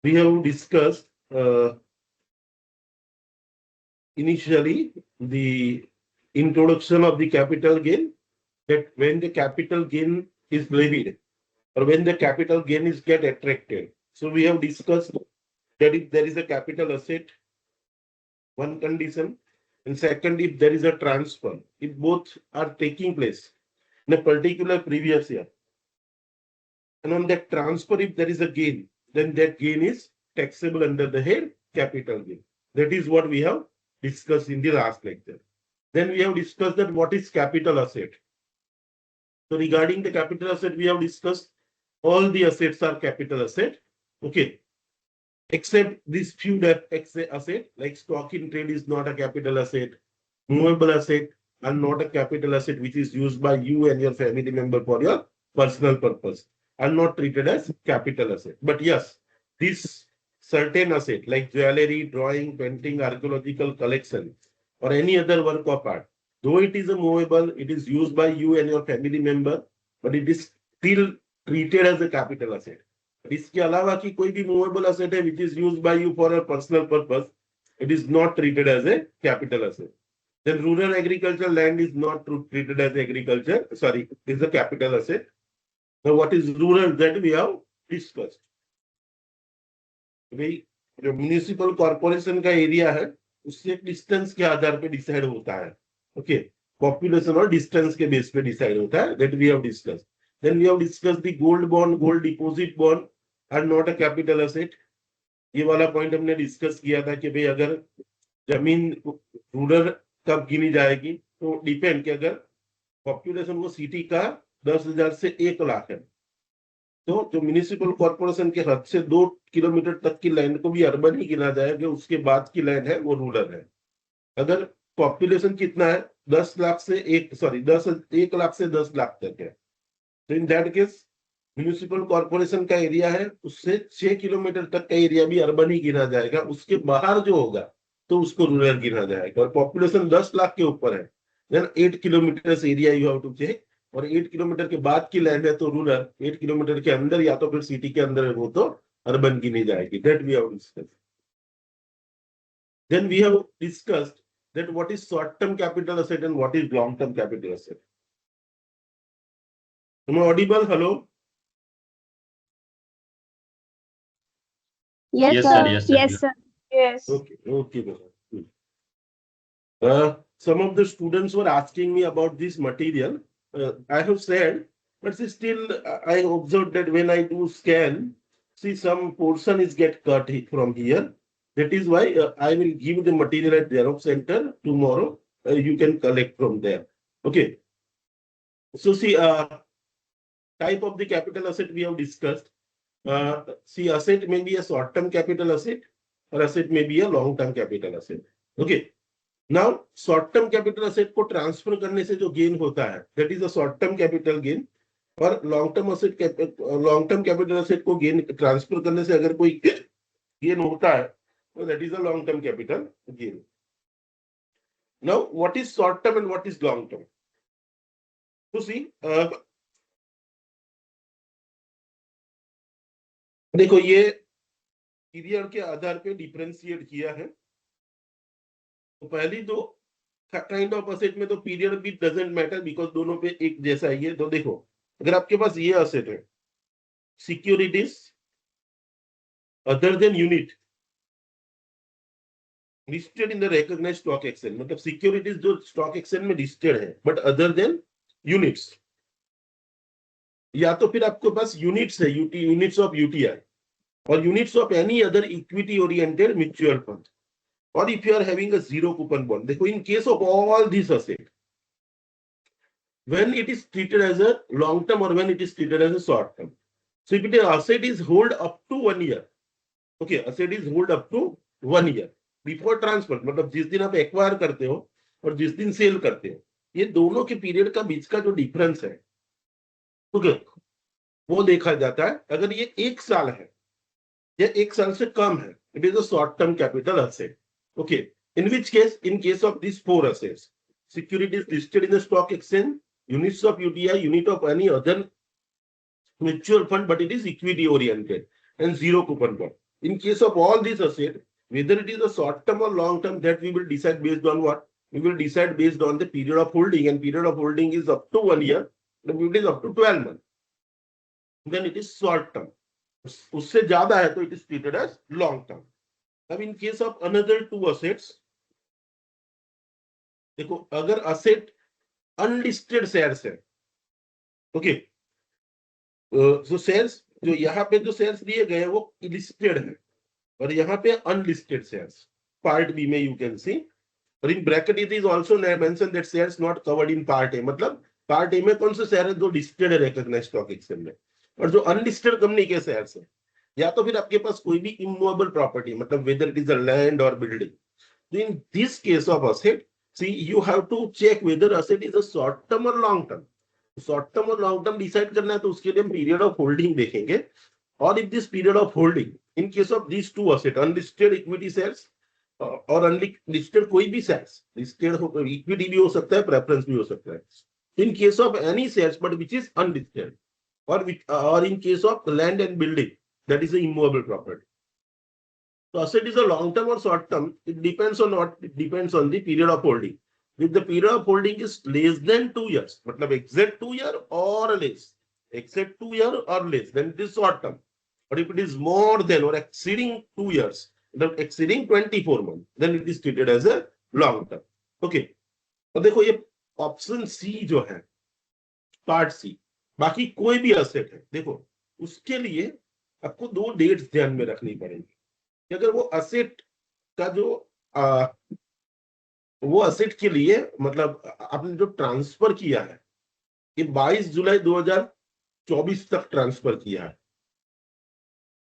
we have discussed initially the introduction of the capital gain, that when the capital gain is levied or when the capital gain is get attracted. So we have discussed that if there is a capital asset, one condition, and second, if there is a transfer, if both are taking place in a particular previous year, and on that transfer, if there is a gain, then that gain is taxable under the head capital gain. That is what we have discussed in the last lecture. Then we have discussed that what is capital asset. So regarding the capital asset, we have discussed all the assets are capital asset. Okay. Except these few asset, like stock in trade is not a capital asset. Movable asset are not a capital asset which is used by you and your family member for your personal purpose, are not treated as capital asset. But yes, this certain asset like jewelry, drawing, painting, archaeological collection, or any other work of art, though it is a movable, it is used by you and your family member, but it is still treated as a capital asset. इसके अलावा की कोई भी movable asset है which is used by you for a personal purpose, it is not treated as a capital asset. Then rural agricultural land is not treated as agriculture, sorry, is a capital asset. Now what is rural, that we have discussed. भाई जो municipal corporation का area है उससे distance के आधार पे decide होता है. Okay, population और डिस्टेंस के बेस पे डिसाइड होता है. That we have discussed. Then we have discussed the gold bond, gold deposit bond are not a capital asset. ये वाला पॉइंट हमने डिस्कस किया था कि भाई अगर जमीन रूरल कब गिनी जाएगी, तो डिपेंड कि अगर पॉपुलेशन वो सिटी का 10,000 से 1 लाख है, तो जो म्युनिसिपल कॉर्पोरेशन के हद से 2 किलोमीटर तक की लैंड को भी अर्बन ही गिना जाएगा, उसके बाद की लैंड है वो रूरल है. अगर पॉपुलेशन कितना है 10 लाख से 1 लाख से 10 लाख तक है, तो in that case municipal corporation का एरिया है उससे 6 किलोमीटर तक का एरिया भी अर्बन ही गिना जाएगा. उसके बाहर जो होगा तो उसको रूरल गिना जाएगा. और पॉपुलेशन 10 लाख के ऊपर है, then 8 kilometre area you have to check. और 8 किलोमीटर के बाद की लैंड है तो रूरल, 8 किलोमीटर के अंदर या तो फिर सिटी के अंदर है वो तो अर्बन गिनी जाएगी. That we have discussed. Then we have discussed that what is short term capital asset and what is long term capital asset. Am I audible? Hello. Yes, Yes, sir. sir. Yes, sir. Yes, sir. Yes. Okay. Some of the students were asking me about this material. I have said, but still I observed that when I do scan, see some portion is get cut from here. That is why I will give the material at Xerox Center tomorrow. You can collect from there. Okay. So see, type of the capital asset we have discussed. See, asset may be a short-term capital asset or asset may be a long-term capital asset. Okay. Now, short-term capital asset को transfer करने से जो gain होता है, that is a short-term capital gain. और long-term capital asset को gain transfer करने से अगर कोई गेन होता है, तो that is a long-term capital gain. Now, what is short-term and what is long-term? So see, देखो ये पीरियड के आधार पे डिफरेंशिएट किया है. तो पहली दो काइंड ऑफ असेट में तो पीरियड भी डजंट मैटर बिकॉज दोनों पे एक जैसा ही है. तो देखो अगर आपके पास ये असेट है, securities other than unit listed in the recognised stock exchange, मतलब सिक्योरिटीज जो स्टॉक एक्सचेंज में लिस्टेड है बट अदर देन यूनिट्स, या तो फिर आपके पास यूनिट्स है, यूनिट्स ऑफ यूटीआई और units of any other equity oriented mutual fund, or if you are having a zero coupon bond. देखो in case of all these assets, when it is treated as a long term or when it is treated as a short term. So if the asset is hold up to 1 year, okay, asset is hold up to 1 year before transfer, मतलब जिस दिन आप acquire करते हो और जिस दिन cell करते हो, ये दोनों के पीरियड का बीच का जो डिफरेंस है, okay, वो देखा जाता है. अगर ये 1 साल है या 1 साल से कम है, it is a short term capital asset. Okay, in which case, in case of these 4 assets, securities listed in the stock exchange, units of UTI, unit of any other mutual fund, but it is equity oriented and zero coupon bond. In case of all these assets, whether it is a short term or long term, that we will decide based on what? We will decide based on the period of holding, and period of holding is up to 1 year, and it is up to 12 months. Then it is short term. उससे ज्यादा है तो it is treated as long term. अब in case of another two assets, देखो अगर asset unlisted shares है, okay, so shares जो यहाँ पे जो शेयर्स दिए गए हैं वो लिस्टेड है और यहाँ पे अनलिस्टेड शेयर्स पार्ट बी में यू कैन सी, और in bracket it is also mention that shares not covered in part A, मतलब पार्ट ए में कौन से शेयर है जो लिस्टेड है रिकॉग्नाइज्ड स्टॉक एक्सचेंज में, और जो अनलिस्टेड कंपनी के शेयर्स है या तो फिर आपके पास कोई भी इमूवेबल प्रॉपर्टी, मतलब whether it is a land और बिल्डिंग, तो in this case of asset C you have to check whether asset is a short term और लॉन्ग टर्म. शॉर्ट टर्म और लॉन्ग टर्म डिसाइड करना है तो उसके लिए हम पीरियड ऑफ होल्डिंग देखेंगे, और if this period of holding in case of this two asset unlisted equity shares और अनलिस्टेड कोई भी शेयर्स, लिस्टेड इक्विटी भी हो सकता है, प्रेफरेंस भी हो सकता है, in case of any shares but which is unlisted, और in case of land and building that is immovable property. So asset is a long term or short term, it depends on what, it depends on the period of holding. If the period of holding is less than 2 years, मतलब exact 2 year or less, exact 2 year or less, then it is short term. But if it is more than or exceeding 2 years, exceeding 24 months, then it is treated as a long term. Okay. तो देखो ये option C जो है part सी, बाकी कोई भी asset है देखो उसके लिए आपको दो डेट्स ध्यान में रखनी पड़ेगी. अगर वो असेट का जो वो असेट के लिए मतलब आपने जो ट्रांसफर किया है ये 22 जुलाई 2024 तक ट्रांसफर किया है,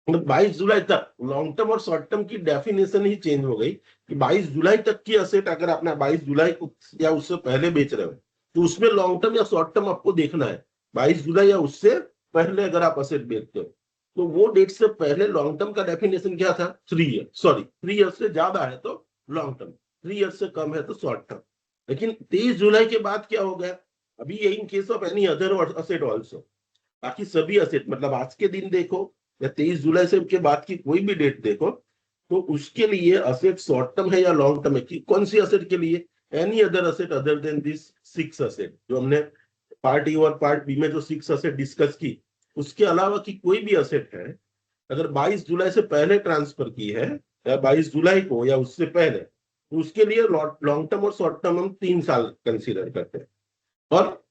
मतलब 22 जुलाई तक, लॉन्ग टर्म और शॉर्ट टर्म की डेफिनेशन ही चेंज हो गई कि 22 जुलाई तक की असेट अगर आपने 22 जुलाई को या उससे पहले बेच रहे हो तो उसमें लॉन्ग टर्म या शॉर्ट टर्म आपको देखना है. 22 जुलाई या उससे पहले अगर आप असेट बेचते हो तो वो डेट से पहले लॉन्ग टर्म का डेफिनेशन क्या था? 3 ईयर, सॉरी 3 ईयर से ज्यादा है तो लॉन्ग टर्म, 3 ईयर से कम है तो शॉर्ट टर्म. लेकिन 23 जुलाई के बाद क्या हो गया? अभी ये इन case of any other asset also, बाकी सभी असेट मतलब आज के दिन देखो या 23 जुलाई से के बाद की कोई भी डेट देखो तो उसके लिए असेट शॉर्ट टर्म है या लॉन्ग टर्म है कि कौन सी असेट के लिए? Any other asset other than this 6 asset जो हमने पार्ट ए और पार्ट बी में जो 6 असेट डिस्कस की, उसके अलावा की कोई भी असेट है अगर 22 जुलाई से पहले ट्रांसफर की है या 22 जुलाई को या उससे पहले, तो उसके लिए लॉन्ग टर्म और शॉर्ट टर्म हम 3 साल कंसीडर करते हैं. और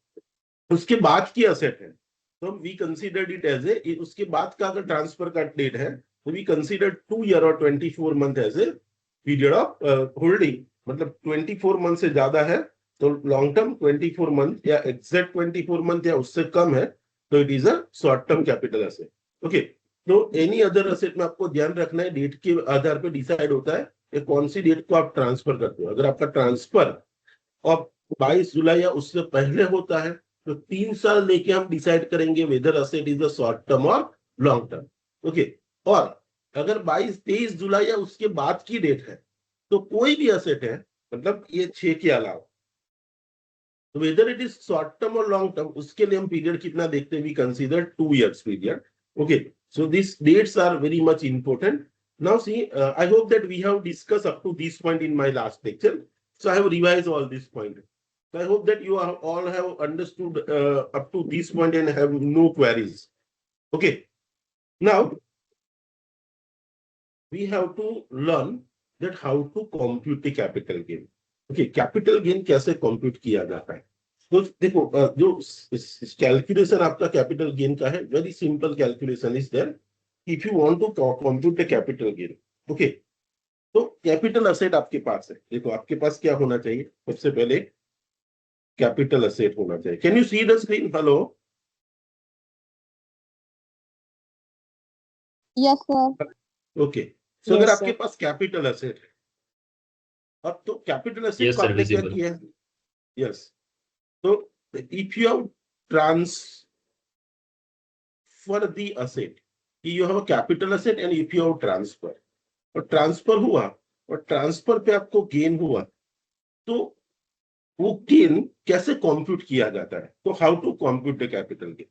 उसके बाद की असेट है तो we considered it as a, उसके बाद का अगर ट्रांसफर का डेट है तो वी कंसीडर 2 ईयर और 24 month as a period of holding, मतलब 24 मंथ से ज्यादा है तो लॉन्ग टर्म, 24 मंथ या एग्जैक्ट 24 मंथ या उससे कम है तो it is a short term capital asset. Okay, तो एनी अदर असेट में आपको ध्यान रखना है डेट के आधार पर डिसाइड होता है कि कौन सी डेट को आप ट्रांसफर करते हो. अगर आपका ट्रांसफर अब 22 जुलाई या उससे पहले होता है तो 3 साल लेके हम डिसाइड करेंगे whether asset is a short term और लॉन्ग टर्म. ओके, और अगर 22-23 जुलाई या उसके बाद की डेट है तो कोई भी असेट है मतलब ये 6 के अलावा, तो whether it is short term और लॉन्ग टर्म उसके लिए हम पीरियड कितना देखते हैं? We consider 2 years period. Okay, so these dates are very much important. Now see, I hope that we have discussed up to this point in my last lecture, so I have revised all this point. So I hope that you are all have understood up to this point and have no queries. Okay, now we have to learn that how to compute the capital gain. Okay, capital gain कैसे compute किया जाता है? तो देखो जो calculation आपका capital gain का है, very simple calculation is there. If you want to compute the capital gain, okay, तो कैपिटल असेट आपके पास है. देखो आपके पास क्या होना चाहिए? सबसे पहले कैपिटल असेट होना चाहिए. Can you see the screen? Hello, yes sir. Okay, so अगर आपके पास कैपिटल असेट है, अब तो कैपिटल असेट को आपने क्या किया है? Yes, so if you have transfer the asset, you have a capital asset and if you have transfer, और ट्रांसफर हुआ और ट्रांसफर पे आपको गेन हुआ तो वो गेन कैसे कंप्यूट किया जाता है? तो how to compute the capital gain.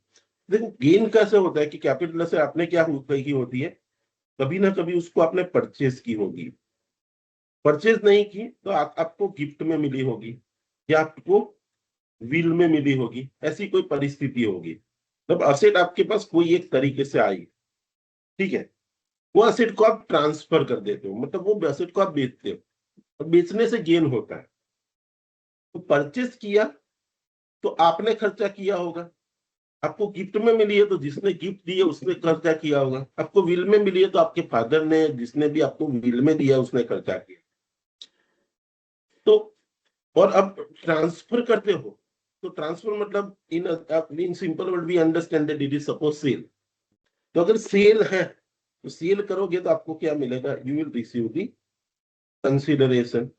देखो गेन कैसे होता है कि कैपिटल असेट आपने क्या की होती है? कभी ना कभी उसको आपने परचेज की होगी। परचेज नहीं की तो आपको गिफ्ट में मिली होगी या आपको विल में मिली होगी, ऐसी कोई परिस्थिति होगी। तब असेट आपके पास कोई एक तरीके से आई, ठीक है, वो असेट को आप ट्रांसफर कर देते हो, मतलब वो असेट को आप बेचते हो और बेचने से गेन होता है। तो परचेज किया तो आपने खर्चा किया होगा, आपको गिफ्ट में मिली है तो जिसने गिफ्ट दी है उसने खर्चा किया होगा, आपको विल में मिली है तो आपके फादर ने, जिसने भी आपको विल में दिया उसने खर्चा किया। तो और अब ट्रांसफर करते हो तो ट्रांसफर मतलब in simple word we understand that it is suppose sale. तो अगर सेल है तो सेल करोगे तो आपको क्या मिलेगा, you will receive the consideration.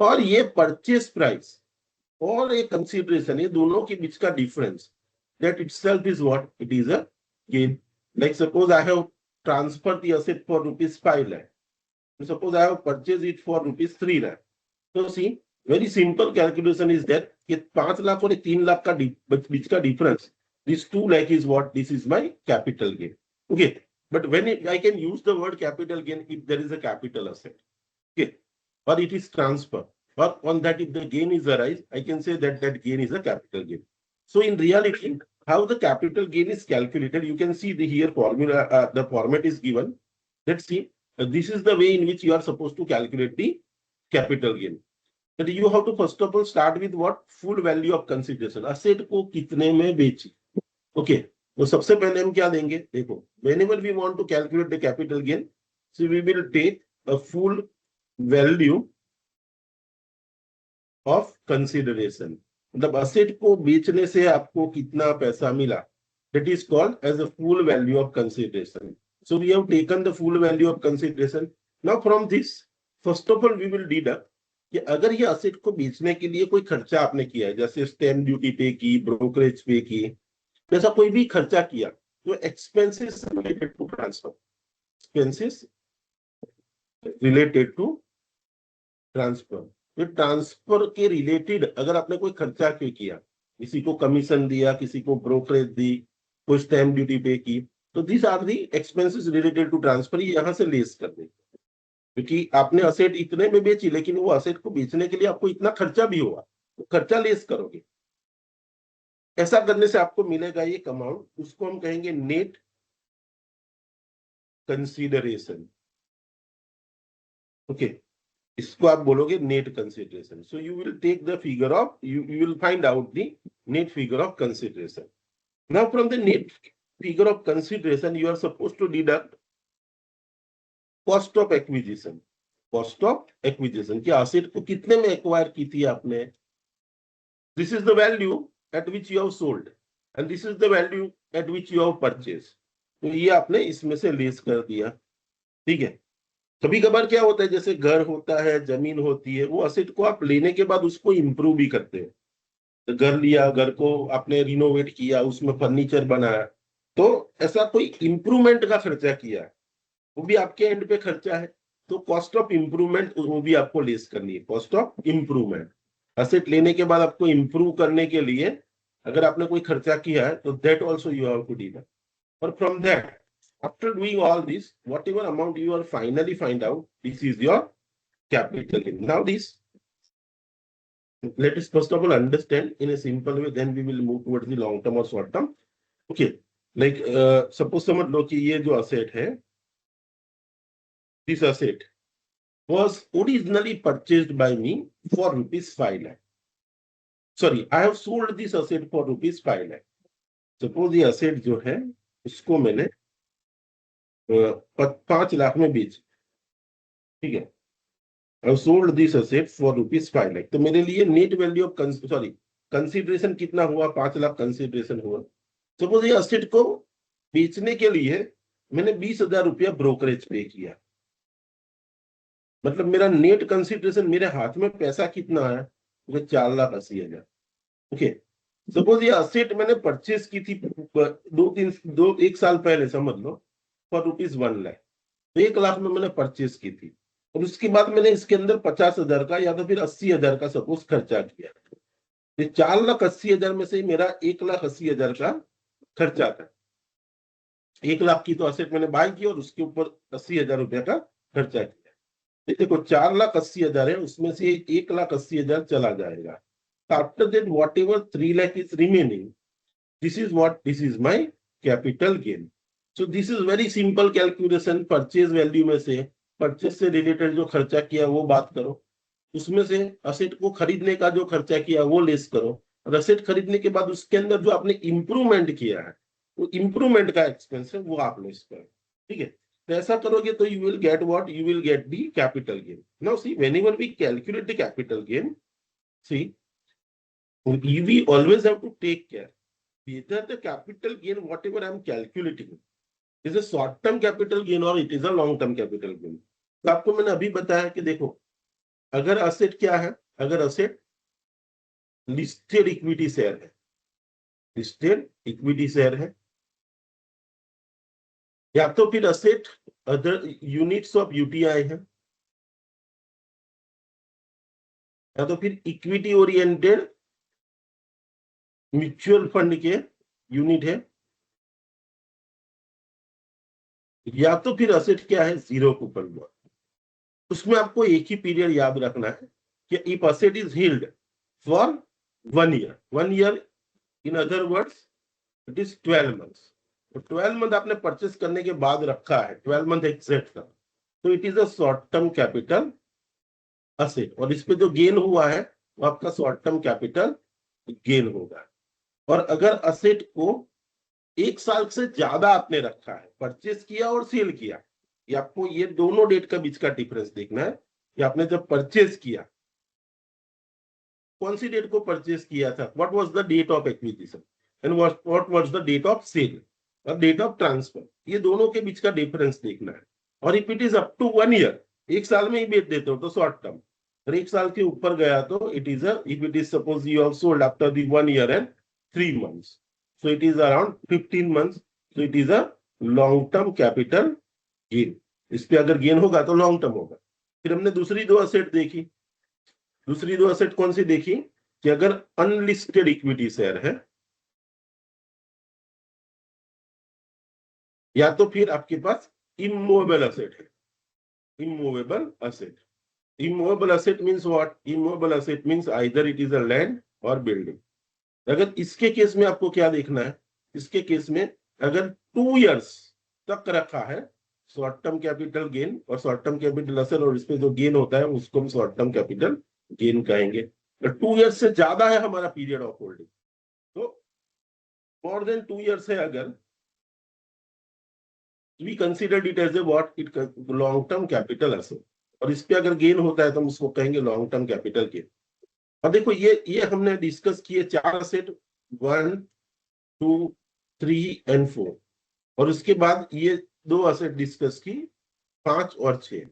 और ये परचेज प्राइस और एक कंसिडरेशन, ये दोनों के बीच का difference, that itself is what it is a gain. Like suppose I have transferred the asset for rupees 5 lakh. Suppose I have purchased it for rupees 3 lakh. So see, very simple calculation is that ये 5 लाख और 3 लाख का बीच का difference, this 2 lakh is what, this is my capital gain. Okay, but when I can use the word capital gain if there is a capital asset. Okay, or it is transfer, or on that if the gain is arise, I can say that that gain is a capital gain. So in reality, how the capital gain is calculated, you can see the here formula, the format is given. Let's see, this is the way in which you are supposed to calculate the capital gain. But you have to first of all start with what, full value of consideration, asset को कितने में बेची। Okay, तो सबसे पहले हम क्या देंगे, देखो, whenever we want to calculate the capital gain, so we will take a full value of consideration, मतलब असेट को बेचने से आपको कितना पैसा मिला, that is called as a full value of consideration. So we have taken the full value of consideration. Now from this, first of all we will deduct कि अगर ये असेट को बेचने के लिए कोई खर्चा आपने किया है, जैसे स्टैम्प ड्यूटी पे की, ब्रोकरेज पे की, जैसा कोई भी खर्चा किया, तो expenses related to transfer, expenses related to transfer, तो ट्रांसफर के रिलेटेड अगर आपने कोई खर्चा किया, किसी को कमीशन दिया, किसी को ब्रोकरेज दी, कोई स्टैम्प ड्यूटी पे की, तो this are the expenses related to transfer, ये यहां से लेस कर देंगे। क्योंकि आपने असेट इतने में बेची, लेकिन वो असेट को बेचने के लिए आपको इतना खर्चा भी हुआ, तो खर्चा लेस करोगे। ऐसा करने से आपको मिलेगा ये अमाउंट, उसको हम कहेंगे नेट कंसीडरेशन। ओके, इसको आप बोलोगे net consideration. So you will take the figure of, you will find out the net figure of consideration. Now from the net figure of consideration you are suppose to deduct cost of acquisition. Cost of acquisition, कि asset को कितने में acquire की थी आपने, this is the value at which you have sold and this is the value at which you have purchase. तो ये आपने इसमें से लेस कर दिया, ठीक है। कभी कभार क्या होता है, जैसे घर होता है, जमीन होती है, वो असेट को आप लेने के बाद उसको इंप्रूव भी करते हैं। तो घर लिया, घर को आपने रिनोवेट किया, उसमें फर्नीचर बनाया, तो ऐसा कोई इंप्रूवमेंट का खर्चा किया, वो भी आपके एंड पे खर्चा है। तो कॉस्ट ऑफ इंप्रूवमेंट वो भी आपको लेस करनी है, कॉस्ट ऑफ इंप्रूवमेंट। असेट लेने के बाद आपको इंप्रूव करने के लिए अगर आपने कोई खर्चा किया है तो that also you have to deduct. और from that, after doing all this, whatever amount you are finally find out, this is your capital gain. Now this, let us first of all understand in a simple way, then we will move towards the long term or short term. Okay, like suppose समझ लो कि ये जो asset है, this asset was originally purchased by me for rupees 5 lakh. Sorry, I have sold this asset for rupees 5 lakh. Suppose ये asset जो है उसको मैंने 5 लाख में बेच, ठीक है, I sold this asset for rupees 5 lakh. तो मेरे लिए net value of sorry consideration कितना हुआ, 5 लाख कंसिडरेशन हुआ। सपोज ये असेट को बेचने के लिए मैंने 20,000 रुपया ब्रोकरेज पे किया, मतलब मेरा नेट कंसिडरेशन, मेरे हाथ में पैसा कितना है, 4,80,000। ओके, सपोज ये असेट मैंने परचेज की थी 1 साल पहले, समझ लो, फॉर रुपीज 1 लाख। तो 1 लाख में मैंने परचेज की थी, और उसके बाद मैंने इसके अंदर 50,000 का या तो फिर 80,000 का सपोज खर्चा किया। ये 4,80,000 में से मेरा 1,80,000 का खर्चा था। 1 लाख की तो असेट मैंने बाय की और उसके ऊपर 80,000 रुपया का खर्चा किया। देखो 4,80,000 है, उसमें से 1,80,000 चला जाएगा। After that what ever 3 lakh is remaining, this is my capital gain. So this is very simple calculation. Purchase value में से परचेज से रिलेटेड जो खर्चा किया वो बात करो, उसमें से असेट को खरीदने का जो खर्चा किया वो लेस करो, और असेट खरीदने के बाद उसके अंदर जो आपने इंप्रूवमेंट किया है वो इंप्रूवमेंट का एक्सपेंस है वो आप लेस करो। ठीक है, तो ऐसा करोगे तो you will get what, you will get the capital gain. Now see whenever we calculate the capital gain, see we always have to take care whether the capital gain whatever I am calculating is a short term capital gain or it is a long term capital gain। तो आपको मैंने अभी बताया कि देखो, अगर asset क्या है, अगर असेट लिस्टेड इक्विटी शेयर है, लिस्टेड इक्विटी शेयर है, या तो फिर asset other units of UTI है, या तो फिर इक्विटी ओरिएंटेड म्यूचुअल फंड के यूनिट है, या तो फिर असेट क्या है, जीरो कूपन बॉन्ड। उसमें आपको एक ही पीरियड याद रखना है कि if asset is healed for 1 year, 1 year in other words it is 12 months. तो 12 मंथ आपने परचेस करने के बाद रखा है, 12 मंथ एग्जैक्ट का, तो it is a short term capital asset, और इस पे जो गेन हुआ है वो आपका शॉर्ट टर्म कैपिटल गेन होगा। और अगर असेट को 1 साल से ज्यादा आपने रखा है, परचेस किया और सेल किया, ये आपको ये दोनों डेट का बीच का डिफरेंस देखना है कि आपने जब परचेस किया, कौन सी डेट को परचेस किया था, what was the date of acquisition and what was the date of sale और डेट ऑफ ट्रांसफर, ये दोनों के बीच का डिफरेंस देखना है। और if it is up to 1 year, 1 साल में ही बेच देते हो तो शॉर्ट टर्म, और 1 साल के ऊपर गया तो it is if it is suppose you have sold after the 1 year and 3 months, so it is around 15 months, so it is a long term capital gain। इस पे अगर गेन होगा तो लॉन्ग टर्म होगा। फिर हमने दूसरी दो असेट देखी, दूसरी दो असेट कौन सी देखी कि अगर अनलिस्टेड इक्विटी शेयर है, या तो फिर आपके पास इमूवेबल असेट है, immovable asset. Immovable asset means what, immovable asset means either it is a land और बिल्डिंग। अगर इसके केस में आपको क्या देखना है, इसके केस में अगर 2 इयर्स तक रखा है, शॉर्ट टर्म कैपिटल गेन और शॉर्ट टर्म कैपिटल असेट, और इसमें जो गेन होता है उसको हम शॉर्ट टर्म कैपिटल गेन कहेंगे। 2 इयर्स से ज्यादा है हमारा पीरियड ऑफ होल्डिंग, तो मोर देन 2 इयर्स है अगर, we considered it as a what, it long term capital asset, और इस पे अगर गेन होता है तो हम उसको कहेंगे लॉन्ग टर्म कैपिटल गेन। और देखो ये हमने डिस्कस किए 4 असेट, 1, 2, 3 एंड 4, और उसके बाद ये 2 असेट डिस्कस की 5 और 6।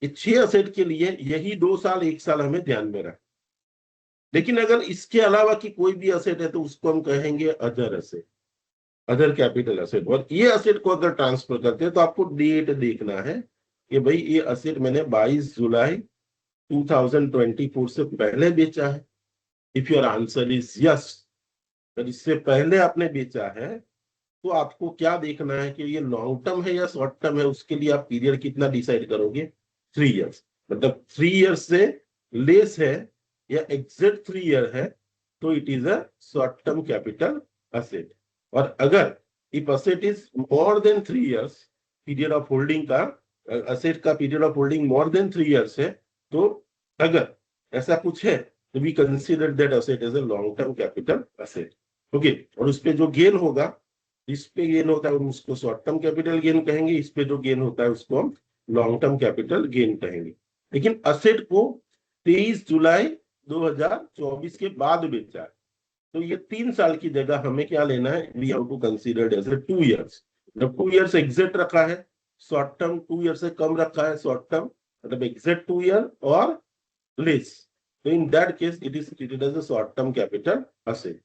ये 6 असेट के लिए यही 2 साल 1 साल हमें ध्यान में रखना। लेकिन अगर इसके अलावा की कोई भी असेट है तो उसको हम कहेंगे other asset, other capital asset. और ये असेट को अगर ट्रांसफर करते हैं तो आपको डेट देखना है कि भाई ये असेट मैंने 22 जुलाई 2024 से पहले बेचा है। If your answer is yes, अगर इससे पहले आपने बेचा है तो आपको क्या देखना है कि ये लॉन्ग टर्म है या शॉर्ट टर्म है, उसके लिए आप पीरियड कितना डिसाइड करोगे, 3 इयर्स। मतलब 3 इयर्स से लेस है या एग्जैक्ट 3 ईयर है तो it is a short term capital asset. और अगर if asset is more than 3 years, period of holding का, असेट का period of holding more than 3 years है, तो अगर ऐसा कुछ है तो we consider that asset as a long term capital asset. Okay, और उस पे जो गेन होगा, इस पे गेन होता है हम उसको शॉर्ट टर्म कैपिटल गेन कहेंगे, इस पे जो गेन होता है उसको हम लॉन्ग टर्म कैपिटल गेन कहेंगे। लेकिन असेट को 23 जुलाई 2024 के बाद बेचा है, तो ये 3 साल की जगह हमें क्या लेना है, we have to consider as 2 years. जब 2 इयर्स एग्जैक्ट रखा है, शॉर्ट टर्म 2 ईयर से कम रखा है, शॉर्ट टर्म मतलब एग्जैक्ट 2 ईयर और लेस, तो in that case it is treated as a short term capital asset.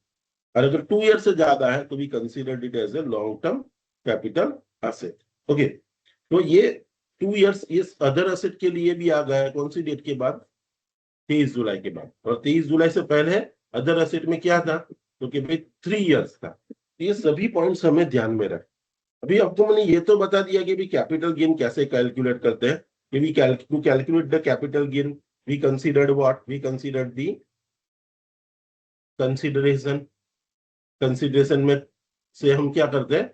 और अगर 2 ईयर से ज्यादा है तो we consider it as a long term capital asset. Okay, तो ये 2 इयर्स इस अदर असेट के लिए भी आ गया है, कौन सी डेट के बाद, 23 जुलाई के बाद। और 23 जुलाई से पहले अदर असेट में क्या था, तो कि भाई 3 इयर्स था। ये सभी पॉइंट्स हमें ध्यान में रख, अभी आपको मैंने ये तो बता दिया कि भी कैपिटल गेन कैसे कैलकुलेट करते हैं, कि we calculate the capital gain we considered what, we considered the consideration. Consideration में से हम क्या करते हैं,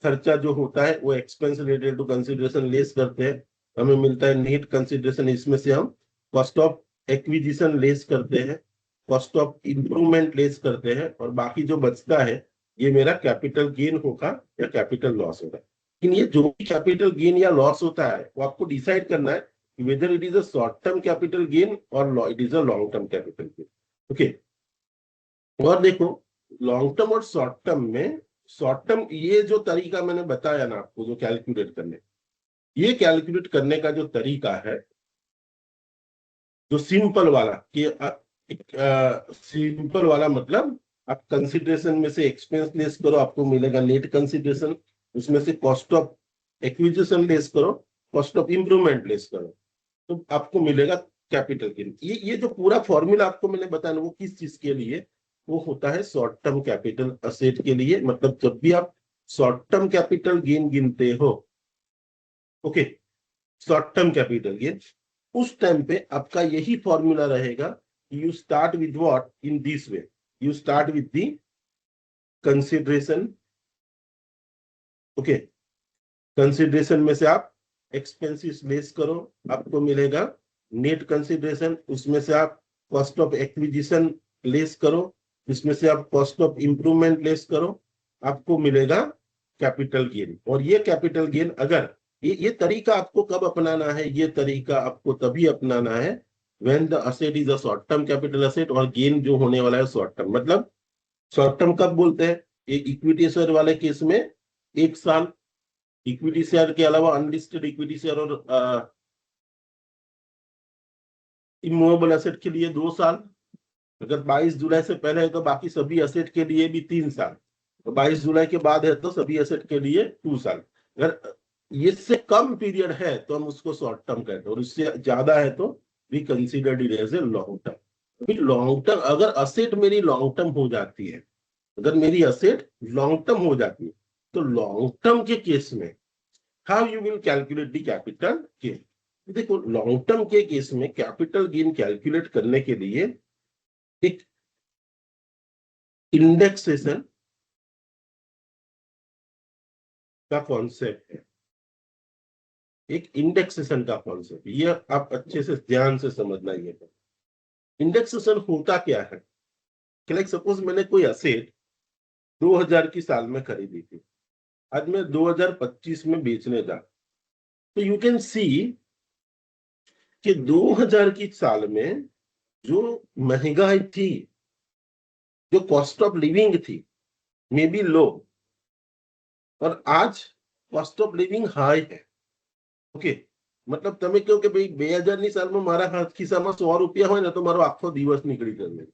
खर्चा जो होता है वो expense related to consideration less करते हैं, हमें मिलता है नेट कंसीडरेशन। इसमें से हम कॉस्ट ऑफ एक्विजिशन लेस करते हैं, कॉस्ट ऑफ इंप्रूवमेंट लेस करते हैं, और बाकी जो बचता है ये मेरा कैपिटल गेन होगा या कैपिटल लॉस होगा। लेकिन ये जो भी कैपिटल गेन या लॉस होता है वो आपको डिसाइड करना है whether it is a short term capital gain और it is a long term capital gain. Okay, और देखो लॉन्ग टर्म और शॉर्ट टर्म में, शॉर्ट टर्म ये जो तरीका मैंने बताया ना आपको, जो कैलकुलेट करने, ये कैलकुलेट करने का जो तरीका है, जो सिंपल वाला कि सिंपल वाला मतलब आप कंसिडरेशन में से एक्सपेंस लेस करो, आपको मिलेगा नेट कंसिडरेशन, उसमें से कॉस्ट ऑफ एक्विजिशन लेस करो, कॉस्ट ऑफ इंप्रूवमेंट लेस करो, तो आपको मिलेगा कैपिटल गेन। ये जो पूरा फॉर्मूला आपको मैंने बताया ना, वो किस चीज के लिए, वो होता है शॉर्ट टर्म कैपिटल असेट के लिए। मतलब जब भी आप शॉर्ट टर्म कैपिटल गेन गिनते हो, okay, short term capital gain, उस टाइम पे आपका यही फॉर्मूला रहेगा, you start with what, in this way, you start with the consideration. Okay, consideration में से आप एक्सपेंसिस लेस करो, आपको मिलेगा नेट कंसिडरेशन, उसमें से आप कॉस्ट ऑफ एक्विजिशन लेस करो, इसमें से आप कॉस्ट ऑफ इंप्रूवमेंट लेस करो, आपको मिलेगा कैपिटल गेन। और ये कैपिटल गेन अगर ये तरीका आपको कब अपनाना है, ये तरीका आपको तभी अपनाना है when the asset is a short term capital asset, और गेन जो होने वाला है शॉर्ट टर्म। मतलब शॉर्ट टर्म कब बोलते हैं, इक्विटी शेयर वाले केस में 1 साल, इक्विटी शेयर के अलावा अनलिस्टेड इक्विटी शेयर और इमूवेबल एसेट के लिए 2 साल, अगर 22 जुलाई से पहले है तो बाकी सभी एसेट के लिए भी 3 साल, तो 22 जुलाई के बाद है तो सभी एसेट के लिए 2 साल। अगर इससे कम पीरियड है तो हम उसको शॉर्ट टर्म कहते हैं, और इससे ज्यादा है तो we consider it as a long term. फिर लॉन्ग टर्म, अगर असेट मेरी लॉन्ग टर्म हो जाती है, अगर मेरी असेट लॉन्ग टर्म हो जाती है, तो लॉन्ग टर्म के केस में how you will calculate the capital gain. देखो लॉन्ग टर्म के केस में कैपिटल गेन कैलकुलेट करने के लिए एक इंडेक्सेशन का कॉन्सेप्ट है, एक इंडेक्सेशन का कॉन्सेप्ट, ये आप अच्छे से ध्यान से समझना। ये इंडेक्सेशन होता क्या है कि लाइक सपोज मैंने कोई असेट 2000 की साल में खरीदी थी, आज मैं 2025 में बेचने जा, तो यू कैन सी कि 2000 की साल में जो महंगाई थी, जो कॉस्ट ऑफ लिविंग थी, मे बी लो, और आज कॉस्ट ऑफ लिविंग हाई है। ઓકે, મતલબ તમે કહો કે ભાઈ 2000 ની સાલમાં મારા હાથ ખિસ્સામાં 100 રૂપિયા હોય ને તો મારો આખો દિવસ નીકળી જશે,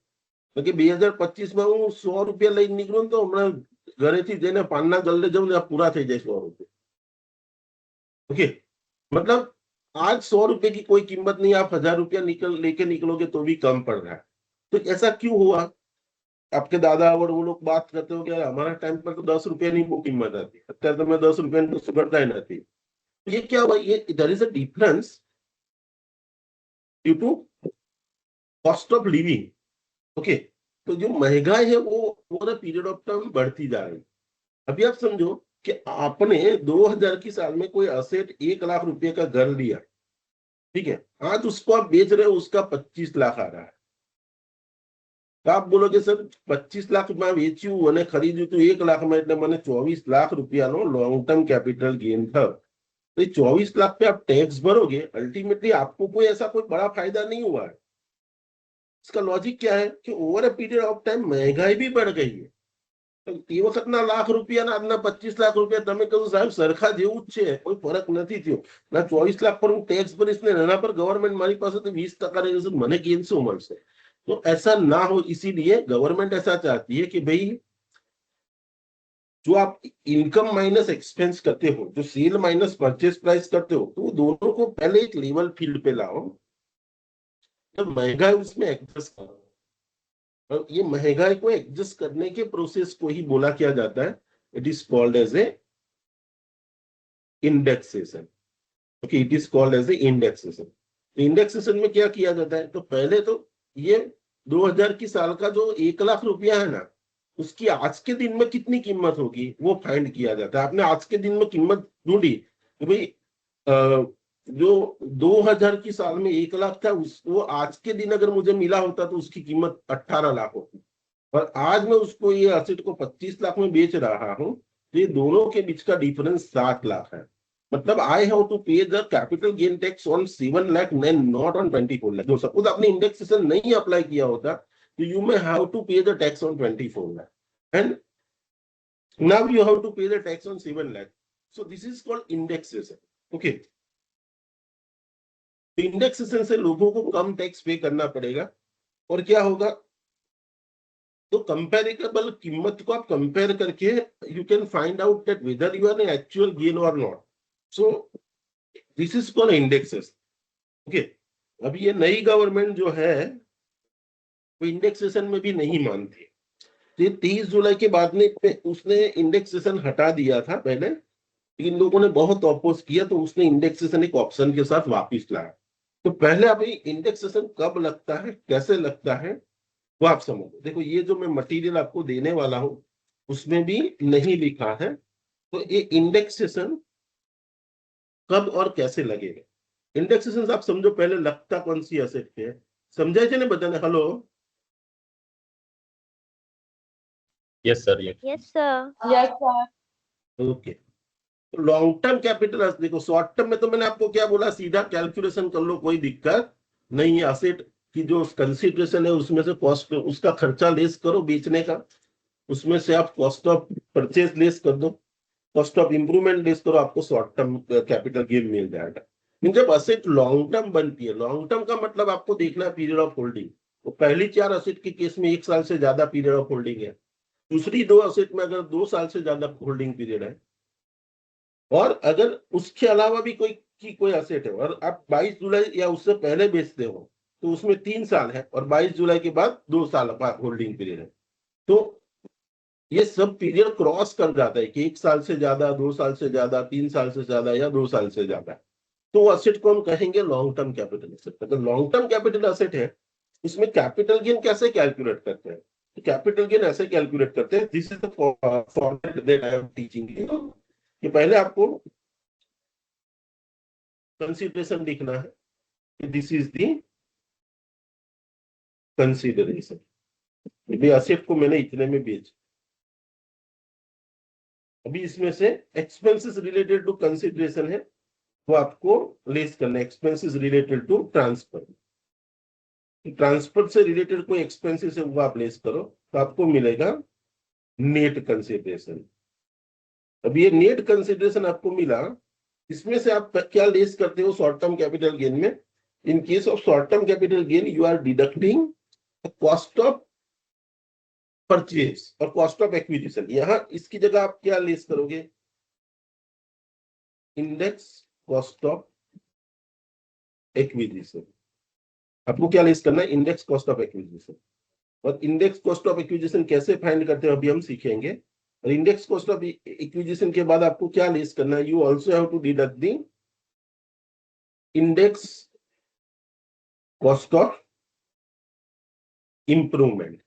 કે 2025 માં હું 100 રૂપિયા લઈને નીકળું તો હમણાં ઘરેથી જઈને પાનના ગલ્લે જઉં ને પૂરા થઈ જાય 100 રૂપિયા। ओके, मतलब आज 100 रुपए की कोई कीमत नहीं, आप 1000 रुपया लेके निकलोगे तो भी कम पड़ रहा है। तो ऐसा क्यों हुआ? आपके दादा और वो लोग बात करते हो कि हमारा टाइम पर तो 10 रुपया नहीं वो कीमत आती, અત્યારે તમે 10 રૂપિયાની તો સુગડતા નથી। ये क्या हुआ, ये there is a difference due to cost of living. Okay, तो जो महंगाई है वो ओवर पीरियड ऑफ टाइम बढ़ती जा रही है। अभी आप समझो कि आपने 2000 की साल में कोई असेट 1 लाख रुपए का घर लिया, ठीक है, आज उसको आप बेच रहे हो, उसका 25 लाख आ रहा है। तो आप बोलोगे सर 25 लाख में वेच्यू અને ખરીદ્યું તો 1 લાખ में, એટલે મને 24 लाख રૂપિયાનો લોંગ ટર્મ કેપિટલ गेन था। तो 24 लाख पे आप टैक्स भरोगे, अल्टीमेटली आपको कोई ऐसा कोई बड़ा फायदा नहीं हुआ है। इसका लॉजिक क्या है कि over a period of time महंगाई भी बढ़ गई है। तो એ વખતના લાખ રૂપિયાના આજના 25 લાખ રૂપિયા, તમે કહો સાહેબ સરખા જેવું જ છે, કોઈ ફરક નથી થયો ના, 24 લાખ પર હું ટેક્સ ભરીશ ને એના પર ગવર્મેન્ટ મારી પાસે તો 20% રહેશે, મને ગેન શું મળશે? तो ऐसा ना हो, इसीलिए गवर्नमेंट ऐसा चाहती है कि भाई जो आप इनकम माइनस एक्सपेंस करते हो, जो सेल माइनस परचेज प्राइस करते हो, तो दोनों को पहले एक लेवल फील्ड पे लाओ, जब महंगाई उसमें एडजस्ट करो। और ये महंगाई को एडजस्ट करने के प्रोसेस को ही बोला किया जाता है, it is called as a indexation. Okay, it is called as a indexation. तो इंडेक्सेशन में क्या किया जाता है, तो पहले तो ये 2000 की साल का जो 1 लाख रुपया है ना, उसकी आज के दिन में कितनी कीमत होगी वो फाइंड किया जाता है। आपने आज के दिन में कीमत ढूंढी कि भाई जो 2000 की साल में 1 लाख था, वो आज के दिन अगर मुझे मिला होता तो उसकी कीमत 18 लाख होती, और आज मैं उसको ये एसेट को 25 लाख में बेच रहा हूं, तो ये दोनों के बीच का डिफरेंस 7 लाख है। मतलब I have to pay the capital gain tax on 7 lakh and not on 24 lakh. जो सपोज आपने इंडेक्सेशन नहीं अप्लाई किया होता तो you may have to pay the tax on 24 lakh and now you have to pay the tax on 7 lakh. So this is called indexation. Okay, indexation से लोगों को कम tax पे करना पड़ेगा, और क्या होगा, तो कंपेरेबल कीमत को आप कंपेयर करके you can find out that whether you are an actual gain और not. So this is called indexes. Okay, अब ये नई गवर्नमेंट जो है वो इंडेक्सेशन में भी नहीं मानती। तो 30 जुलाई के बाद में उसने इंडेक्सेशन हटा दिया था पहले, लेकिन लोगों ने बहुत अपोज किया तो उसने इंडेक्सेशन एक ऑप्शन के साथ वापिस लाया। तो पहले अभी इंडेक्सेशन कब लगता है, कैसे लगता है, वो आप समझो। देखो, ये जो मैं मटेरियल आपको देने वाला हूं उसमें भी नहीं लिखा है, तो ये इंडेक्सेशन कब और कैसे लगेगा। इंडेक्सेशन आप समझो, पहले लगता कौन सी एसेट पे है, समझाए थे ना बताने। Hello, yes sir. Yes sir. Yes sir. Okay. Long term capital, देखो शॉर्ट टर्म में तो मैंने आपको क्या बोला, सीधा कैलकुलेशन कर लो, कोई दिक्कत नहीं है। एसेट की जो कंसिडरेशन है उसमें से कॉस्ट, उसका खर्चा लेस करो बेचने का, उसमें से आप कॉस्ट ऑफ परचेज लेस कर दो, कॉस्ट ऑफ इंप्रूवमेंट लेस करो, आपको शॉर्ट टर्म कैपिटल गेन मिल जाएगा। जब असेट लॉन्ग टर्म बनती है, लॉन्ग टर्म का मतलब आपको देखना है पीरियड ऑफ होल्डिंग। तो पहली 4 असेट के केस में 1 साल से ज्यादा पीरियड ऑफ होल्डिंग है, दूसरी 2 असेट में अगर 2 साल से ज्यादा होल्डिंग पीरियड है, और अगर उसके अलावा भी कोई असेट है और आप 22 जुलाई या उससे पहले बेचते हो तो उसमें 3 साल है, और 22 जुलाई के बाद 2 साल होल्डिंग पीरियड है। तो ये सब पीरियड क्रॉस कर जाता है कि 1 साल से ज्यादा, 2 साल से ज्यादा, 3 साल से ज्यादा या 2 साल से ज्यादा, तो असेट को हम कहेंगे लॉन्ग टर्म कैपिटल असेट। अगर लॉन्ग टर्म कैपिटल असेट है, इसमें कैपिटल गेन कैसे कैलकुलेट करते हैं, तो कैपिटल गेन ऐसे कैलकुलेट करते हैं, this is the format that I am teaching you, कि पहले आपको कंसीडरेशन लिखना है, this is the consideration, asset को मैंने इतने में बेच। अभी इसमें से एक्सपेंसेस रिलेटेड टू कंसीडरेशन है, वो आपको लेस करना है, expenses related to transfer. Transfer से रिलेटेड कोई एक्सपेंसेस है वो आप लेस करो, तो आपको मिलेगा नेट कंसीडरेशन। अब ये नेट कंसीडरेशन आपको मिला, इसमें से आप क्या लेस करते हो शॉर्ट टर्म कैपिटल गेन में। In case of short term capital gain you are deducting cost of purchase और कॉस्ट ऑफ एक्विजिशन। यहां इसकी जगह आप क्या लेस करोगे, इंडेक्स कॉस्ट ऑफ एक्विजिशन। आपको क्या लेस करना है, इंडेक्स कॉस्ट ऑफ एक्विजिशन। और इंडेक्स कॉस्ट ऑफ एक्विजिशन कैसे फाइंड करते हैं अभी हम सीखेंगे। और इंडेक्स कॉस्ट ऑफ एक्विजिशन के बाद आपको क्या लेस करना है, you also have to deduct the index cost of improvement.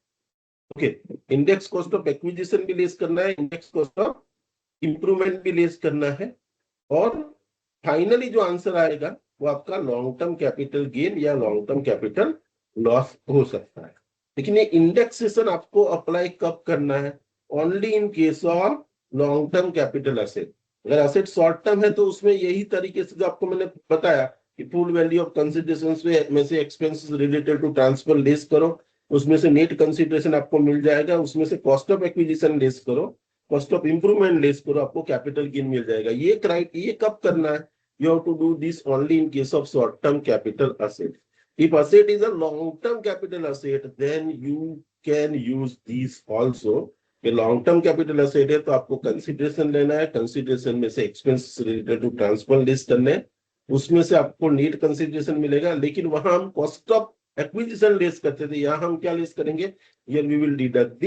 Okay, index cost of acquisition भी लेस करना है, इंडेक्स कॉस्ट ऑफ इंप्रूवमेंट भी लेस करना है, और फाइनली जो आंसर आएगा वो आपका लॉन्ग टर्म कैपिटल गेन या लॉन्ग टर्म कैपिटल लॉस हो सकता है। लेकिन ये इंडेक्सेशन आपको अप्लाई कब करना है, only in case of long term capital asset. अगर असेट शॉर्ट टर्म है तो उसमें यही तरीके से जो आपको मैंने बताया कि फुल वैल्यू ऑफ कंसिडरेशन में से expenses related to transfer less करो, उसमें से नेट कंसिडरेशन आपको मिल जाएगा, उसमें से कॉस्ट ऑफ एक्विजिशन लेस करो, कॉस्ट ऑफ इंप्रूवमेंट लेस करो, आपको कैपिटल गेन मिल जाएगा। ये कब करना है, you have to do this only in case of short term capital asset. If asset is a long term capital asset, then you can use these also. ये long term capital asset है तो आपको consideration लेना है, consideration में से expense related to transfer less करने, उसमें से आपको नेट कंसिडरेशन मिलेगा। लेकिन वहां हम कॉस्ट ऑफ एक्विजिशन लेस करते थे, यहाँ हम क्या लेस करेंगे, here we will deduct the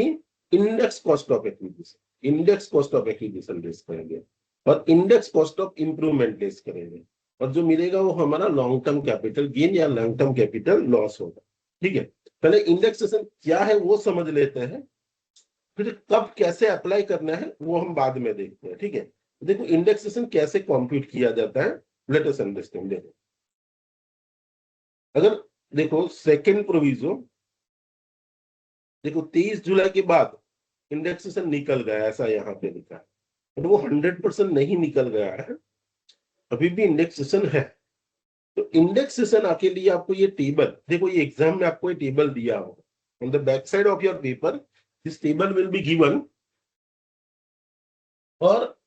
index cost of acquisition, index cost of acquisition less करेंगे। और index cost of improvement less करेंगे, और जो मिलेगा वो हमारा लॉन्ग टर्म कैपिटल गेन या लॉन्ग टर्म कैपिटल लॉस होगा। ठीक है, पहले इंडेक्सेशन क्या है वो समझ लेते हैं, फिर कब कैसे अप्लाई करना है वो हम बाद में देखते हैं। ठीक है, देखो इंडेक्सेशन कैसे कंप्यूट किया जाता है, लेट अस अंडरस्टैंड। देखो अगर देखो सेकंड प्रोविजो, देखो 23 जुलाई के बाद इंडेक्सेशन निकल गया, ऐसा यहाँ पे लिखा है, बट वो 100% नहीं निकल गया है, अभी भी इंडेक्सेशन है। तो इंडेक्सेशन आके लिए आपको ये टेबल, देखो ये एग्जाम में आपको ये टेबल दिया होगा on the back side of your paper, this table will be given. और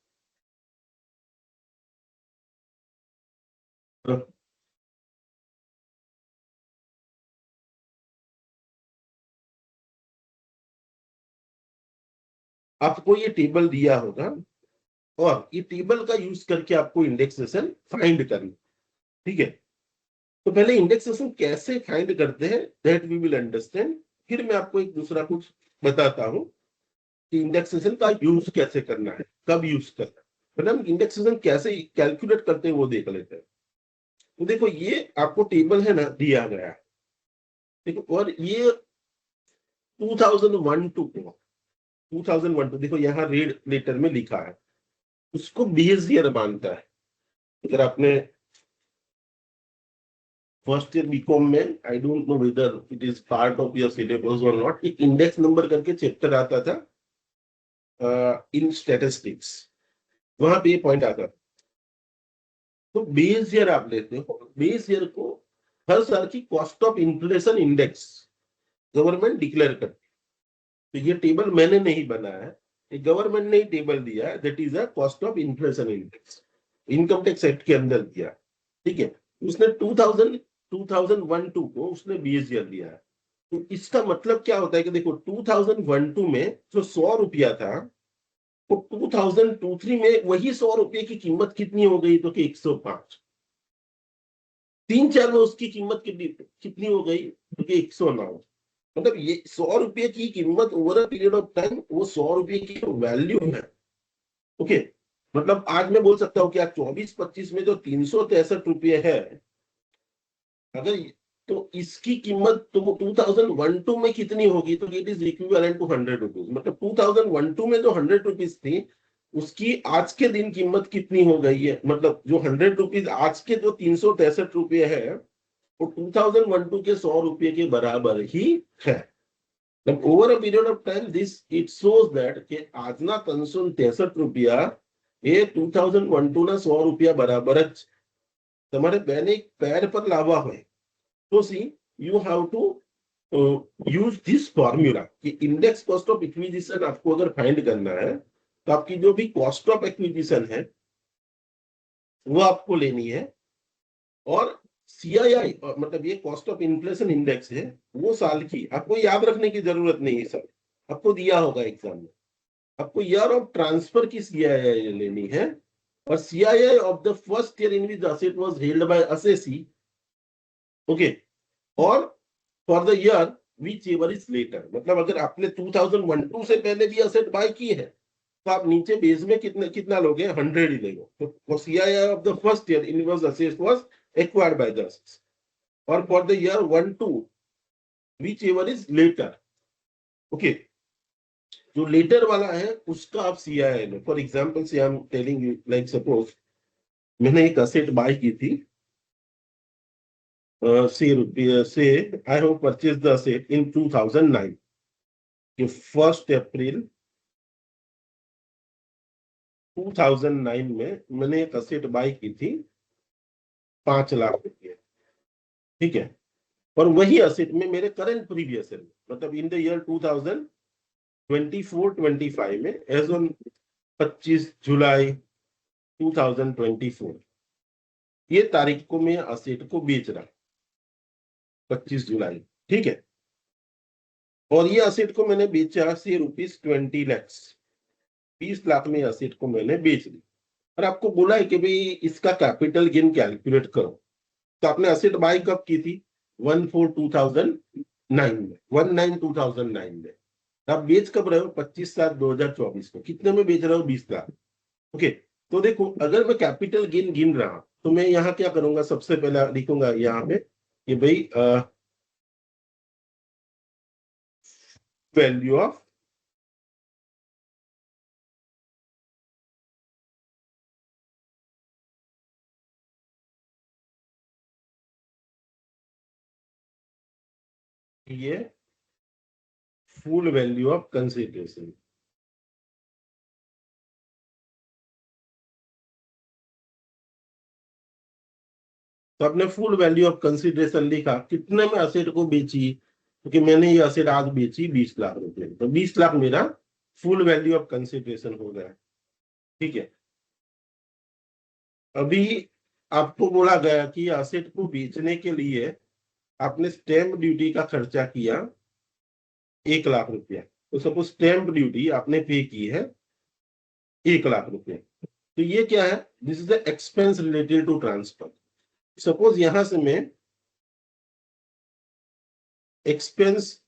आपको ये टेबल दिया होगा, और ये टेबल का यूज करके आपको इंडेक्सेशन फाइंड करना। ठीक है, तो पहले इंडेक्सेशन कैसे फाइंड करते हैं दैट वी विल अंडरस्टैंड, फिर मैं आपको एक दूसरा कुछ बताता हूं कि इंडेक्सेशन का यूज कैसे करना है, कब यूज करना है, मतलब इंडेक्सेशन कैसे कैलकुलेट करते हैं वो देख लेते हैं। तो देखो ये आपको टेबल है ना दिया गया है, देखो, और ये 2001 टू देखो यहाँ रेड लेटर में लिखा है, उसको बेस ईयर मानता है। अगर आपने फर्स्ट ईयर बीकॉम में, I don't know whether it is part of your syllabus और नॉट, एक इंडेक्स नंबर करके चैप्टर आता था इन स्टैटिस्टिक्स, वहां पे ये पॉइंट आता था। तो बेस ईयर आप लेते हो, बेस ईयर को हर साल की cost of inflation index government declare करती है। तो ये टेबल मैंने नहीं बनाया है, ये गवर्नमेंट ने ही टेबल दिया है, that is a cost of inflation index, income tax act के अंदर दिया। ठीक है, उसने 2001-2 को उसने बेस ईयर दिया है। तो इसका मतलब क्या होता है कि देखो 2001-2 में जो 100 रुपया था, तो 2023 में वही 100 रुपये की कीमत कितनी हो गई, तो कि 105। 3-4 में उसकी कीमत कितनी हो गई, तो कि 109। मतलब ये 100 रुपये की कीमत over a period of time, वो 100 रुपये की वैल्यू है। ओके, मतलब आज मैं बोल सकता हूँ कि आज 24-25 में जो 363 रुपये है, अगर तो इसकी कीमत तो 2001-2 में कितनी होगी, तो it is equivalent to 100 rupees. मतलब 2001-2 में जो 100 रुपीज थी, उसकी आज के दिन कीमत कितनी हो गई है, मतलब जो 100 रुपीज आज के जो 363 रुपये है, वो 2001-2 के 100 रुपये के बराबर ही है। Over a period of time this it shows that कि आज ना 363 એ 2001-2 ના 100 રૂપિયા બરાબર જ તમારે બેને એક પેર પર લાવવા હોય તો C you have to use this formula कि इंडेक्स कॉस्ट ऑफ एक्विजिशन आपको अगर फाइंड करना है, तो आपकी जो भी कॉस्ट ऑफ एक्विजिशन है वो आपको लेनी है, और CII मतलब ये कॉस्ट ऑफ इन्फ्लेशन इंडेक्स है, वो साल की आपको याद रखने की जरूरत नहीं है, सब आपको दिया होगा एग्जाम में। आपको ईयर ऑफ ट्रांसफर की CII लेनी है, और CII of the first year in which asset was held by assessee, okay, और for the year whichever is later. मतलब अगर आपने 2001-2 से पहले भी असेट बाय की है, तो आप नीचे बेस में कितना लोगे, 100 ही लेंगे। तो CII of the first year in which asset was acquired by the assets, और for the year 1-2 whichever is later, okay, जो लेटर वाला है उसका आप CII लो। फॉर एग्जाम्पल से I am telling you, like suppose मैंने एक असेट बाय की थी, say I have purchased the asset in 2009, कि 1 अप्रैल 2009 में मैंने एक असेट बाय की थी 5 लाख रुपये। ठीक है, और वही असेट में मेरे करंट प्रीवियस ईयर, मतलब इन द ईयर 2024-25 में एज ऑन 25 जुलाई 2024 ये तारीख को मैं असेट को बेच रहा, 25 जुलाई। ठीक है, और ये असेट को मैंने बेचा से ₹20 लाख, 20 लाख में असेट को मैंने बेच दी, और आपको बोला है कि भाई इसका कैपिटल गेन कैलकुलेट करो। तो आपने असेट बाय कब की थी, 1/4/2009 में, 1/9/2009 में। आप बेच कब रहे हो, 25/7/2024 को। कितने में बेच रहे हो, 20 लाख। ओके, तो देखो अगर मैं कैपिटल गेन गिन रहा तो मैं यहाँ क्या करूंगा, सबसे पहले लिखूंगा यहाँ पे कि भाई वैल्यू ऑफ ये फुल वैल्यू ऑफ कंसिडरेशन। तो आपने फुल वैल्यू ऑफ कंसिडरेशन लिखा, कितने में असेट को बेची, क्योंकि मैंने ये असेट आज बेची 20 लाख रुपए, तो 20 लाख मेरा फुल वैल्यू ऑफ कंसिडरेशन हो गया। ठीक है, अभी आपको बोला गया कि असेट को बेचने के लिए आपने स्टैंप ड्यूटी का खर्चा किया 1 लाख रुपया। तो सपोज स्टैंप ड्यूटी आपने पे की है 1 लाख रुपया, तो ये क्या है, this is the expense related to transfer. Suppose यहां से मैं expense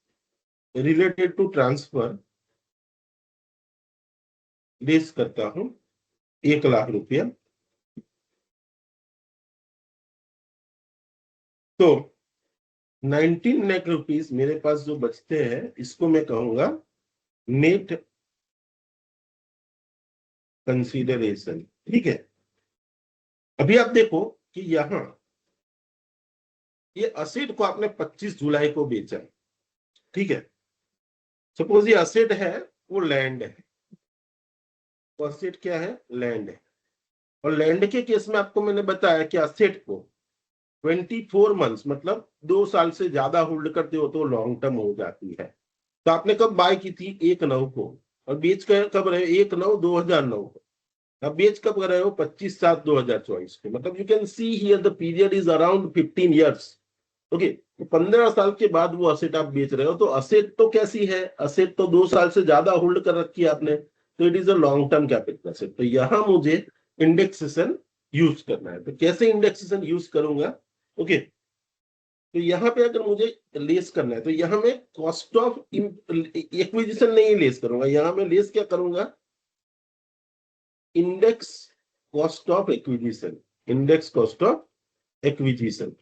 related to transfer less करता हूं 1 लाख रुपया, तो 19 लाख रुपीस मेरे पास जो बचते हैं इसको मैं कहूंगा नेट कंसीडरेशन। ठीक है, अभी आप देखो कि यहां ये असेट को आपने 25 जुलाई को बेचा। ठीक है, सपोज ये असेट है वो लैंड है, तो असेट क्या है, लैंड है। और लैंड के केस में आपको मैंने बताया कि असेट को 24 मंथ्स मतलब 2 साल से ज्यादा होल्ड करते हो तो लॉन्ग टर्म हो जाती है। तो आपने कब बाय की थी, 1/9 को, और बेच कर कब रहे, 1/9/2009 को। अब बेच कब कर रहे हो, 25/7/2024 को। मतलब you can see here the period is around 15 years. Okay, तो 15 साल के बाद वो असेट आप बेच रहे हो, तो असेट तो कैसी है, असेट तो 2 साल से ज्यादा होल्ड कर रखी है आपने, तो it is a long term capital asset. तो यहां मुझे इंडेक्सेशन यूज करना है। तो कैसे इंडेक्सेशन यूज करूंगा, ओके, तो यहाँ पे अगर मुझे लेस करना है तो यहाँ मैं कॉस्ट ऑफ एक्विजिशन नहीं लेस करूंगा, यहाँ मैं लेस क्या करूंगा, index cost of acquisition. Index cost of acquisition,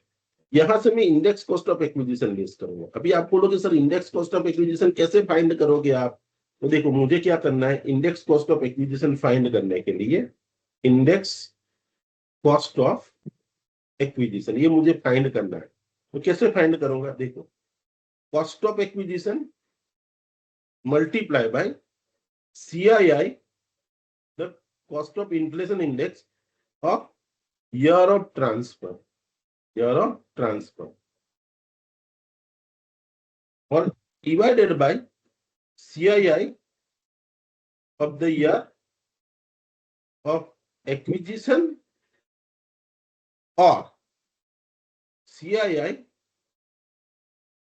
यहां से मैं index cost of acquisition less करूंगा। अभी आप बोलोगे sir index cost of acquisition कैसे फाइंड करोगे आप, तो देखो मुझे क्या करना है, index cost of acquisition find करने के लिए इंडेक्स कॉस्ट ऑफ एक्विजिशन ये मुझे फाइंड करना है। तो कैसे फाइंड करूंगा, देखो cost of acquisition multiply by CII, the cost of inflation index of year of transfer, year of transfer, और divided by CII of the year of acquisition or CII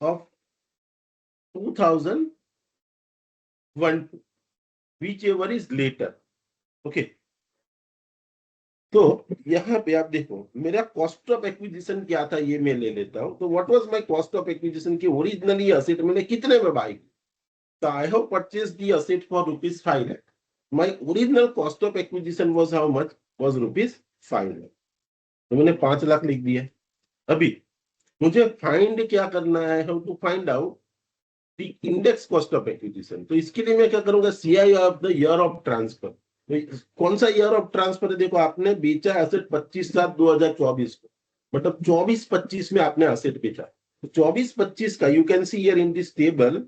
of 2001, whichever is later. Okay, तो यहाँ पे आप देखो मेरा cost of acquisition क्या था, ये मैं ले लेता हूं। तो what was my cost of acquisition की ओरिजिनली असेट मैंने कितने में बाई की, तो I have purchased the asset for ₹5 lakh। My original cost of acquisition was how much? Was ₹5 lakh। तो मैंने 5 लाख लिख दिया। अभी मुझे फाइंड क्या करना है, how to find out the index cost of acquisition. तो इसके लिए मैं क्या करूंगा, CII of the year of transfer. तो कौन सा ईयर ऑफ ट्रांसफर है, देखो आपने बेचा एसेट 25/7/2024 को, मतलब 24-25 में आपने एसेट बेचा। तो 24-25 का you can see here in this table,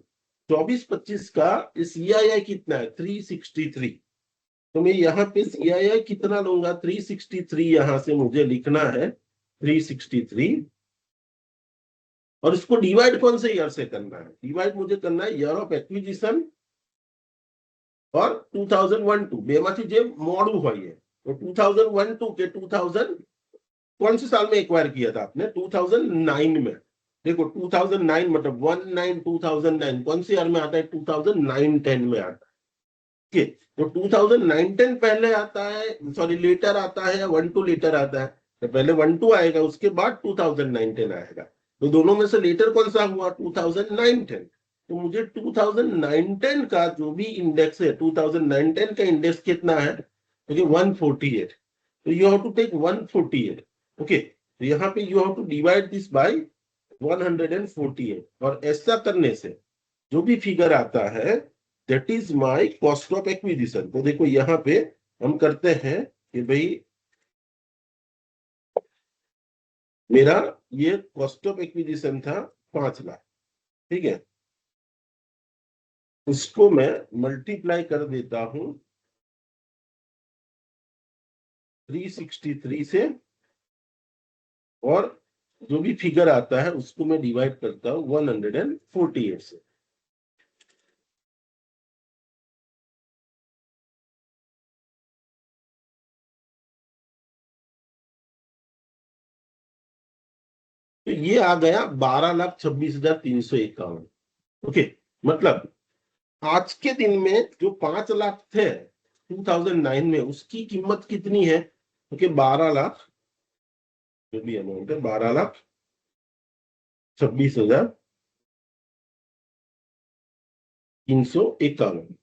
24-25 का CII कितना है, 363। तो मैं यहाँ पे CII कितना लूंगा, 363, यहां से मुझे लिखना है 363, और इसको डिवाइड कौन से ईयर से करना है, डिवाइड मुझे करना है ईयर ऑफ एक्विजिशन और 2001-2 बेमाची जे मोड़ू हुई है। तो 2001-2 के 2000 कौन से साल में एक्वायर किया था आपने, 2009 में। देखो 2009 मतलब 19/2009 कौन से ईयर में आता है, 2009-10 में आता है। ठीक, तो 2009-10 पहले आता है, सॉरी लेटर आता है, या 1-2 लेटर आता है, तो पहले 1-2 आएगा, उसके बाद 2009-10 आएगा। तो दोनों में से लेटर कौन सा हुआ, 2009-10। तो मुझे 2009-10 का जो भी इंडेक्स है, 2009-10 का इंडेक्स कितना है, ओके 148, तो you have to take 148. Okay, तो यहाँ पे you have to divide this by 148, और ऐसा करने से जो भी फिगर आता है that is my cost of acquisition. तो देखो यहाँ पे हम करते हैं कि भाई मेरा ये कॉस्ट ऑफ एक्विजिशन था 5 लाख, ठीक है, उसको मैं मल्टीप्लाई कर देता हूं 363 से, और जो भी फिगर आता है उसको मैं डिवाइड करता हूं 148 से. तो ये आ गया 12,26,351. ओके, मतलब आज के दिन में जो 5 लाख थे 2009 में, उसकी कीमत कितनी है? ओके, 12 लाख, जो भी अमाउंट है 12,26,351.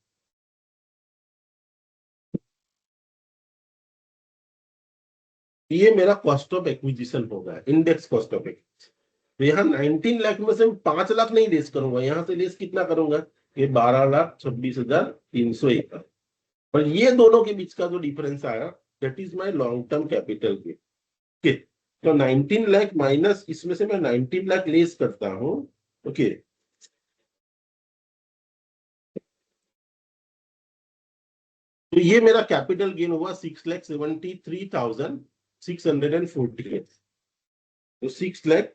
ये मेरा कॉस्ट ऑफ एक्विजिशन होगा, इंडेक्स कॉस्ट ऑफ एक्विजिशन. तो यहाँ 19 लाख में से 5 लाख नहीं लेस करूंगा, यहाँ से लेस कितना करूंगा? ये 12,26,351. पर ये दोनों के बीच का जो डिफरेंस आया that is my long term capital gain. Okay, तो 19 लाख माइनस इसमें से मैं 19 लाख लेस करता हूं. ओके, तो ये मेरा कैपिटल गेन हुआ 6,73,648. तो 6 लाख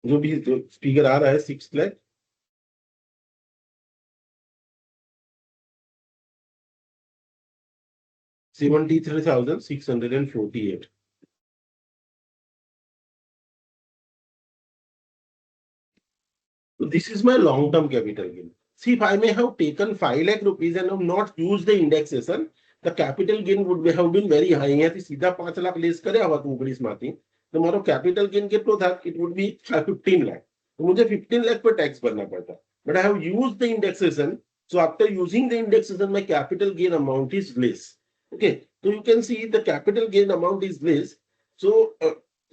जो भी फिगर आ रहा है 6 lakh 73,648. So this is my long-term capital gain. See, if I may have taken 5 lakh rupees and have not used the indexation, the capital gain would have been very high. અહીંયાથી સીધા 5 lakh less કર્યા હોત 19 માંથી, તો મારો capital gain કેટલો થાય? It would be 15 lakh. तो मुझे 15 lakh पर टैक्स भरना पड़ता. But I have used the indexation. So after using the indexation, my capital gain amount is less. Okay, so you can see the capital gain amount is less. So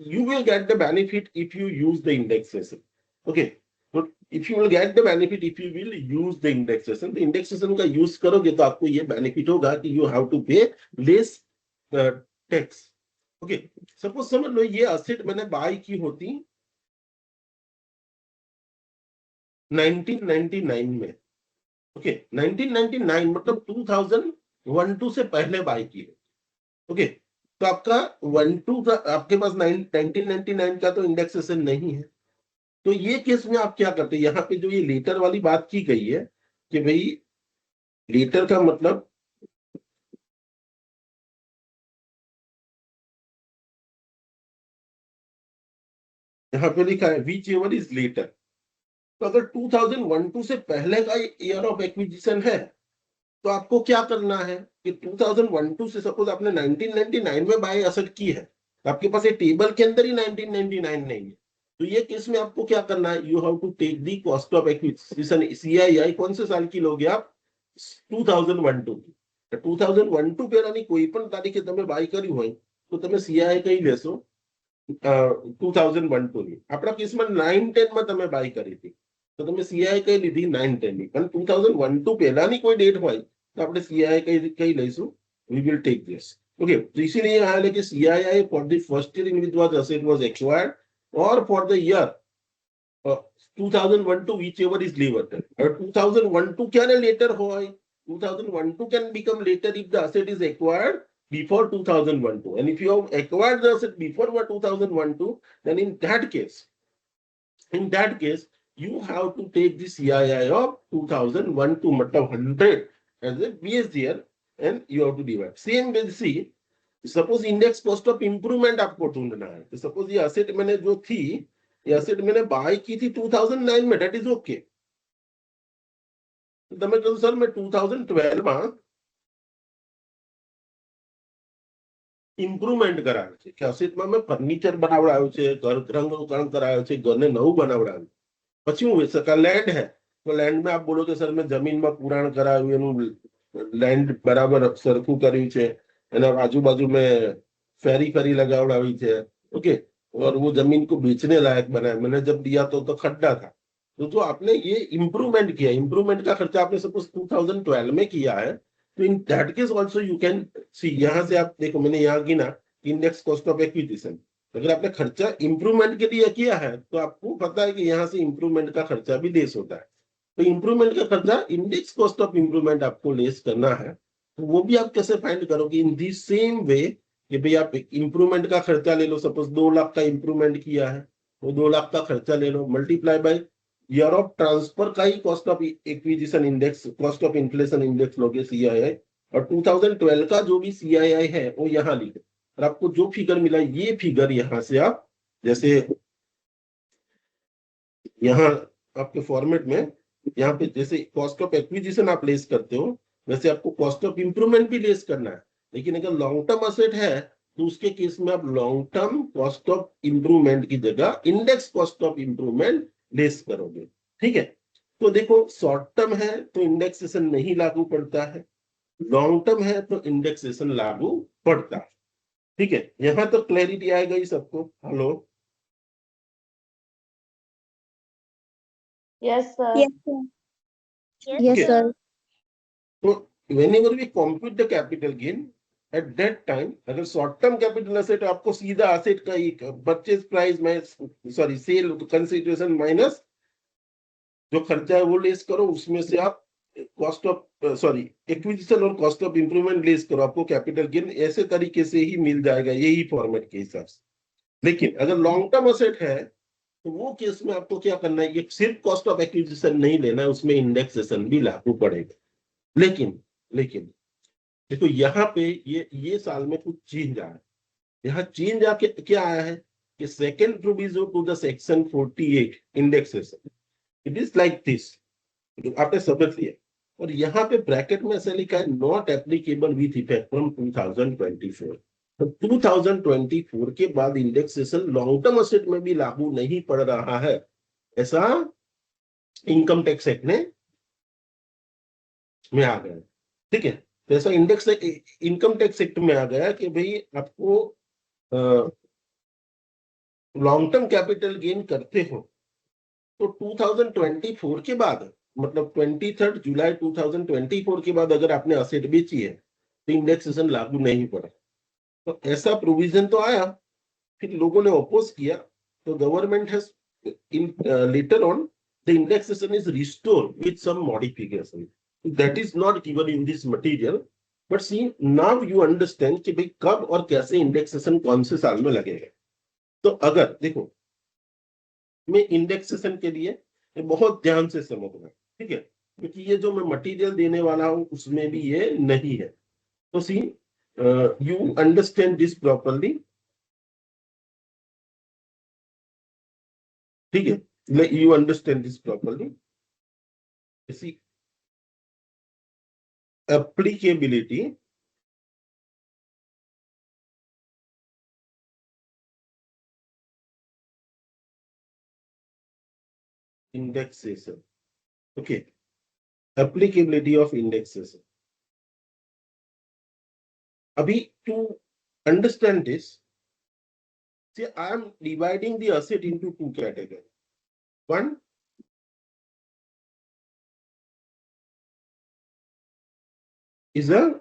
you will get the benefit if you use the indexation. Okay, so if you will get the benefit if you will use the indexation. तो indexation का use करोगे तो आपको ये benefit होगा कि you have to pay less tax. Okay, suppose समझ लो ये असेट मैंने बाय की होती 1999 में. ओके, 1999 मतलब 2012 से पहले बाय की है. ओके, तो आपका 12 का आपके पास 1999 का तो इंडेक्सेशन नहीं है. तो ये केस में आप क्या करते हैं? यहाँ पे जो ये लेटर वाली बात की गई है कि भाई लेटर का मतलब यहाँ पे लिखा है विच एवर इज लेटर. तो अगर 2012 से पहले का ईयर ऑफ एक्विजिशन है तो आपको क्या करना है कि 2012 से सपोज आपने 1999 में बाय असेट की है, तो आपके पास ये टेबल के अंदर ही 1999 नहीं है. तो ये केस में आपको क्या करना है? You have to take the cost of acquisition CII. कौन से साल की लोगे आप? 2012 की. 2012 પહેલાની કોઈ પણ તારીખે તમે બાય કરી હોય તો તમે સીઆઈ કઈ લેશો? 2012 ની. આપણા કેસમાં 9-10 માં તમે બાય કરી હતી તો તમે સીઆઈ કઈ લીધી? 9-10 ની. પણ 2012 પહેલાની કોઈ ડેટ હોય તો આપણે સીઆઈ કઈ લઈશું? We will take this. Okay, तो इसीलिए यहाँ है कि CII for the first year in which was asset was acquired or for the year 2012 whichever is later. 2012 can later hoy. 2012 can become later if the asset is acquired before 2012. And if you have acquired the asset before 2012, then in that case you have to take the CII of 2012 matlab 100 as a base year and you have to divide. Same with C. Suppose index cost of improvement आपको ढूंढना है. तो suppose ये asset मैंने जो थी, ये asset मैंने बाय की थी 2009 में, दैट इज ओके. तो તમે કહો સર मैं 2012 માં ઇમ્પ્રુવમેન્ટ કરાવ્યું છે કે અસેટમાં મેં ફર્નિચર બનાવડાવ્યું છે, ઘર રંગકરણ કરાવ્યું છે, ઘરને નવું બનાવડાવ્યું. પછી હું વેચી શકા લેન્ડ है तो लैंड में आप बोलो कि सर मैं जमीन में पुराण कराव्યું, એનું લેન્ડ બરાબર સરખું કર્યું છે, એના આજુબાજુ में फेरी फेरी लगावડાવી છે, ओके, और वो जमीन को बेचने लायक बनाया, मैंने जब दिया तो खड्डा था। तो जो आपने ये इम्प्रूवमेंट किया, इम्प्रूवमेंट का खर्चा आपने सपोज 2012 में किया है, तो in that case also you can सी, यहां से आप देखो मैंने यहाँ गिना इंडेक्स कॉस्ट ऑफ एक्विजिशन, अगर आपने खर्चा इंप्रूवमेंट के लिए किया है तो आपको पता है कि यहाँ से इंप्रूवमेंट का खर्चा भी लेस होता है। तो इंप्रूवमेंट का खर्चा इंडेक्स कॉस्ट ऑफ इंप्रूवमेंट आपको लेस करना है, तो वो भी आप कैसे फाइंड करोगे? इन दी सेम वे कि भाई आप इंप्रूवमेंट का खर्चा ले लो, सपोज 2 लाख का इंप्रूवमेंट किया है, वो 2 लाख का खर्चा ले लो, multiply by year of transfer का ही cost of acquisition index, cost of inflation index लोगे CII, और 2012 का जो भी CII है वो यहाँ लिखे, और आपको जो फिगर मिला ये फिगर यहाँ से आप जैसे यहाँ आपके फॉर्मेट में यहाँ पे जैसे कॉस्ट ऑफ एक्विजिशन आप लेस करते हो, वैसे आपको कॉस्ट ऑफ इंप्रूवमेंट भी लेस करना है। लेकिन अगर लॉन्ग टर्म असेट है तो उसके केस में आप long term cost of improvement की जगह index cost of improvement less करोगे। ठीक है, तो देखो शॉर्ट टर्म है तो इंडेक्सेशन नहीं लागू पड़ता है, लॉन्ग टर्म है तो इंडेक्सेशन लागू पड़ता है। ठीक है, यहां तो क्लैरिटी आएगा ही सबको। Hello, Yes, sir. Yes, sir. Yes, Okay. sir. तो whenever we compute the capital gain, at that time अगर शॉर्ट टर्म कैपिटल एसेट आपको सीधा एसेट का ही purchase price minus sorry sale consideration minus जो खर्चा है वो लेस करो, उसमें से आप कॉस्ट ऑफ सॉरी एक्विजिशन और कॉस्ट ऑफ इंप्रूवमेंट लेस करो, आपको कैपिटल गेन ऐसे तरीके से ही मिल जाएगा, यही फॉर्मेट के हिसाब से। लेकिन अगर लॉन्ग टर्म एसेट है तो वो केस में आपको क्या करना है, ये सिर्फ कॉस्ट ऑफ एक्विजिशन नहीं लेना है, उसमें इंडेक्सेशन भी लागू पड़ेगा। लेकिन लेकिन देखो यहाँ पे ये साल में कुछ चेंज आया है। यहाँ चेंज आके क्या आया है कि second proviso to the section 48 indexation, it is like this, आपने समझ लिया। और यहाँ पे ब्रैकेट में ऐसा लिखा है not applicable with effect from 2024। तो 2024 के बाद इंडेक्सेशन लॉन्ग टर्म एसेट में भी लागू नहीं पड़ रहा है, ऐसा इनकम टैक्स एक्ट में आ गया। ठीक है, तो ऐसा इंडेक्स इनकम टैक्स एक्ट में आ गया कि भाई आपको लॉन्ग टर्म कैपिटल गेन करते हो तो 2024 के बाद, मतलब 23 जुलाई 2024 के बाद अगर आपने असेट बेची है तो इंडेक्सेशन लागू नहीं पड़ा। तो ऐसा प्रोविजन तो आया, फिर लोगों ने अपोज किया, तो government has in later on the indexation is restored with some modification that is not given in this material, but see now you understand कि भाई कब और कैसे इंडेक्सेशन कौन से साल में लगेगा। तो अगर देखो मैं इंडेक्सेशन के लिए बहुत ध्यान से समझना, ठीक है, क्योंकि ये जो मैं मटेरियल देने वाला हूं उसमें भी ये नहीं है। तो see you understand this properly, ठीक है, you understand this properly. See applicability indexation, okay, applicability of indexation. Abhi to understand this, see I am dividing the asset into two categories. One is a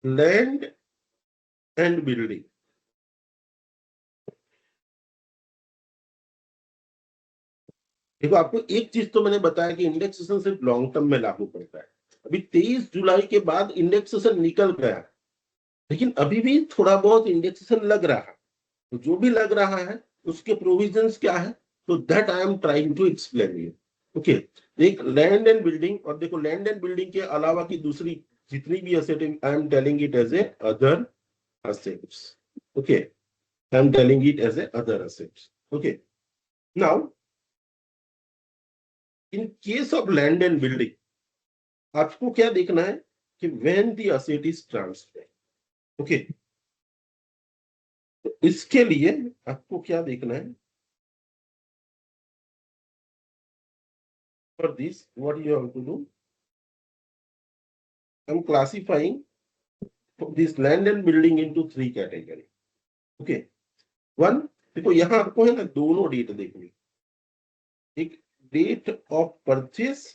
land and building. देखो आपको एक चीज तो मैंने बताया कि इंडेक्सेशन सिर्फ long term में लागू पड़ता है। अभी 23 जुलाई के बाद इंडेक्सेशन निकल गया, लेकिन अभी भी थोड़ा बहुत इंडेक्सेशन लग रहा है। तो जो भी लग रहा है उसके प्रोविजंस क्या है, तो that I am trying to explain you. Okay, एक लैंड एंड बिल्डिंग, और देखो लैंड एंड बिल्डिंग के अलावा की दूसरी जितनी भी asset I am telling it as a other assets. Okay, I am telling it as a other assets. Okay, now in case of land and building आपको क्या देखना है कि when the asset is transferred, okay, तो इसके लिए आपको क्या देखना है, for this what you have to do, I'm classifying this land and building into 3 category. Okay, one, देखो यहाँ आपको है ना दोनों डेट देखनी, एक डेट ऑफ परचेस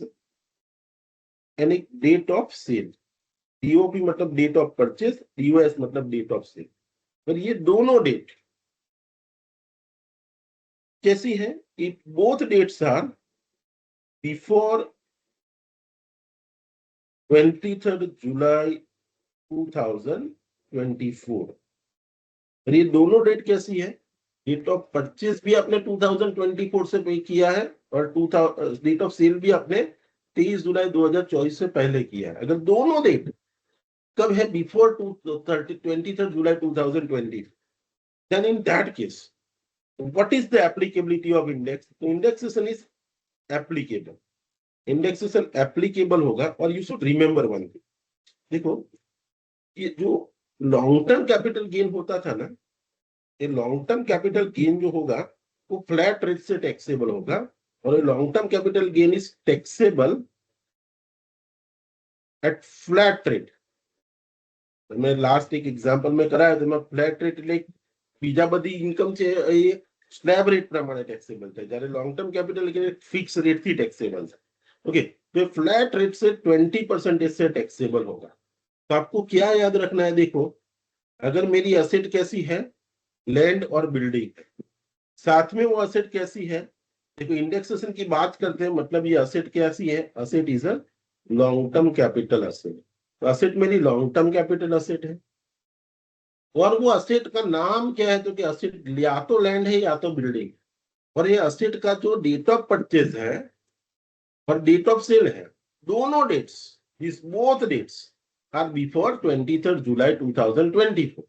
एंड एक डेट ऑफ सेल। डीओपी मतलब डेट ऑफ परचेस, डीओएस मतलब डेट ऑफ सेल। पर ये दोनों डेट कैसी है? It both dates are before 23rd July 2024। और ये दोनों डेट कैसी है? डेट ऑफ परचेस भी आपने 2024 से पे किया है और डेट ऑफ सेल भी आपने 23 जुलाई 2024 से पहले किया है। अगर दोनों डेट कब है? Before 23rd July 2020, then in that case what is the applicability of index? तो indexation is applicable, indexation applicable होगा। और you should remember one thing, देखो ये जो लॉन्ग टर्म कैपिटल गेन होता था ना, ये लॉन्ग टर्म कैपिटल गेन जो होगा वो फ्लैट रेट से टैक्सेबल होगा, और long term capital gain is taxable at flat rate. मैं लास्ट एक एग्जांपल में कराया तो मैं फ्लैट रेट એટલે બીજા બધી ઇન્કમ છે એ સ્લેબ રેટ પ્રમાણે ટેક્સેબલ થાય, જ્યારે લોંગ ટર્મ કેપિટલ કે ફિક્સ રેટ થી ટેક્સેબલ છે। ओके, तो फ्लैट रेट से 20% से टैक्सेबल होगा। तो आपको क्या याद रखना है? देखो अगर मेरी असेट कैसी है? लैंड और बिल्डिंग, साथ में वो असेट कैसी है? देखो इंडेक्सेशन की बात करते हैं, मतलब ये असेट कैसी है? Asset is a long term capital asset. तो असेट मेरी लॉन्ग टर्म कैपिटल असेट है, और वो असेट का नाम क्या है? तो कि असेट या तो लैंड है या तो बिल्डिंग। और ये असेट का जो डेट ऑफ परचेज है और डेट ऑफ सेल है, दोनों dates, this both dates are before 23rd July 2024।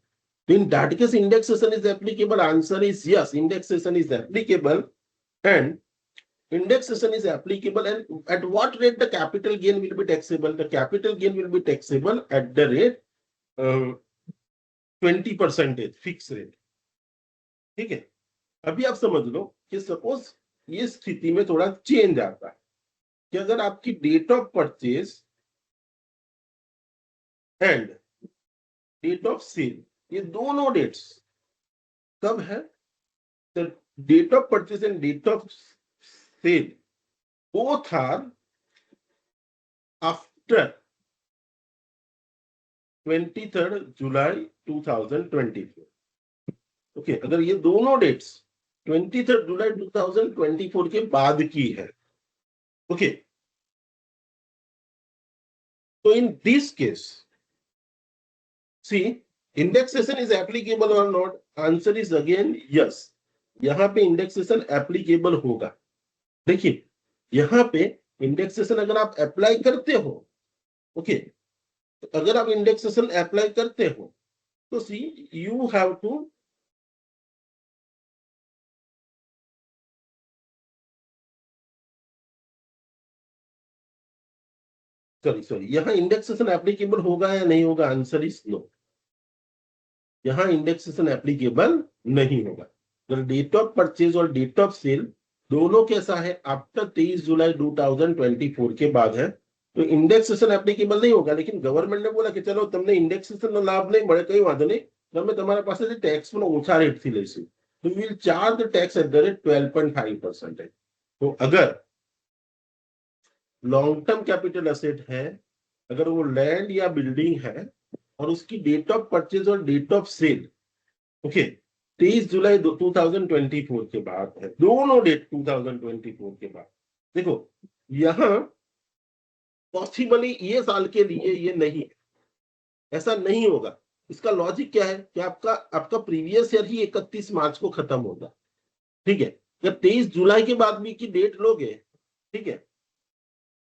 In that case, indexation is applicable. Answer is yes, indexation is applicable, and indexation is applicable. And at what rate the capital gain will be taxable? The capital gain will be taxable at the rate 20% fixed rate। ठीक है, अभी आप समझ लो कि suppose ये स्थिति में थोड़ा चेंज आता है कि अगर आपकी date of purchase and date of sale, ये दोनों डेट्स कब है? The date of purchase and date of sale both are after 23rd July 2024। Okay, अगर ये दोनों डेट्स 23rd जुलाई 2024 के बाद की है, ओके, तो in this case see indexation is applicable or not? Answer is again yes, यहाँ पे इंडेक्सेशन एप्लीकेबल होगा। देखिए यहाँ पे इंडेक्सेशन अगर आप अप्लाई करते हो, ओके, तो अगर आप इंडेक्सेशन अप्लाई करते हो तो see you have to sorry यहाँ इंडेक्सेशन एप्लीकेबल होगा या नहीं होगा? आंसर इज नो, यहाँ इंडेक्सेशन एप्लीकेबल नहीं होगा। अगर डेट ऑफ परचेज और डेट ऑफ सेल दोनों कैसा है? आफ्टर 23 जुलाई 2024 के बाद है, तो इंडेक्सेशन एप्लीकेबल नहीं होगा। लेकिन गवर्नमेंट ने बोला कि चलो तुमने इंडेक्सेशन નો લાભ નહીં મળે, કઈ વાંધો નહીં, તમે તમારા પાસેથી ટેક્સ પણ ઓછા રેટથી લઈશું, तो we will charge the tax at the rate 12.5%। तो अगर लॉन्ग टर्म कैपिटल असेट है, अगर वो लैंड या बिल्डिंग है और उसकी डेट ऑफ परचेज और date of cell, okay, 23 July 2024 के बाद है, दोनों डेट 2024 के बाद। देखो यहां पॉसिबली ये साल के लिए ये नहीं है, ऐसा नहीं होगा। इसका लॉजिक क्या है कि आपका प्रीवियस ईयर ही 31 मार्च को खत्म होगा। ठीक है, अगर 23 जुलाई के बाद भी की डेट लोगे, ठीक है,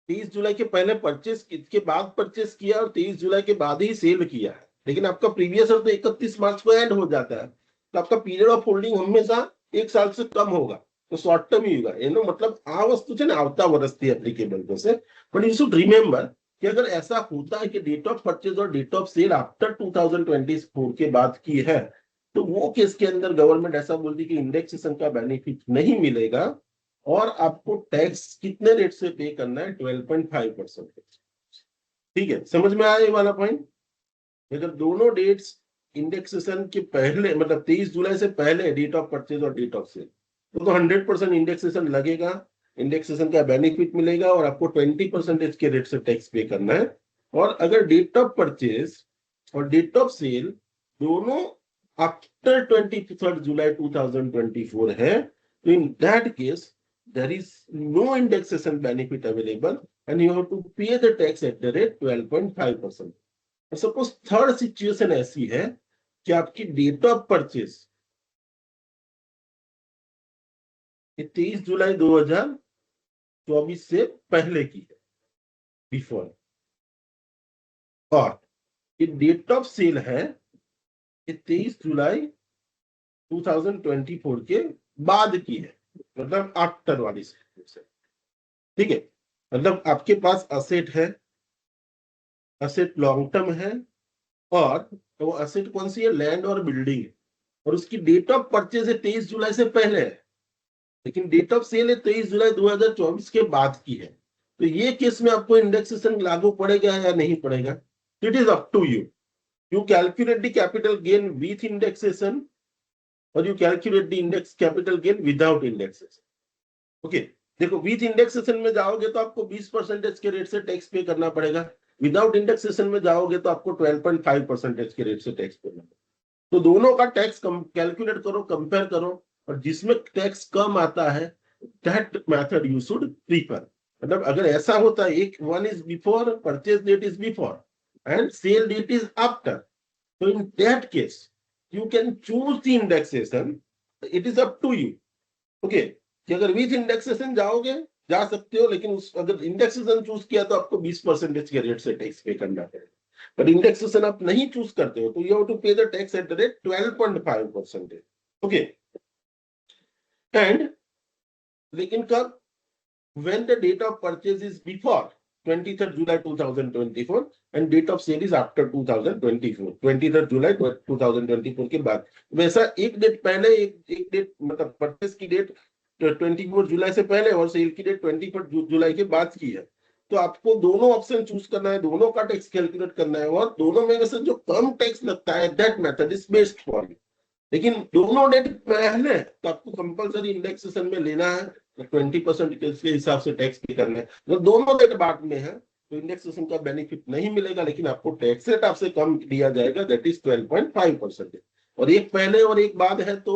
23 जुलाई के पहले परचेस के बाद परचेस किया और 23 जुलाई के बाद ही सेल किया है, लेकिन आपका प्रीवियस ईयर तो 31 मार्च को एंड हो जाता है, तो आपका पीरियड ऑफ होल्डिंग हमेशा 1 साल से कम होगा, तो शॉर्ट टर्म ही होगा। એનો मतलब આ વસ્તુ છે ને આવતા વર્ષથી એપ્લિકેબલ થશે। બટ યુ શુડ રિમેમ્બર कि अगर ऐसा होता है कि डेट ऑफ परचेज और डेट ऑफ सेल आफ्टर 2024 के बाद की है, तो वो केस के अंदर गवर्नमेंट ऐसा बोलती कि इंडेक्सेशन का बेनिफिट नहीं मिलेगा और आपको टैक्स कितने रेट से पे करना है? 12.5%। ठीक है, समझ में आया ये वाला पॉइंट? अगर दोनों डेट्स इंडेक्सेशन के पहले, मतलब 23 जुलाई से पहले डेट ऑफ परचेज और डेट ऑफ सेल, तो 100% इंडेक्सेशन लगेगा, इंडेक्सेशन का बेनिफिट मिलेगा और आपको 20% के रेट से टैक्स पे करना है। और अगर डेट ऑफ परचेज और डेट ऑफ सेल दोनों आफ्टर 23 जुलाई 2024 है, तो in that case there is no indexation benefit available and you have to pay the tax at the rate 12.5%. Suppose third situation ऐसी है कि आपकी डेट ऑफ परचेज 23 जुलाई 2024 से पहले की है, बिफोर, और ये डेट ऑफ सेल है 23 जुलाई 2024 के बाद की है, मतलब आफ्टर वाली सिचुएशन। ठीक है, मतलब आपके पास असेट है, असेट लॉन्ग टर्म है, और वो असेट कौन सी है? लैंड और बिल्डिंग है, और उसकी डेट ऑफ परचेज है 23 जुलाई से पहले है, लेकिन डेट ऑफ सेल है 23 जुलाई 2024 के बाद की है। तो ये केस में आपको इंडेक्सेशन लागू पड़ेगा या नहीं पड़ेगा? It is up to you. You calculate the capital gain with indexation और you calculate the index capital gain without indexation. Okay, देखो, विथ इंडेक्सेशन में जाओगे तो आपको 20% के रेट से टैक्स पे करना पड़ेगा, विदाउट इंडेक्सेशन में जाओगे तो आपको 12.5% के रेट से टैक्स पे करना पड़ेगा। तो दोनों का टैक्स कैलकुलेट करो, कंपेयर करो, और जिसमें टैक्स कम आता है that method you should prefer. मतलब अगर ऐसा होता है, एक one is before, purchase date is before and sale date is after, तो in that case you can choose the indexation, it is up to you. Okay, कि अगर with indexation जाओगे जा सकते हो, लेकिन अगर इंडेक्सेशन चूज किया तो आपको 20% के रेट से टैक्स पे करना पड़ेगा। पर इंडेक्सेशन आप नहीं चूज करते हो तो you have to pay the tax at the rate 12.5%। Okay, and लेकिन कब? when the date of purchase is before 23rd July 2024 and date of sale is after 2024, 23rd July 2024 के बाद। वैसा एक डेट पहले, एक डेट, मतलब परचेज की डेट 24 जुलाई से पहले और सेल की डेट 21 जुलाई के बाद की है, तो आपको दोनों ऑप्शन चूज करना है, दोनों का टैक्स कैलकुलेट करना है, और दोनों में से जो कम टैक्स लगता है that method is best for you. लेकिन दोनों डेट पहले तो आपको कंपलसरी इंडेक्सेशन में लेना है, 20% के हिसाब से टैक्स पे करना है। अगर दोनों डेट बाद में है तो इंडेक्सेशन का बेनिफिट नहीं मिलेगा, लेकिन आपको टैक्स रेट आपसे कम दिया जाएगा, दैट इज 12.5%। और एक पहले और एक बाद है तो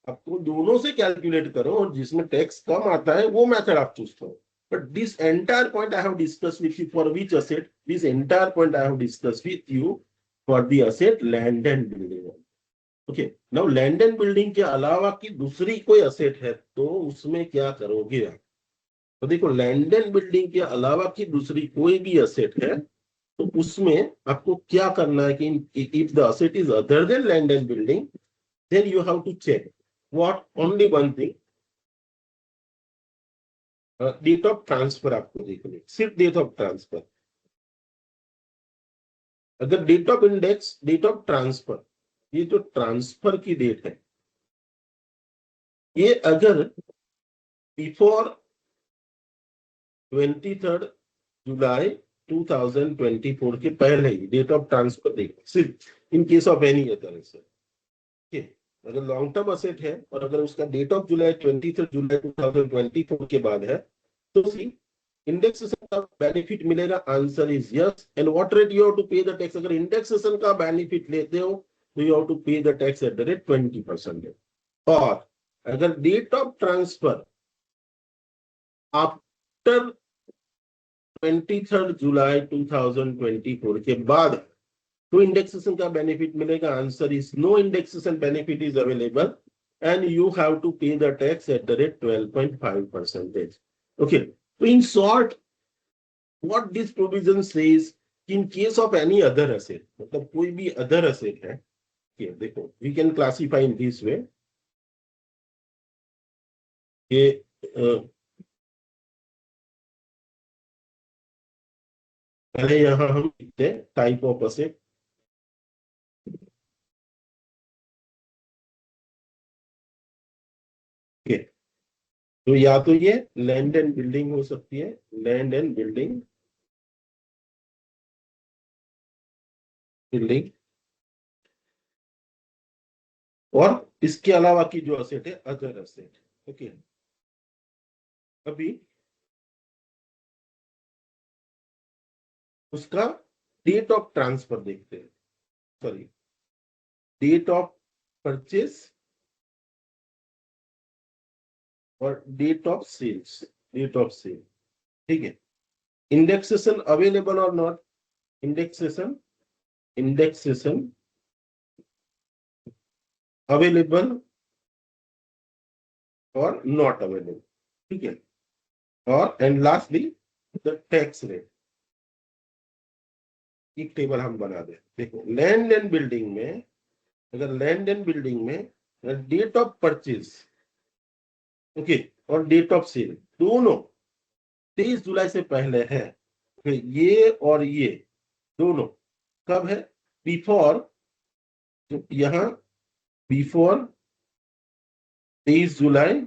आपको दोनों से कैलकुलेट करो, और जिसमें टैक्स कम आता है वो मेथड आप चूज करो। But this entire point I have discussed with you for which asset? This entire point I have discussed with you for the asset land and building. Okay, now land and building के अलावा की दूसरी कोई asset है तो उसमें क्या करोगे आप? तो देखो, लैंड एंड बिल्डिंग के अलावा की दूसरी कोई भी असेट है तो उसमें आपको क्या करना है कि if the asset is other than land and building, then you have to check what, only one thing, date of transfer आपको देखनी, सिर्फ डेट ऑफ ट्रांसफर। अगर date of index, date of transfer, ये जो ट्रांसफर की date है, ये अगर बिफोर 23rd जुलाई 2024 के पहले ही डेट ऑफ ट्रांसफर देखो, सिर्फ इन case of any other asset. अगर लॉन्ग टर्म असेट है और अगर उसका date of July 23rd July 2024 के बाद है तो इंडेक्सेशन का बेनिफिट मिलेगा। Answer is yes. And what rate you have to pay the tax? अगर इंडेक्सेशन का बेनिफिट लेते हो तो you have to pay the tax at the rate 20%। और अगर date of transfer after 23rd July 2024 के बाद तो इंडेक्सेशन का बेनिफिट मिलेगा। Answer is no, indexation benefit is available and you have to pay the tax at the rate 12.5%। Okay, तो in short what this provision says, in case of any other asset, मतलब कोई भी other asset है, देखो we can classify in this way कि पहले यहां हम लिखते हैं टाइप ऑफ असेट। तो या तो ये लैंड एंड बिल्डिंग हो सकती है, लैंड एंड बिल्डिंग, बिल्डिंग और इसके अलावा की जो असेट है अदर असेट। ओके, अभी उसका डेट ऑफ ट्रांसफर देखते हैं, सॉरी डेट ऑफ परचेस और date of sales, date of sale. ठीक है, इंडेक्सेशन अवेलेबल और नॉट, इंडेक्सेशन अवेलेबल और नॉट अवेलेबल। ठीक है, और and lastly the tax rate. एक टेबल हम बना दे, देखो लैंड एंड बिल्डिंग में, अगर लैंड एंड बिल्डिंग में डेट ऑफ परचेज ओके और डेट ऑफ सेल दोनों 23 जुलाई से पहले है, तो ये और ये दोनों कब है, बिफोर, तो यहां बिफोर 23 जुलाई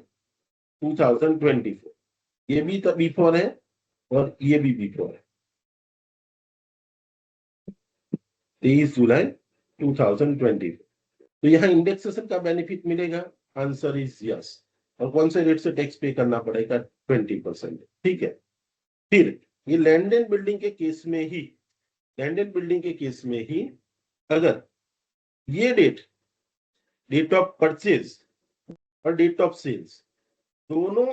2024, ये भी तो बिफोर है और ये भी बिफोर है, 23 जुलाई 2024। तो यहाँ इंडेक्सेशन का बेनिफिट मिलेगा, आंसर इज यस। और कौन से रेट से टैक्स पे करना पड़ेगा, 20%। ठीक है, फिर ये लैंड एंड बिल्डिंग के केस में ही, लैंड एंड बिल्डिंग के केस में ही अगर ये डेट ऑफ परचेज और डेट ऑफ सेल्स दोनों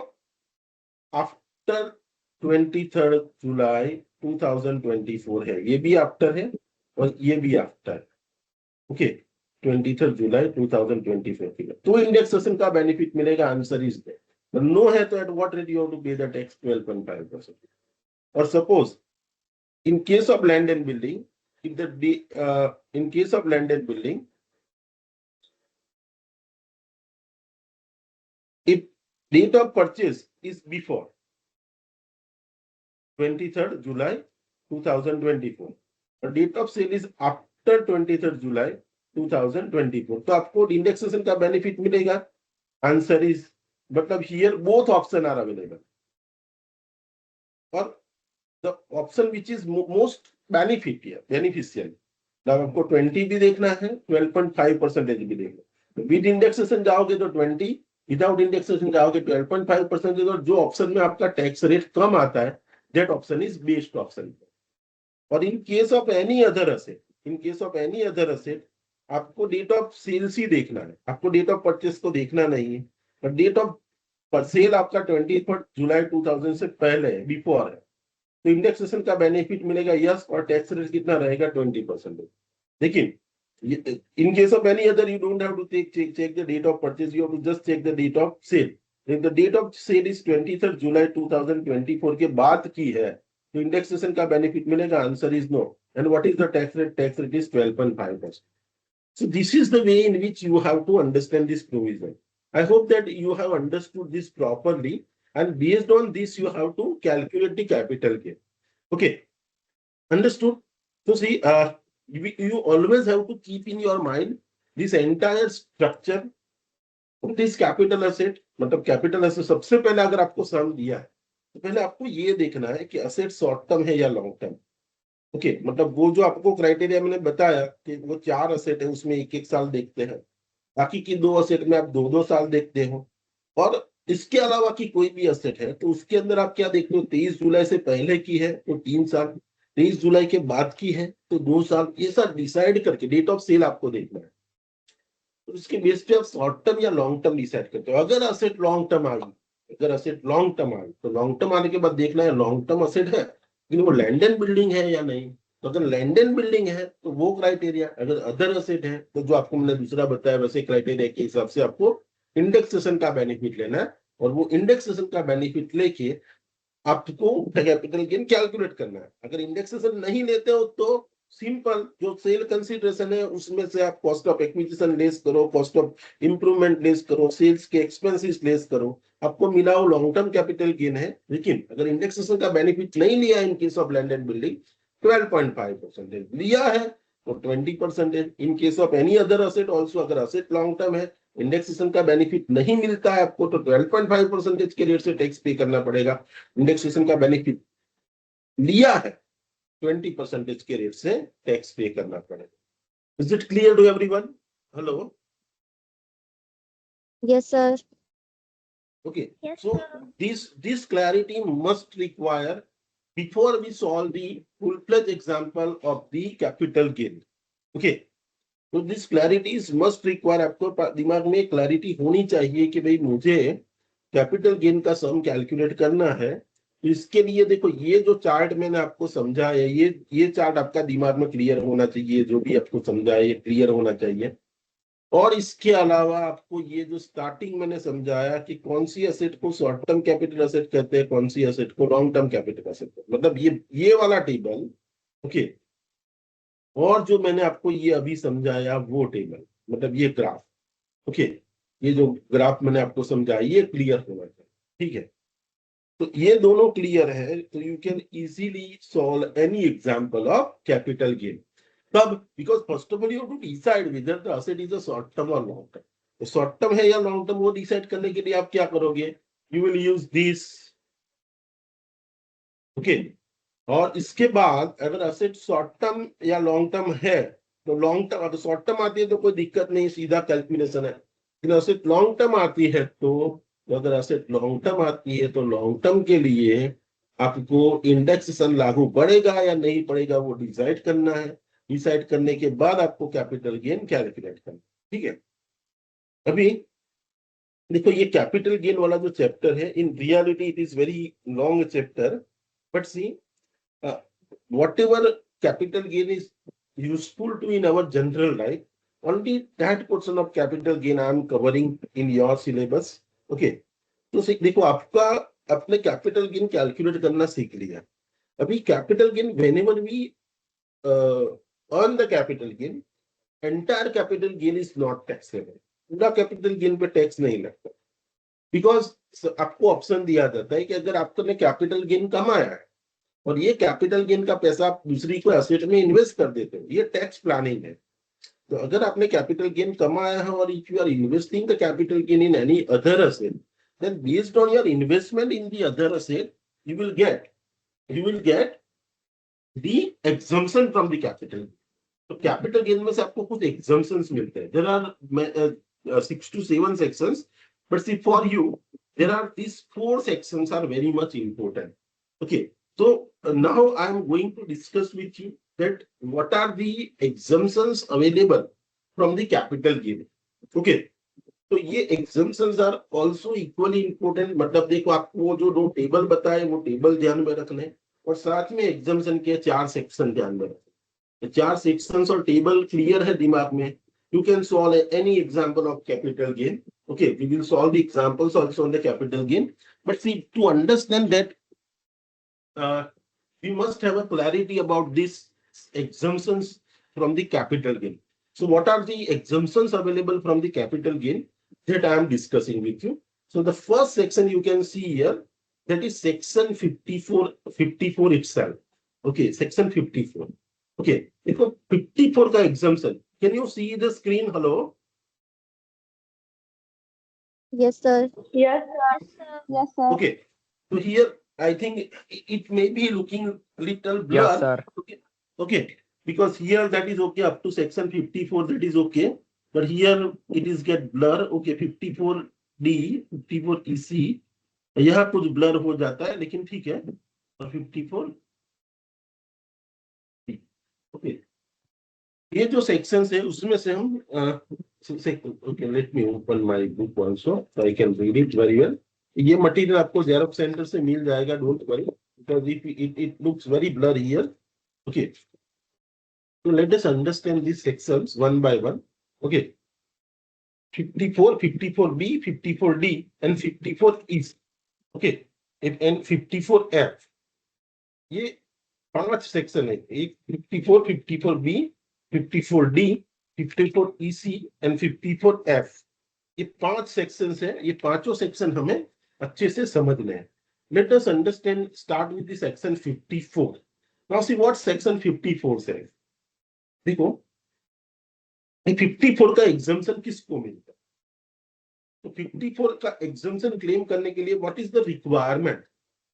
आफ्टर 23 जुलाई 2024 है, ये भी आफ्टर है और ये भी आफ्टर, ओके 23 जुलाई 2024 की, तो इंडेक्सेशन का बेनिफिट मिलेगा, आंसर इज देयर। नो है तो at what rate you have to pay the tax, 12.5%। और suppose in case of land and building, if in case of land and building, if date of purchase is before 23rd July 2024 और date of sale is after 23rd July 2024, तो आपको indexation का benefit मिलेगा, answer is, मतलब here both option are available और the option which is most beneficial, जब आपको 20 भी देखना है, 12.5% भी देखना है। विद इंडेक्सेशन जाओगे तो 20, विदाउट इंडेक्सेशन जाओगे 12.5%, और जो ऑप्शन में आपका टैक्स रेट कम आता है that option is best option. और in case of any other asset, in case of any other asset आपको डेट ऑफ सेल्स ही देखना है, आपको डेट ऑफ परचेस को देखना नहीं है। और डेट ऑफ सेल आपका 23 जुलाई 2000 से पहले है, बिफोर है, तो इंडेक्सेशन का बेनिफिट मिलेगा यस, और टैक्स रेट कितना रहेगा, 20%। लेकिन in case of any other you don't have to check the date of purchase, you have to just check the date of sale. If the date of sale is 23 July 2024 के बाद की है, तो indexation का benefit मिलेगा, answer is no. And what is the tax rate, tax rate is 12.5%। So this is the way in which you have to understand this provision. I hope that you have understood this properly, and based on this you have to calculate the capital gain. Okay, understood? So see, you always have to keep in your mind this entire structure of this capital asset. मतलब capital asset सबसे पहले अगर आपको सम दिया है तो पहले आपको ये देखना है कि असेट शॉर्ट टर्म है या लॉन्ग टर्म। ओके, मतलब वो जो आपको क्राइटेरिया मैंने बताया कि वो 4 असेट है, उसमें 1-1 साल देखते हैं, बाकी की 2 असेट में आप 2-2 साल देखते हो, और इसके अलावा की कोई भी असेट है तो उसके अंदर आप क्या देखते हो, 23 जुलाई से पहले की है तो 3 साल, 23 जुलाई के बाद की है तो 2 साल, ये सब डिसाइड करके डेट ऑफ सेल आपको देखना है। तो इसके बेस पे आप शॉर्ट टर्म या लॉन्ग टर्म डिसाइड करते हो। अगर असेट लॉन्ग टर्म आ गई, अगर असेट लॉन्ग टर्म आ गई तो लॉन्ग टर्म आने के बाद देखना है लॉन्ग टर्म असेट है लेकिन वो लैंड एंड बिल्डिंग है या नहीं। तो अगर लैंड एंड बिल्डिंग है तो वो क्राइटेरिया, अगर अदर असेट है तो जो आपको मैंने दूसरा बताया वैसे क्राइटेरिया के हिसाब से आपको इंडेक्सेशन का बेनिफिट लेना है, और वो इंडेक्सेशन का बेनिफिट लेके आपको कैपिटल गेन कैलकुलेट करना है। अगर इंडेक्सेशन नहीं लेते हो तो सिंपल जो सेल कंसीडरेशन है उसमें से आप कॉस्ट ऑफ एक्विजिशन लेस करो, कॉस्ट ऑफ इंप्रूवमेंट लेस करो, सेल्स के एक्सपेंसेस लेस करो, आपको मिला वो लॉन्ग टर्म कैपिटल गेन है। लेकिन अगर इंडेक्सेशन का बेनिफिट नहीं लिया इन case of land and building 12.5%, लिया है तो 20%। इन case of any other asset also, अगर असेट लॉन्ग टर्म है, इंडेक्सेशन का बेनिफिट नहीं मिलता है आपको तो 12.5% के रेट से टैक्स पे करना पड़ेगा। इंडेक्सेशन का बेनिफिट लिया है 20% के रेट से टैक्स पे करना पड़ेगा। Is it clear to everyone? Hello. Yes, sir. Okay. Yes, So sir. this clarity must require before we solve the full-fledged example of the capital gain. Okay. तो this clarities must require, आपको दिमाग में clarity होनी चाहिए कि भाई मुझे capital gain का सम कैलकुलेट करना है। तो इसके लिए देखो ये जो चार्ट मैंने आपको समझाया, ये चार्ट आपका दिमाग में क्लियर होना चाहिए, जो भी आपको समझाया ये क्लियर होना चाहिए। और इसके अलावा आपको ये जो स्टार्टिंग मैंने समझाया कि कौन सी एसेट को शॉर्ट टर्म कैपिटल एसेट कहते हैं, कौन सी एसेट को लॉन्ग टर्म कैपिटल एसेट, मतलब ये वाला टेबल। ओके। और जो मैंने आपको ये अभी समझाया वो टेबल, मतलब ये ग्राफ। ओके। ये जो ग्राफ मैंने आपको समझाया ये क्लियर होना चाहिए। ठीक है। तो ये दोनों क्लियर है तो you can easily solve any example of capital gain. तब because first of all you to decide whether the asset is a short term और लॉन्ग टर्म। तो शॉर्ट टर्म है या लॉन्ग टर्म वो डिसाइड करने के लिए आप क्या करोगे, you will use this. Okay. और इसके बाद अगर एसेट शॉर्ट टर्म या लॉन्ग टर्म है तो लॉन्ग टर्म, अगर शॉर्ट टर्म आती है तो कोई दिक्कत नहीं, सीधा कैलकुलेशन है। लेकिन एसेट लॉन्ग टर्म आती है तो अगर एसेट लॉन्ग टर्म आती है तो लॉन्ग टर्म के लिए आपको इंडेक्सेशन लागू पड़ेगा या नहीं पड़ेगा वो डिसाइड करना है। डिसाइड करने के बाद आपको कैपिटल गेन कैलकुलेट करना। ठीक है। अभी देखो ये कैपिटल गेन वाला जो चैप्टर है, in reality it is very long chapter, but see whatever capital gain is useful to in our general life, only that portion of capital gain I am covering in your syllabus. Okay. तो देखो आपका अपने capital gain calculate करना सीख लिया। अभी capital gain whenever we earn the capital gain, entire capital gain is not taxable। पूरा capital gain पे टैक्स नहीं लगता, बिकॉज आपको ऑप्शन दिया जाता है कि अगर आपने कैपिटल गेन कमाया है और ये कैपिटल गेन का पैसा आप दूसरी को एसेट में इन्वेस्ट कर देते हो, ये टैक्स प्लानिंग है। तो अगर आपने कैपिटल गेन कमाया है और if you are investing the capital gain in any other asset, then based on your investment in the other asset you will get the exemption from the capital. तो capital gain में से आपको कुछ exemptions मिलते हैं। There are 6 to 7 sections, but see for you there are these 4 sections are very much important। Okay. So now I am going to discuss with you that what are the exemptions available from the capital gain। Okay। तो ये exemptions are also equally important। मतलब देखो आपको जो दो table बताए वो table ध्यान में रखने, और साथ में exemption के 4 सेक्शन ध्यान में रखने। 4 सेक्शंस और टेबल क्लियर है दिमाग में, you can solve any example of capital gain। Okay, we will solve the examples also on the capital gain, but see to understand that we must have a clarity about these exemptions from the capital gain। So what are the exemptions available from the capital gain that I am discussing with you? So the first section you can see here, that is section 54 itself। Okay, section 54। Okay, देखो 54 का exemption, can you see the screen? Hello। Yes, sir. Yes, sir. Yes, sir. Yes, sir. Okay, so here I think it may be looking little blur। Yes, sir. Okay, okay, because here that is okay up to section 54, that is okay, but here it is get blur। Okay, 54D 54 EC यहाँ कुछ blur हो जाता है लेकिन ठीक है। और 54 okay, ये जो सेक्शंस है उसमें से हम okay, let me open my book also so I can read it very well. ये मटेरियल आपको जेरोक्स सेंटर से मिल जाएगा, don't worry, because if it looks very blur here. Okay, so let us understand these sections one by one। Okay, 54, 54B, 54D and 54 is okay, and 54F, ये 5 section है। एक 54, 54B, 54D, 54EC and 54F, ये 5 sections है। ये पांचों section हमें अच्छे से समझने हैं। Let us understand, start with the section 54। Now see what section 54 says। देखो 54 का एग्जम्पशन किसको मिलता है? तो 54 का एग्जम्पशन क्लेम करने के लिए what is the requirement?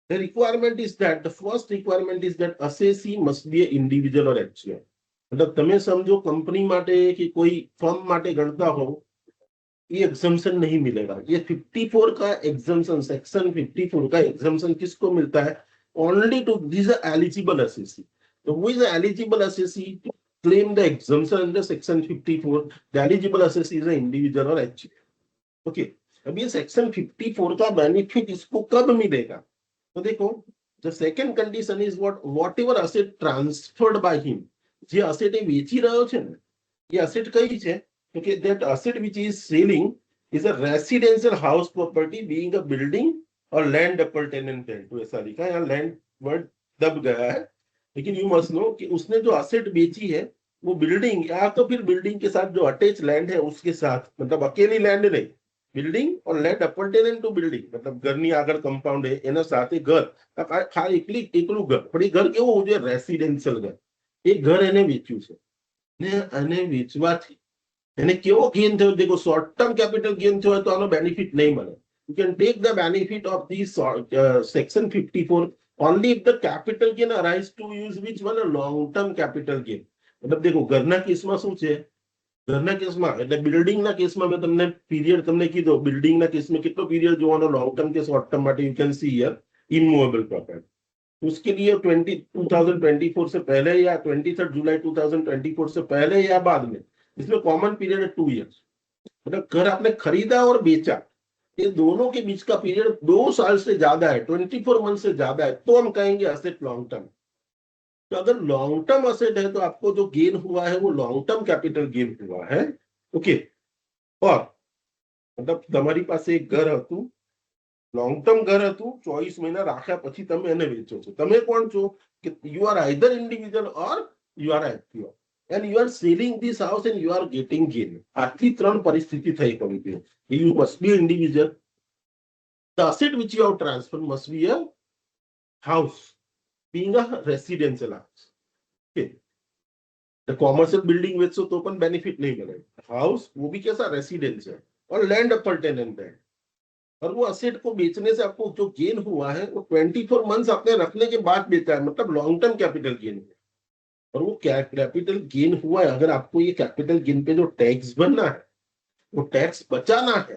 The requirement is that the first requirement is that assessee must be an individual or actual। मतलब તમે સમજો કંપની માટે કે કોઈ ફર્મ માટે ગણતા હો, ये एग्जाम्शन नहीं मिलेगा। ये 54 का एग्जाम्शन, सेक्शन 54 का एग्जाम्शन किसको मिलता है? Only to this eligible assessee. तो who is eligible assessee to claim the exemption under section 54? The eligible assessee is a individual और एचजी। ओके, अब ये सेक्शन 54 का बेनिफिट इसको कब मिलेगा? तो देखो, the second condition is what ever asset transferred by him. જે એસેટ એ વેચી રહ્યો છે ને, એ એસેટ કઈ છે? Okay, that asset which is selling is a residential house property being a building or land appurtenant to, ऐसा लिखा है यहाँ, लैंड वर्ड दब गया है, लेकिन यू मस्ट नो कि उसने जो एसेट बेची है वो बिल्डिंग या तो फिर बिल्डिंग के साथ जो अटैच लैंड है उसके साथ, मतलब अकेली लैंड नहीं, बिल्डिंग और लैंड अपरटेनेंट टू बिल्डिंग, मतलब ઘરની આગળ કમ્પાઉન્ડ है એના સાથે ઘર, એકલું ઘર, પણ એ ઘર કેવું હોવું જોઈએ? રેસિડેન્શિયલ ઘર। એ ઘર એને વેચ્યું છે ને, અને વેચવાથી એને કેવો ગેઇન થયો? देखो, शॉर्ट टर्म कैपिटल गेन થયો તો આનો બેનિફિટ નહીં મળે। You can take the benefit of this section 54 only if the capital gain arise to use which one? A long term capital gain। मतलब देखो, ઘરના કેસમાં શું છે? ઘરના કેસમાં એટલે બિલ્ડિંગના કેસમાં મેં તમને પીરિયડ તમને કીધો, બિલ્ડિંગના કેસમાં કેટલો પીરિયડ જોવાનો? લોંગ ટર્મ કે શોર્ટ ટર્મ માટે? You can see here immovable property. उसके लिए 2024 से पहले या 23 जुलाई 2024 से पहले या बाद में, इसमें कॉमन पीरियड है 2 इयर्स। मतलब घर आपने खरीदा और बेचा, ये दोनों के बीच का पीरियड 2 साल से ज्यादा है, 24 मंथ से ज्यादा है, तो हम कहेंगे असेट लॉन्ग टर्म। तो अगर लॉन्ग टर्म असेट है तो आपको जो गेन हुआ है वो लॉन्ग टर्म कैपिटल गेन हुआ है। ओके, और मतलब તમારી પાસે એક ઘર હતું, લોંગ ટર્મ ઘર હતું, 24 મહિના રાખ્યા પછી તમે એને વેચો છો। તમે કોણ છો? કે you are either individual or you are FPO, and you are selling this house and you are getting gain। આટલી ત્રણ પરિસ્થિતિ થઈ હોવી જોઈએ। You must be individual, the asset which you have transferred must be a house being a residential house। okay, the commercial building વેચો તો પણ benefit નહીં મળે, हाउस वो भी कैसा? रेसिडेंशियल और लैंड अपरटेनेंट है। और वो असेट को बेचने से आपको जो गेन हुआ है वो 24 मंथ्स आपने रखने के बाद बेचा है, मतलब लॉन्ग टर्म कैपिटल गेन है। और वो कैपिटल गेन हुआ है, अगर आपको ये कैपिटल गेन पे जो टैक्स भरना है, वो टैक्स बचाना है,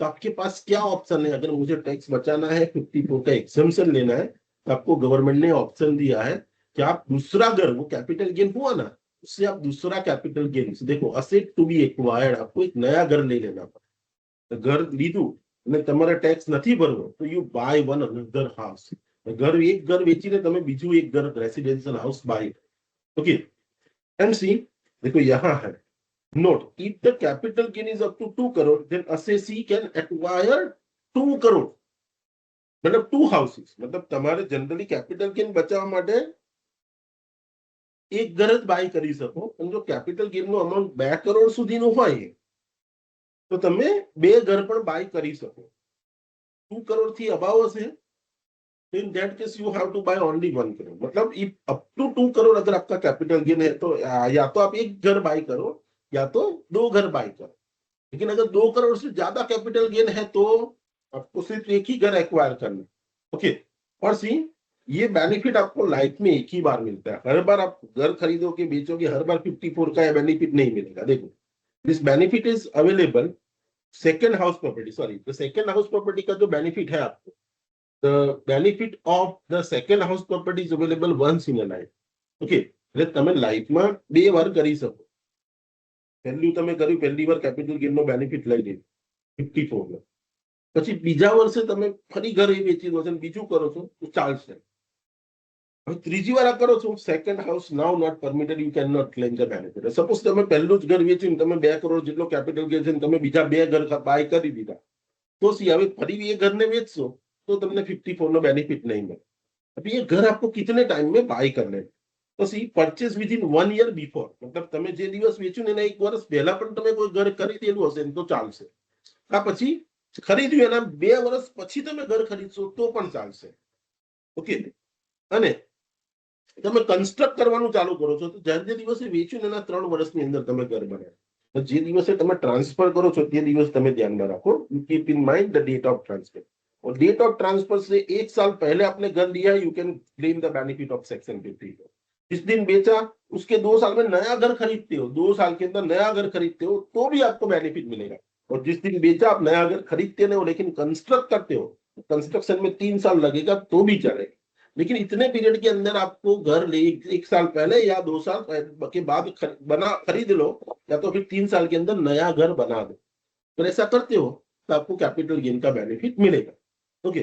तो आपके पास क्या ऑप्शन है? अगर मुझे टैक्स बचाना है, 54 का एग्जम्पशन लेना है, तो आपको गवर्नमेंट ने ऑप्शन दिया है कि आप दूसरा घर, वो कैपिटल गेन हुआ ना, उससे आप दूसरा कैपिटल गेन, देखो असेट टू बी एक्वायर्ड, आपको एक नया घर ले लेना पड़े। घर લીધું અને તમારે ટેક્સ નથી ભરવો તો you buy one another house. ઘર એક ઘર વેચીને તમે બીજું એક ઘર residential house buy. Okay, and see, देखो यहाँ है note, if the capital gain is up to 2 crore then assessee can acquire 2 crore, मतलब 2 हाउसेस। मतलब તમારે जनरली कैपिटल गेन बचावવા માટે એક ઘર જ બાય કરી શકો, પણ જો કેપિટલ ગેન નો અમાઉન્ટ 2 કરોડ સુધીનો હોય તો તમે બે ઘર પણ બાય કરી શકો। 2 કરોડ થી અબાવ હશે, in that case you have to buy only 1 crore। मतलब if up to 2 crore अगर आपका कैपिटल गेन है तो या तो आप एक घर बाय करो या तो 2 घर बाय करो। लेकिन अगर 2 करोड़ से ज्यादा कैपिटल गेन है तो आपको सिर्फ एक ही घर एक्वायर करना। ओके, और सी, ये बेनिफिट आपको लाइफ में एक ही बार मिलता है। हर बार आप घर खरीदोगे बेचोगे हर बार 54 का बेनिफिट नहीं मिलेगा। देखो, this benefit is available second house property, sorry, तो सेकेंड हाउस प्रॉपर्टी का जो बेनिफिट है आपको, the benefit of the second house property is available once in a life। okay, એટલે તમે લાઈફમાં બે વાર કરી શકો। પહેલું તમે કર્યું, પહેલી વાર કેપિટલ ગેઇન નો બેનિફિટ લઈ લીધું 54 માં, પછી બીજા વર્ષે તમે ફરી ઘર વેચી દો છો અને બીજું કરો છો તો ચાલશે। હવે ત્રીજી વાર આ કરો છો, second house now not permitted, you can not claim the benefit. Suppose તમે પહેલું જ ઘર વેચ્યું, તમે 2 કરોડ જેટલો કેપિટલ ગેઇન છે, તમે બીજા 2 ઘર બાય કરી દીધા, તો સી હવે ફરી એ ઘરને વેચશો तो तुमने 54 નો बेनिफिट नहीं मिले। अभी ये घर आपको कितने टाइम में बाय करने, तो see purchase within 1 year before, मतलब તમે જે દિવસ વેચ્યું ને એના 1 વર્ષ પહેલા પણ તમે કોઈ ઘર ખરીદેલું હશે તો ચાલશે। આ પછી ખરીદ્યું એના 2 વર્ષ પછી તમે ઘર ખરીદશો તો પણ ચાલશે। ઓકે, અને તમે કન્સ્ટ્રક્ટ કરવાનું ચાલુ કરો છો તો જે દિવસે વેચ્યું ને એના 3 વર્ષની અંદર તમે ઘર બનાવો। જે દિવસે તમે ટ્રાન્સફર કરો છો તે દિવસ તમે ધ્યાનમાં રાખો, you keep in mind the date of transfer. और डेट ऑफ ट्रांसफर से 1 साल पहले आपने घर लिया, you can claim the benefit of section 54। जिस दिन बेचा उसके 2 साल में नया घर खरीदते हो, 2 साल के अंदर नया घर खरीदते हो तो भी आपको बेनिफिट मिलेगा। और जिस दिन बेचा आप नया घर खरीदते नहीं हो लेकिन कंस्ट्रक्ट करते हो, कंस्ट्रक्शन में 3 साल लगेगा तो भी चलेगा। लेकिन इतने पीरियड के अंदर आपको घर ले 1 साल पहले या 2 साल के बाद खरीद लो, या तो फिर 3 साल के अंदर नया घर बना दो। तो ऐसा करते हो तो आपको कैपिटल गेन का बेनिफिट मिलेगा। ओके,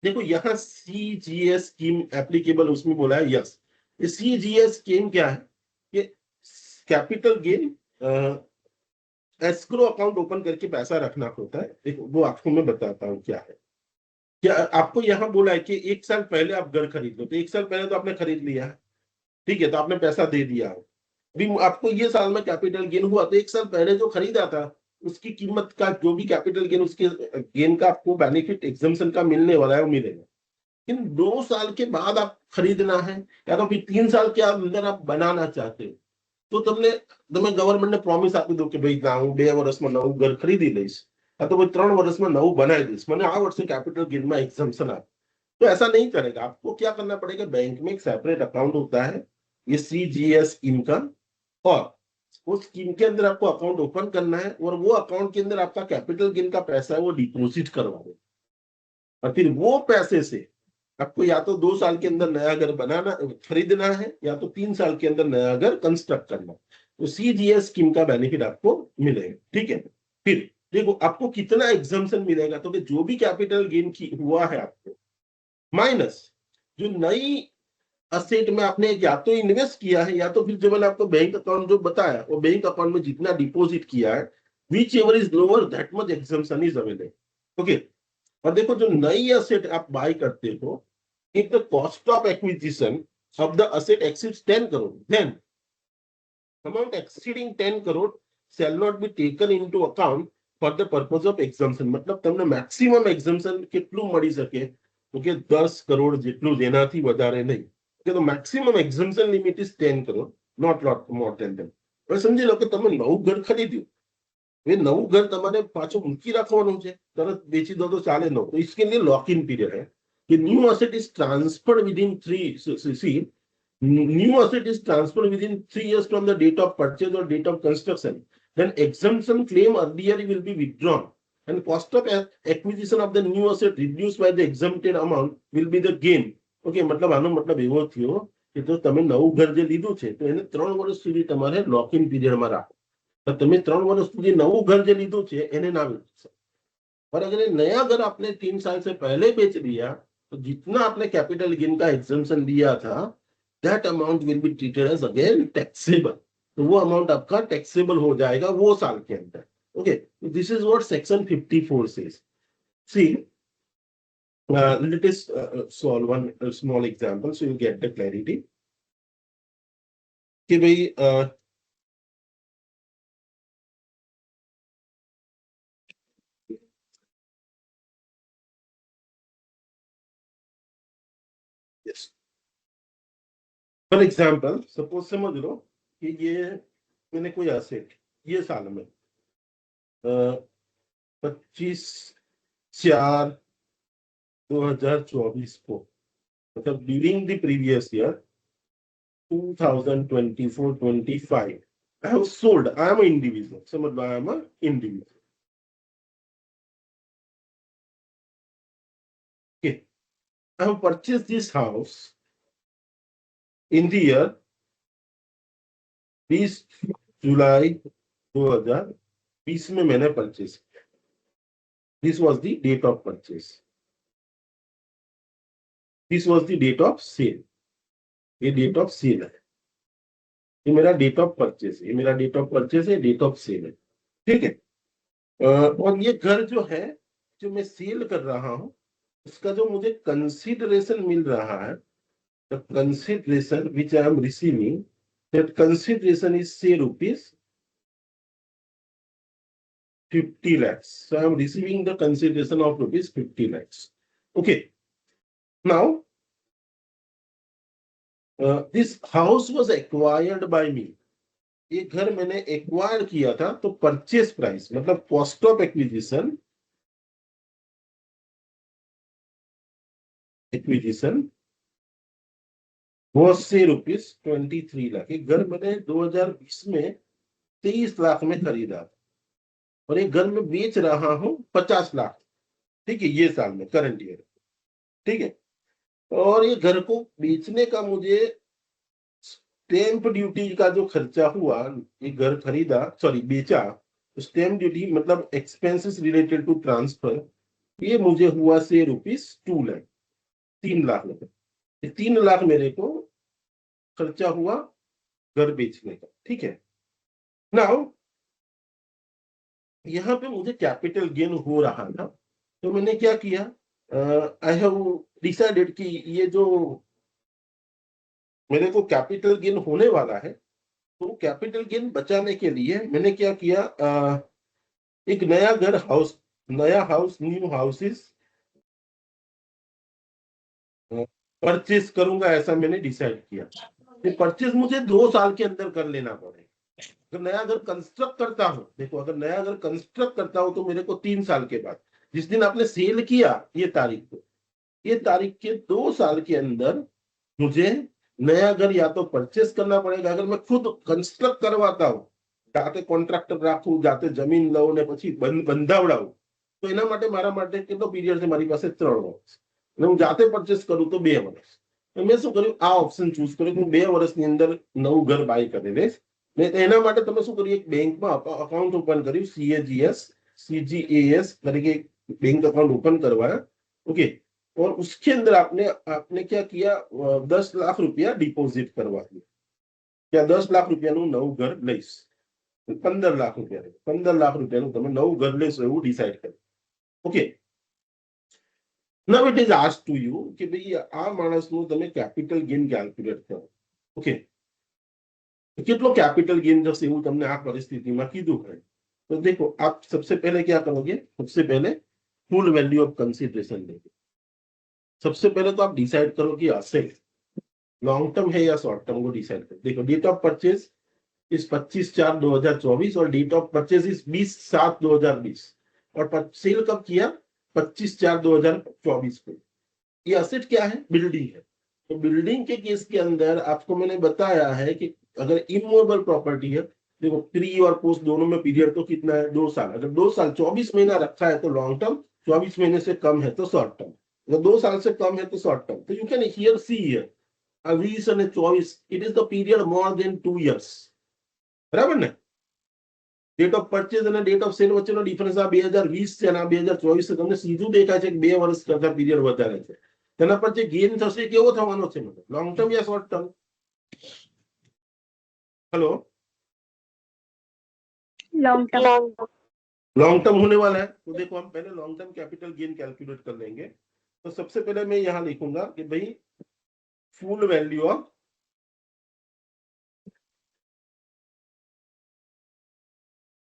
देखो यहाँ सीजीएस स्कीम एप्लीकेबल उसमें बोला है यस। सीजीएस स्कीम क्या है कि capital gain escrow account open करके पैसा रखना होता है। देखो वो आपको मैं बताता हूँ क्या है। क्या आपको यहाँ बोला है कि 1 साल पहले आप घर खरीद लो, तो 1 साल पहले तो आपने खरीद लिया है, ठीक है, तो आपने पैसा दे दिया। अभी आपको ये साल में कैपिटल गेन हुआ तो 1 साल पहले जो खरीदा था उसकी कीमत का जो भी कैपिटल गेन, उसके गेन का आपको बेनिफिट एग्जम्पशन का मिलने वाला है, वो मिलेगा। लेकिन 2 साल के बाद आप खरीदना है या तो फिर 3 साल के अंदर आप बनाना चाहते हो, तो તમે ગવર્મેન્ટને પ્રોમિસ આપી દો કે ભાઈ ના હું 2 વર્ષમાં નવું ઘર ખરીદી લઈશ, या तो भाई 3 વર્ષમાં નવું બનાવી દઈશ, મને આ વર્ષે कैपिटल गेन में एग्जम्पशन आ। तो ऐसा नहीं करेगा। आपको क्या करना पड़ेगा, बैंक में एक सेपरेट अकाउंट होता है, ये सीजीएस स्कीम का, और उस स्कीम के अंदर आपको अकाउंट ओपन करना है और वो अकाउंट के अंदर आपका कैपिटल गेन का पैसा है वो डिपॉजिट करवा दो। और फिर वो पैसे से आपको या तो 2 साल के अंदर नया घर बनाना खरीदना है या तो 3 साल के अंदर नया घर कंस्ट्रक्ट करना। तो सीजीएस स्कीम का बेनिफिट आपको मिलेगा, ठीक है। फिर देखो आपको कितना एग्जम्पशन मिलेगा, तो जो भी कैपिटल गेन की हुआ है आपको माइनस जो नई असेट में आपने या तो इन्वेस्ट किया है या तो फिर जो मैंने आपको बैंक अकाउंट जो बताया वो बैंक अकाउंट में जितना डिपॉजिट किया है, whichever is lower that much exemption is available. Okay, और देखो जो नई असेट आप बाय करते हो, if the cost of acquisition of the asset exceeds 10 crore, then amount exceeding 10 crore shall not be taken into account for the purpose of exemption। मतलब તમને maximum exemption કેટલું મળી શકે, તો કે 10 કરોડ જેટલું, જેનાથી વધારે નહીં। કે તો maximum exemption limit is 10 crore, not lot more than that। હવે સમજી લો કે તમે નવું ઘર ખરીદ્યું, એ નવું ઘર તમારે પાછું મૂકી રાખવાનું છે, તરત વેચી દો તો ચાલે ન, તો इसके लिए लॉक इन पीरियड है। The new asset is transferred within 3 new asset is transferred within 3 years from the date of purchase or date of construction, then exemption claim earlier will be withdrawn and cost of acquisition of the new asset reduced by the exempted amount will be the gain। Okay, मतलब આનો मतलब એવો થયો કે જો તમે નવું ઘર જે લીધું છે તો એને 3 વર્ષ સુધી તમારે લોક ઇન પીરિયડમાં રાખો। તો તમે 3 વર્ષ સુધી નવું ઘર જે લીધું છે એને ના વેચી શકો। और अगर ये नया घर आपने 3 साल से पहले बेच दिया तो जितना आपने कैपिटल गेन का एग्जम्पशन लिया था that amount will be treated as again taxable. तो वो अमाउंट आपका टैक्सेबल हो जाएगा वो साल के अंदर। Okay, this is what section 54 says. See let us solve one small example so you get the clarity कि भाई yes, फॉर एग्जाम्पल सपोज समझ लो कि ये मैंने कोई एसेट ये साल में 25/4/2024 को, मतलब during the previous year 2024-25 I have sold, I am an individual, समझ लो I am an individual। Okay, I have purchased this house in the year 20 जुलाई 2020 में मैंने परचेस किया। This was the date of purchase, this was the date of sale, ये date of sale है, ये मेरा date of purchase है, ये मेरा डेट ऑफ परचेस है, डेट ऑफ सेल है, ठीक है। और ये घर जो है जो मैं सेल कर रहा हूं उसका जो मुझे कंसिडरेशन मिल रहा है, the consideration which I am receiving, that consideration is से ₹50 lakhs। So I am receiving the consideration of ₹50 lakhs। Okay, now this house was acquired by me। ये घर मैंने एक्वायर किया था, तो परचेस प्राइस मतलब कॉस्ट ऑफ एक्विजिशन वो ₹23 लाख। ये घर मैंने 2020 में 23 लाख में खरीदा था और एक घर में बेच रहा हूँ 50 लाख। ठीक है, ये साल में करंट ईयर। ठीक है, और ये घर को बेचने का मुझे स्टैंप ड्यूटी का जो खर्चा हुआ, ये घर खरीदा सॉरी बेचा, स्टैंप ड्यूटी मतलब एक्सपेंसेस रिलेटेड टू ट्रांसफर, ये मुझे हुआ से ₹2 लाख, 3 लाख रुपए। 3 लाख मेरे को खर्चा हुआ घर बेचने का। ठीक है, नाउ यहाँ पे मुझे कैपिटल गेन हो रहा था, तो मैंने क्या किया, आई हैव डिसाइडेड कि ये जो मेरे को कैपिटल गेन होने वाला है, तो कैपिटल गेन बचाने के लिए मैंने क्या किया, एक नया हाउस न्यू हाउसेस परचेज करूंगा, ऐसा मैंने डिसाइड किया। ये परचेज मुझे 2 साल के अंदर कर लेना पड़ेगा। अगर नया घर कंस्ट्रक्ट करता हूं, देखो अगर नया घर कंस्ट्रक्ट करता हूं तो मेरे को 3 साल के बाद, जिस दिन आपने सेल किया ये तारीख को, ये तारीख के 2 साल के अंदर मुझे नया घर या तो परचेस करना पड़ेगा। अगर मैं खुद कंस्ट्रक्ट करवाता हूँ, जाते कॉन्ट्राक्टर રાખું, જાતે જમીન લઉં ને પછી બંધાવડાવું, તો એના માટે મારા માટે કેટલો પીરિયડ છે, મારી પાસે 3 વર્ષ, અને હું જાતે પરચેસ કરું તો 2 વર્ષ। તો મેં શું કર્યું, આ ઓપ્શન ચૂઝ કર્યો કે હું 2 વર્ષની અંદર નવું ઘર બાય કરી દઈશ। ને એના માટે તમે શું કર્યું, એક બેંકમાં અકાઉન્ટ ઓપન કર્યું, CGAS તરીકે બેંક અકાઉન્ટ ઓપન કરવાના। ઓકે, और उसके अंदर आपने आपने क्या किया, 10 लाख रुपया डिपॉजिट करवा दिया। क्या 10 लाख रुपया नव घर लईश, 15 लाख रुपया, 15 लाख रुपया તમે નવું ઘર લેશો એવું ડિસાઈડ કર્યું। Okay, now it is ask to you કે ભાઈ આ માણસનું તમે કેપિટલ ગેઇન કેલ્ક્યુલેટ કરો। ઓકે, કેટલો કેપિટલ ગેઇન થશે એવું તમને આ પરિસ્થિતિમાં કીધું હોય, તો देखो आप सबसे पहले क्या करोगे, सबसे पहले फुल वैल्यू ऑफ कंसीडरेशन लेंगे। सबसे पहले तो आप डिसाइड करो कि असेट लॉन्ग टर्म है या शॉर्ट टर्म, को डिसाइड करो। देखो डेट ऑफ परचेज इस 25/4/2024 और डेट ऑफ परचेज इस 20/7/2020 और सेल कब किया, 25/4/2024 को। ये असेट क्या है, बिल्डिंग है। तो बिल्डिंग के केस के अंदर आपको मैंने बताया है कि अगर इमूवेबल प्रॉपर्टी है, देखो प्री और पोस्ट दोनों में पीरियड तो कितना है, 2 साल। अगर 2 साल 24 महीना रखा है तो लॉन्ग टर्म, 24 महीने से कम है तो शॉर्ट टर्म। अगर 2 साल से कम है तो शॉर्ट टर्म। तो you can hear see here 20 અને 24 it is the period more than 2 years, બરાબર ને? ડેટ ઓફ પરચેઝ અને ડેટ ઓફ સેલ વચ્ચેનો ડિફરન્સ આ 2020 છે અને આ 2024 છે। તમને સીધું દેખાય છે કે 2 વર્ષ કરતા પીરિયડ વધારે છે। તેના પર જે ગેઇન થશે કેવો થવાનો છે, મતલબ લોંગ ટર્મ या short term? Hello, long term. Long term होने वाला है। तो देखो हम पहले long term capital gain calculate कर लेंगे। तो सबसे पहले मैं यहाँ लिखूंगा कि भाई फुल वैल्यू ऑफ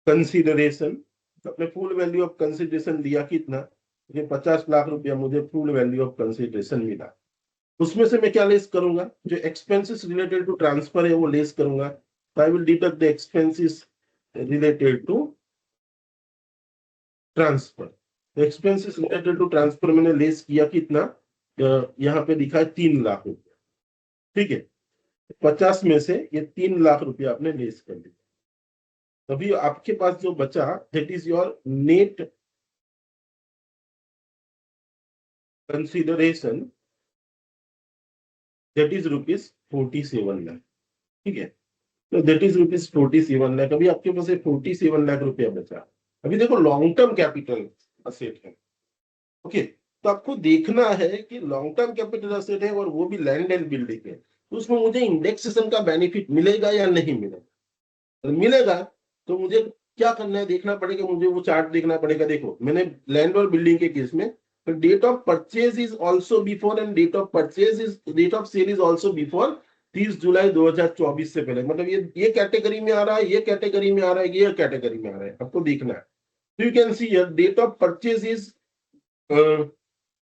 कंसीडरेशन। अपने फुल वैल्यू ऑफ कंसीडरेशन दिया कितना, ये 50 लाख रुपया मुझे फुल वैल्यू ऑफ कंसीडरेशन मिला। उसमें से मैं क्या लेस करूंगा, जो एक्सपेंसेस रिलेटेड टू ट्रांसफर है वो लेस करूंगा। I will deduct the expenses related to transfer. Expenses related to transfer मैंने लेस किया कितना, यहाँ पे दिखा है 3 लाख रुपया। ठीक है, 50 में से ये 3 लाख रुपया आपने लेस कर दिया। तभी आपके पास जो बचा that is your net consideration, that is ₹47 lakh. ठीक है, तो दैट इज ₹47 लाख। अभी आपके पास 47 लाख रुपया बचा। अभी देखो लॉन्ग टर्म कैपिटल असेट है। ओके, तो आपको देखना है कि लॉन्ग टर्म कैपिटल असेट है और वो भी लैंड एंड बिल्डिंग है, तो उसमें मुझे इंडेक्सेशन का बेनिफिट मिलेगा या नहीं मिलेगा। अगर मिलेगा तो मुझे क्या करना है, देखना पड़ेगा, मुझे वो चार्ट देखना पड़ेगा। देखो मैंने लैंड और बिल्डिंग के केस में date of purchase is also before and date of sale is also before 30 July 2024 से पहले। मतलब ये कैटेगरी में आ रहा है, ये कैटेगरी में आ रहा है, ये कैटेगरी में आ रहा है, आपको देखना है। You can see here date of purchase is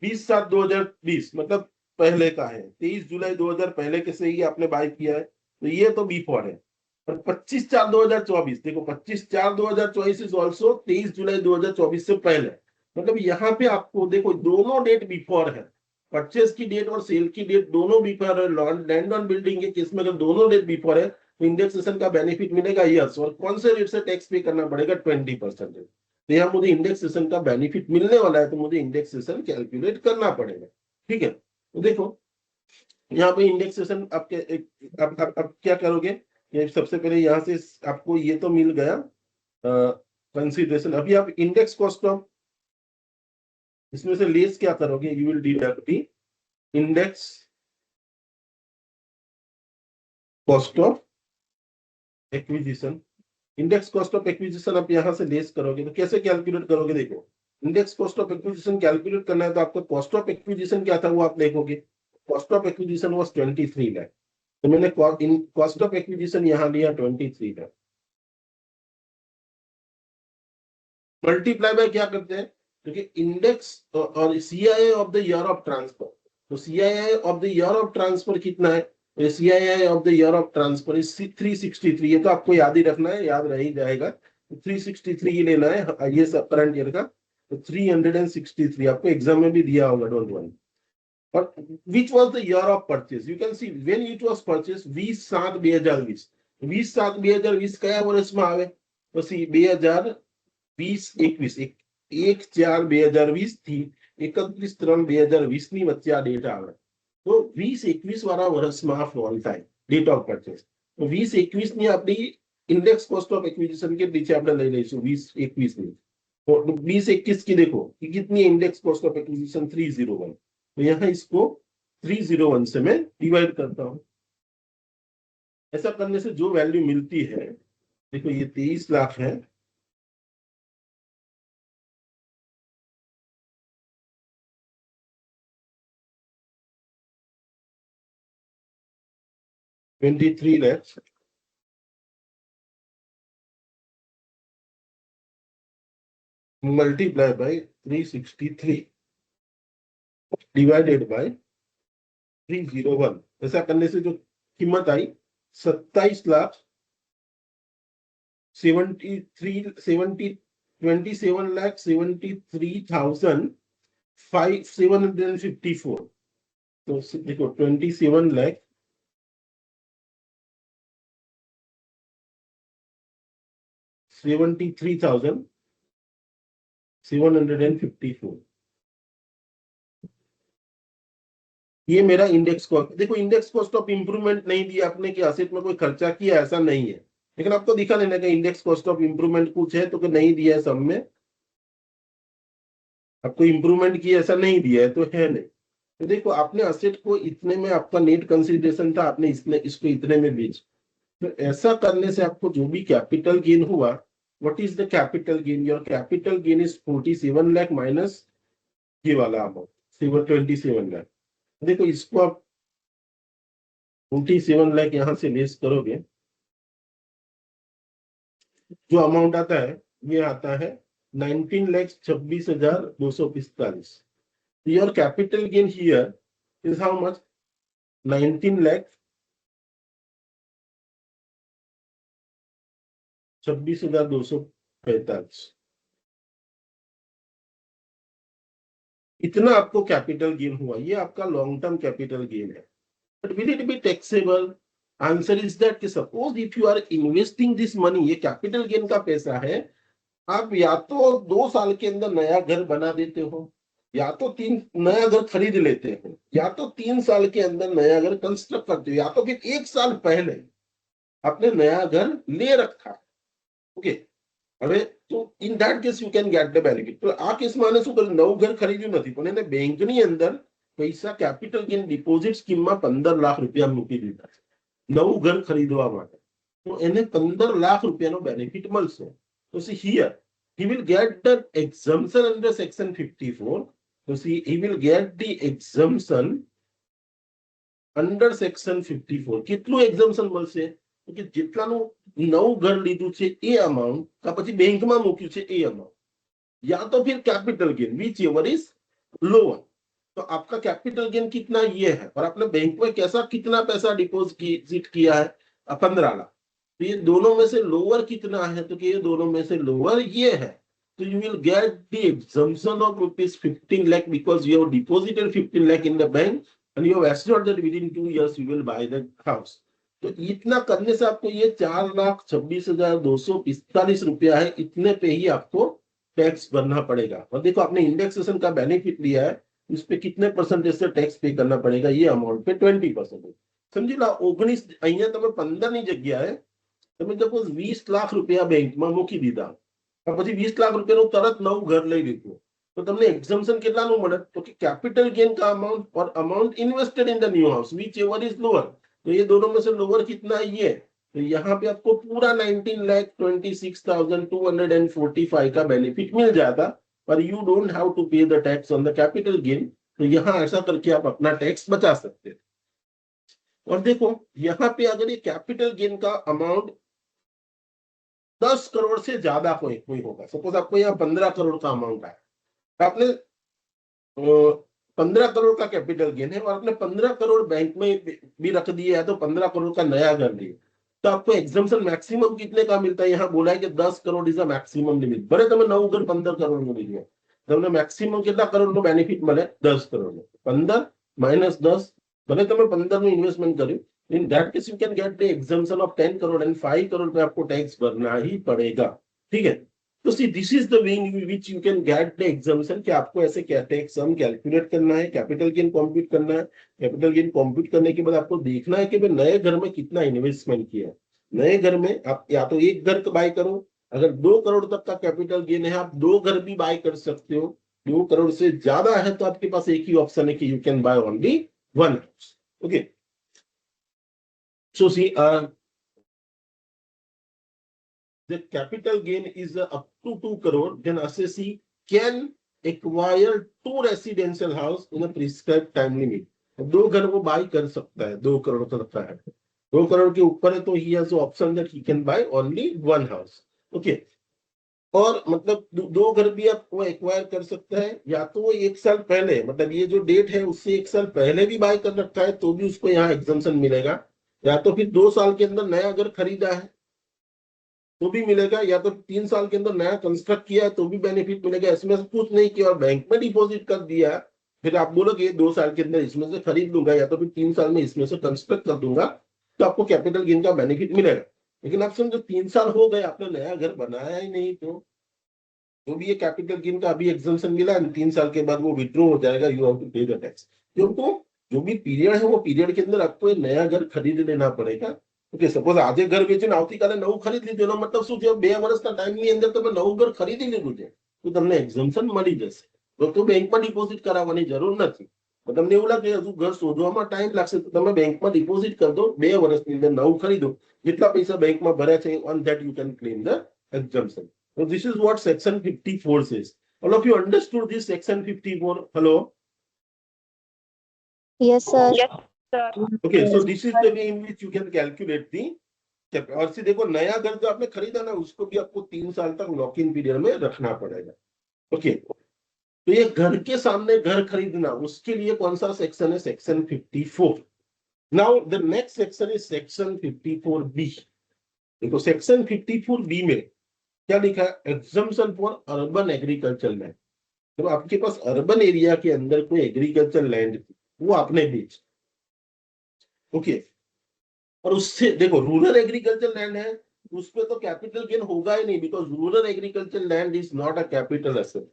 20/7/2020, मतलब पहले का है। 23 जुलाई 2000 पहले के से ही आपने बाय किया है, तो ये तो बिफोर है। और 25/4/2024, देखो 25/4/2024 इज ऑल्सो 23 जुलाई 2024 से पहले। मतलब यहाँ पे आपको देखो दोनों डेट बिफोर है, परचेज की डेट और सेल की डेट दोनों बिफोर है, लैंड ऑन बिल्डिंग के केस में अगर दोनों डेट बिफोर है तो इंडेक्सेशन का बेनिफिट मिलेगा यस, और कौन से रेट से टैक्स पे करना पड़ेगा 20%। तो यहाँ मुझे इंडेक्सेशन का बेनिफिट मिलने वाला है तो मुझे इंडेक्सेशन कैलकुलेट करना पड़ेगा। ठीक है, तो देखो यहाँ पे इंडेक्सेशन आप क्या करोगे, ये सबसे पहले यहाँ से आपको ये तो मिल गया कंसीडरेशन। अभी आप इंडेक्स कॉस्ट ऑफ इसमें से लेस क्या करोगे, you will deduct the index cost of acquisition. Index cost of acquisition आप यहां से लेस करोगे तो कैसे कैलकुलेट करोगे, देखो index cost of acquisition calculate करना है तो आपका कॉस्ट ऑफ एक्विजिशन क्या था वो आप देखोगे। Cost of acquisition was 23 lakh, तो मैंने कॉस्ट ऑफ एक्विजिशन यहां लिया 23 लाख, मल्टीप्लाई बाय क्या करते हैं, क्योंकि इंडेक्स और CII of the year of transfer, तो CII of the year of transfer कितना है, CII of the year of transfer is 363। ये तो आपको याद ही रखना है, याद रह ही जाएगा। 363 ही लेना है, ये सब करंट ईयर का, तो 363 आपको एग्जाम में भी दिया होगा, डोंट वरी। और which was the year of purchase, you can see when it was purchase 20/7/2020। 20/7/2020 કયા વર્ષમાં આવે, તો 2020-21 1/4/2020 થી 31/3/2020 ની વચ્ચે આ ડેટા આવે, તો 20-21 વાળા વર્ષમાં ફોલ થાય ડેટ ઓફ પરચેસ। તો 20-21 ની આપણી इंडेक्स कॉस्ट ऑफ एक्विजिशन के पीछे આપણે લઈ લઈશું 20-21 ની, तो 20-21 की देखो कि कितनी इंडेक्स कॉस्ट ऑफ एक्विजिशन 301, तो यहाँ इसको 301 से मैं डिवाइड करता हूं। ऐसा करने से जो वैल्यू मिलती है, देखो ये 23 लाख है, $23 lakhs multiplied by 363 divided by 301। ऐसा करने से जो कीमत आई 27,73,754। तो देखो 27,73,754, ये मेरा इंडेक्स कॉस्ट। देखो इंडेक्स कॉस्ट ऑफ इंप्रूवमेंट नहीं दिया आपने कि असेट में कोई खर्चा किया, ऐसा नहीं है, लेकिन आपको दिखा देना कि इंडेक्स कॉस्ट ऑफ इंप्रूवमेंट कुछ है तो कि नहीं दिया है, सब में आपको इंप्रूवमेंट किया ऐसा नहीं दिया है तो है नहीं। तो देखो आपने असेट को इतने में, आपका नेट कंसिडरेशन था, आपने इसको इतने में बेच, तो ऐसा करने से आपको जो भी कैपिटल गेन हुआ, what is the capital gain, your capital gain is 47 lakh minus ये वाला अमाउंट 27 लाख। देखो इसको आप 47 लाख यहां से लेस करोगे, जो अमाउंट आता है ये आता है 19,26,245। Your capital gain here is how much, 19,26,245। इतना आपको कैपिटल गेन हुआ, ये आपका लॉन्ग टर्म कैपिटल गेन है। But will it be taxable, answer is that कि suppose if you are investing this money, ये कैपिटल गेन का पैसा है, आप या तो 2 साल के अंदर नया घर बना देते हो, या तो नया घर खरीद लेते हो, या तो 3 साल के अंदर नया घर कंस्ट्रक्ट करते हो, या तो फिर 1 साल पहले आपने नया घर ले रखा। ओके, હવે તો in that case you can get the benefit. તો આ કેસમાં આને શું કર્યું, નવું ઘર ખરીદ્યું નથી પણ એને બેંકની અંદર પૈસા કેપિટલ ગેન ડિપોઝિટ સ્કીમમાં 15 લાખ રૂપિયા મૂકી દીધા છે નવું ઘર ખરીદવા માટે, તો એને 15 લાખ રૂપિયાનો બેનિફિટ મળશે। તો C here he will get the exemption under section 54, so see he will get the exemption under section 54। કેટલું exemption મળશે, કે જેટલાનું નવું ઘર લીધું છે એ અમાઉન્ટ કા પછી બેંકમાં મૂક્યું છે એ અમાઉન્ટ, या तो फिर capital gain which ever is lower. तो आपका कैपिटल गेन कितना ये है, और आपने बैंक में कैसा कितना पैसा डिपॉजिट किया है 15 लाख, तो ये दोनों में से लोअर कितना है, तो कि ये दोनों में से लोअर ये है। So you will get the exemption of rupees 15 lakh because you have deposited 15 lakh in the bank and you have assured that within 2 years you will buy the house. तो इतना करने से आपको ये 4,26,245 रुपया है, इतने पे ही आपको टैक्स भरना पड़ेगा। और देखो आपने इंडेक्सेशन का बेनिफिट लिया है, उस पे कितने परसेंटेज से टैक्स पे करना पड़ेगा, ये अमाउंट पे 20%। समझेला 19 અહીંયા તમે 15 ની જગ્યાએ તમે સપોઝ 20 લાખ રૂપિયા બેંકમાં મૂકી દીધા, પછી 20 લાખ રૂપિયાનું તરત નવું ઘર લઈ લીધું, તો તમને એક્ઝમ્પશન કેટલાનું મળે? તો કે કેપિટલ गेन का अमाउंट और amount invested in the new house which ever is lower. तो ये दोनों में से लोअर कितना है ये, तो यहाँ पे आपको पूरा 19,26,245 का बेनिफिट मिल जाता, पर you don't have to pay the tax on the capital gain. तो यहाँ ऐसा करके आप अपना टैक्स बचा सकते हैं। और देखो यहाँ पे अगर ये कैपिटल गेन का अमाउंट 10 करोड़ से ज्यादा कोई होगा, सपोज आपको यहाँ 15 करोड़ का अमाउंट है, आपने 15 करोड़ का कैपिटल गेन है और आपने 15 करोड़ बैंक में भी रख दिया है, तो 15 करोड़ का नया घर लिए, तो आपको एग्जम्पशन मैक्सिमम कितने का मिलता है? यहाँ बोला है कि 10 crore is a maximum limit. भले तुम्हें 9 घर 15 करोड़ में मिल गया, તમને मैक्सिमम कितना करोड़ નો બેનિફિટ મળે? 10 કરોડ નો। 15 માઈનસ 10, ભલે તમે 15 નું ઇન્વેસ્ટમેન્ટ કર્યું, in that case you can get the exemption of 10 crore and 5 crore पे आपको टैक्स भरना ही पड़ेगा। ठीक है, तो see this is the way in which you can get the exemption कि आपको ऐसे क्या टैक्स सम कैलकुलेट करना है, कैपिटल गेन कंप्यूट करना है। कैपिटल गेन कंप्यूट करने के बाद आपको देखना है कि भाई नए घर में कितना इन्वेस्टमेंट किया है। नए घर में आप या तो एक घर बाय करो, अगर 2 करोड़ तक का कैपिटल गेन है आप 2 घर भी बाय कर सकते हो। 2 करोड़ से ज्यादा है तो आपके पास एक ही ऑप्शन है कि you can by only 1 house. Okay, so see the capital gain is up to 2 crore, then assessee can acquire 2 residential house in a prescribed time limit। 2 घर वो बाय कर सकता है, 2 करोड़ तक का है, 2 करोड़ के ऊपर है तो he has the option that he can buy only 1 house। Okay, और मतलब 2 घर भी आप वो एक्वायर कर सकता है, या तो वो 1 साल पहले, मतलब ये जो डेट है उससे 1 साल पहले भी बाय कर रखा है तो भी उसको यहाँ एग्जम्पशन मिलेगा, या तो फिर 2 साल के अंदर नया घर खरीदा है तो भी मिलेगा, या तो 3 साल के अंदर नया कंस्ट्रक्ट किया है तो भी बेनिफिट मिलेगा। इसमें से कुछ नहीं किया और बैंक में डिपॉजिट कर दिया, फिर आप बोलोगे 2 साल के अंदर इसमें से खरीद लूंगा या तो फिर 3 साल में इसमें से कंस्ट्रक्ट कर दूंगा, तो आपको कैपिटल गेन का बेनिफिट मिलेगा। लेकिन आप समझो 3 साल हो गए आपने नया घर बनाया ही नहीं, तो भी ये कैपिटल गेन का अभी एग्जम्पशन मिला है, 3 साल के बाद वो विड्रॉ हो जाएगा, you have to pay the tax. क्योंकि जो भी पीरियड है वो पीरियड के अंदर आपको नया घर खरीद लेना पड़ेगा। ओके, सपोज આજે ઘર વેચીને આવતીકાલે નવું ખરીદ લીધું, એનો મતલબ શું છે? 2 વર્ષના ટાઈમની અંદર તમે નવું ઘર ખરીદી લીધું છે તો તમને એક્ઝમ્પશન મળી જશે, તો બેંકમાં ડિપોઝિટ કરાવવાની જરૂર નથી। તો તમને એવું લાગે હજુ ઘર શોધવામાં ટાઈમ લાગશે તો તમે બેંકમાં ડિપોઝિટ કરી દો, 2 વર્ષની અંદર નવું ખરીદો, જેટલા પૈસા બેંકમાં ભર્યા છે on that you can claim the exemption। So this is what section 54 says। All of you understood this section 54? Hello? Yes, sir. Okay, so this is the way in which you can calculate the। और से देखो नया घर जो आपने खरीदा ना उसको भी आपको 3 साल तक लॉक इन पीरियड में रखना पड़ेगा। ओके, तो ये घर के सामने घर खरीदना, उसके लिए कौन सा सेक्शन है? Section 54। Now the next section is section 54B। देखो सेक्शन 54B में क्या लिखा है? Exemption for urban agriculture land. तो आपके पास अर्बन एरिया के अंदर कोई एग्रीकल्चर लैंड थी, वो आपने बेच, ओके, और उससे देखो रूरल एग्रीकल्चर लैंड है, उस पे तो कैपिटल गेन होगा ही नहीं, because rural agriculture land is not a capital asset.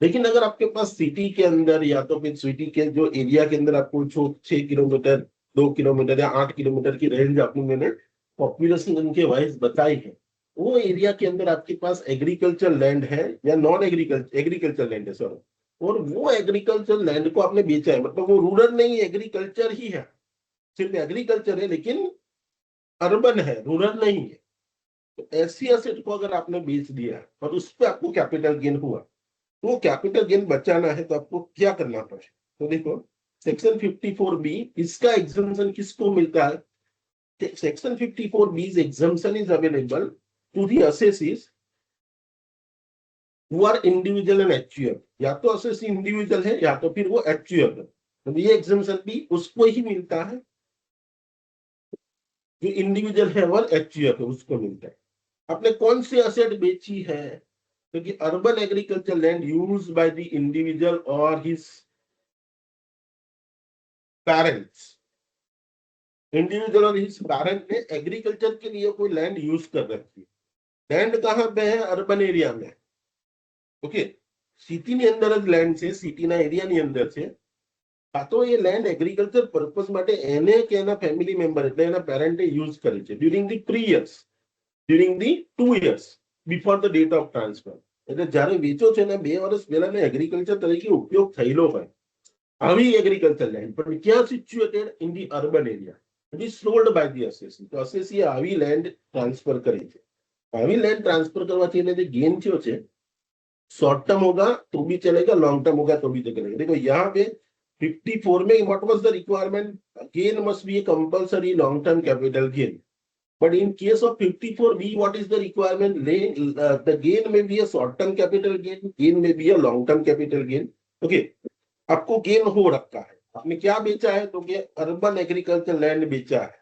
लेकिन अगर आपके पास सिटी के अंदर या तो फिर सिटी के जो एरिया के अंदर आपको 6 किलोमीटर 2 किलोमीटर या 8 किलोमीटर की रेंज आपको मैंने पॉपुलेशन के वाइज बताई है, वो एरिया के अंदर आपके पास एग्रीकल्चर लैंड है या नॉन एग्रीकल्चर लैंड है, सॉरी, और वो एग्रीकल्चर लैंड को आपने बेचा है, मतलब वो रूरल नहीं एग्रीकल्चर ही है, सिर्फ एग्रीकल्चर है लेकिन अर्बन है, रूरल नहीं है। तो ऐसी एसेट को अगर आपने बेच दिया और उस पर आपको कैपिटल गेन हुआ, तो कैपिटल गेन बचाना है तो आपको क्या करना पड़े? तो देखो सेक्शन 54B, इसका एग्जम्पशन किसको मिलता है? Section 54B's exemption is available to the assessees who are individual and HUF। या तो assessee इंडिविजुअल है या तो फिर वो HUF है, तो ये एग्जम्पशन भी उसको ही मिलता है जो इंडिविजुअल है और HUF है, उसको मिलता है। आपने कौन सी एसेट बेची है? क्योंकि urban agriculture land used by the individual और हिज पेरेंट्स, इंडिविजुअल और हिज पेरेंट ने एग्रीकल्चर के लिए कोई लैंड यूज कर रखी है। लैंड कहाँ पे है? अर्बन एरिया में। ओके, સિટીની અંદર જ લેન્ડ છે, સિટીના એરિયાની અંદર છે. આ તો એ લેન્ડ એગ્રીકલ્ચર પર્પસ માટે એને કે એના ફેમિલી મેમ્બર એટલે એના પેરેન્ટે યુઝ કરી છે during the 3 years, during the 2 years before the date of transfer. એટલે જ્યારે વેચો છે ને 2 વર્ષ પહેલા એગ્રીકલ્ચર તરીકે ઉપયોગ થયેલો હોય આવી એગ્રીકલ્ચર લેન્ડ, પણ ક્યાં situated? In the urban area. It is sold by the SSC. તો એસએસસી આવી લેન્ડ ટ્રાન્સફર કરી છે. આવી લેન્ડ ટ્રાન્સફર કરવાથી એને જે ગેન થયો છે, शॉर्ट टर्म होगा तो भी चलेगा, लॉन्ग टर्म होगा तो भी चलेगा. देखो यहाँ पे 54 में what was the requirement? Gain must be a compulsory long term capital gain. But in case of 54B what is the requirement? The gain may be a short term capital gain, gain may be a long term capital gain. Okay, आपको gain हो रखा है. आपने क्या बेचा है? तो urban agriculture land बेचा है,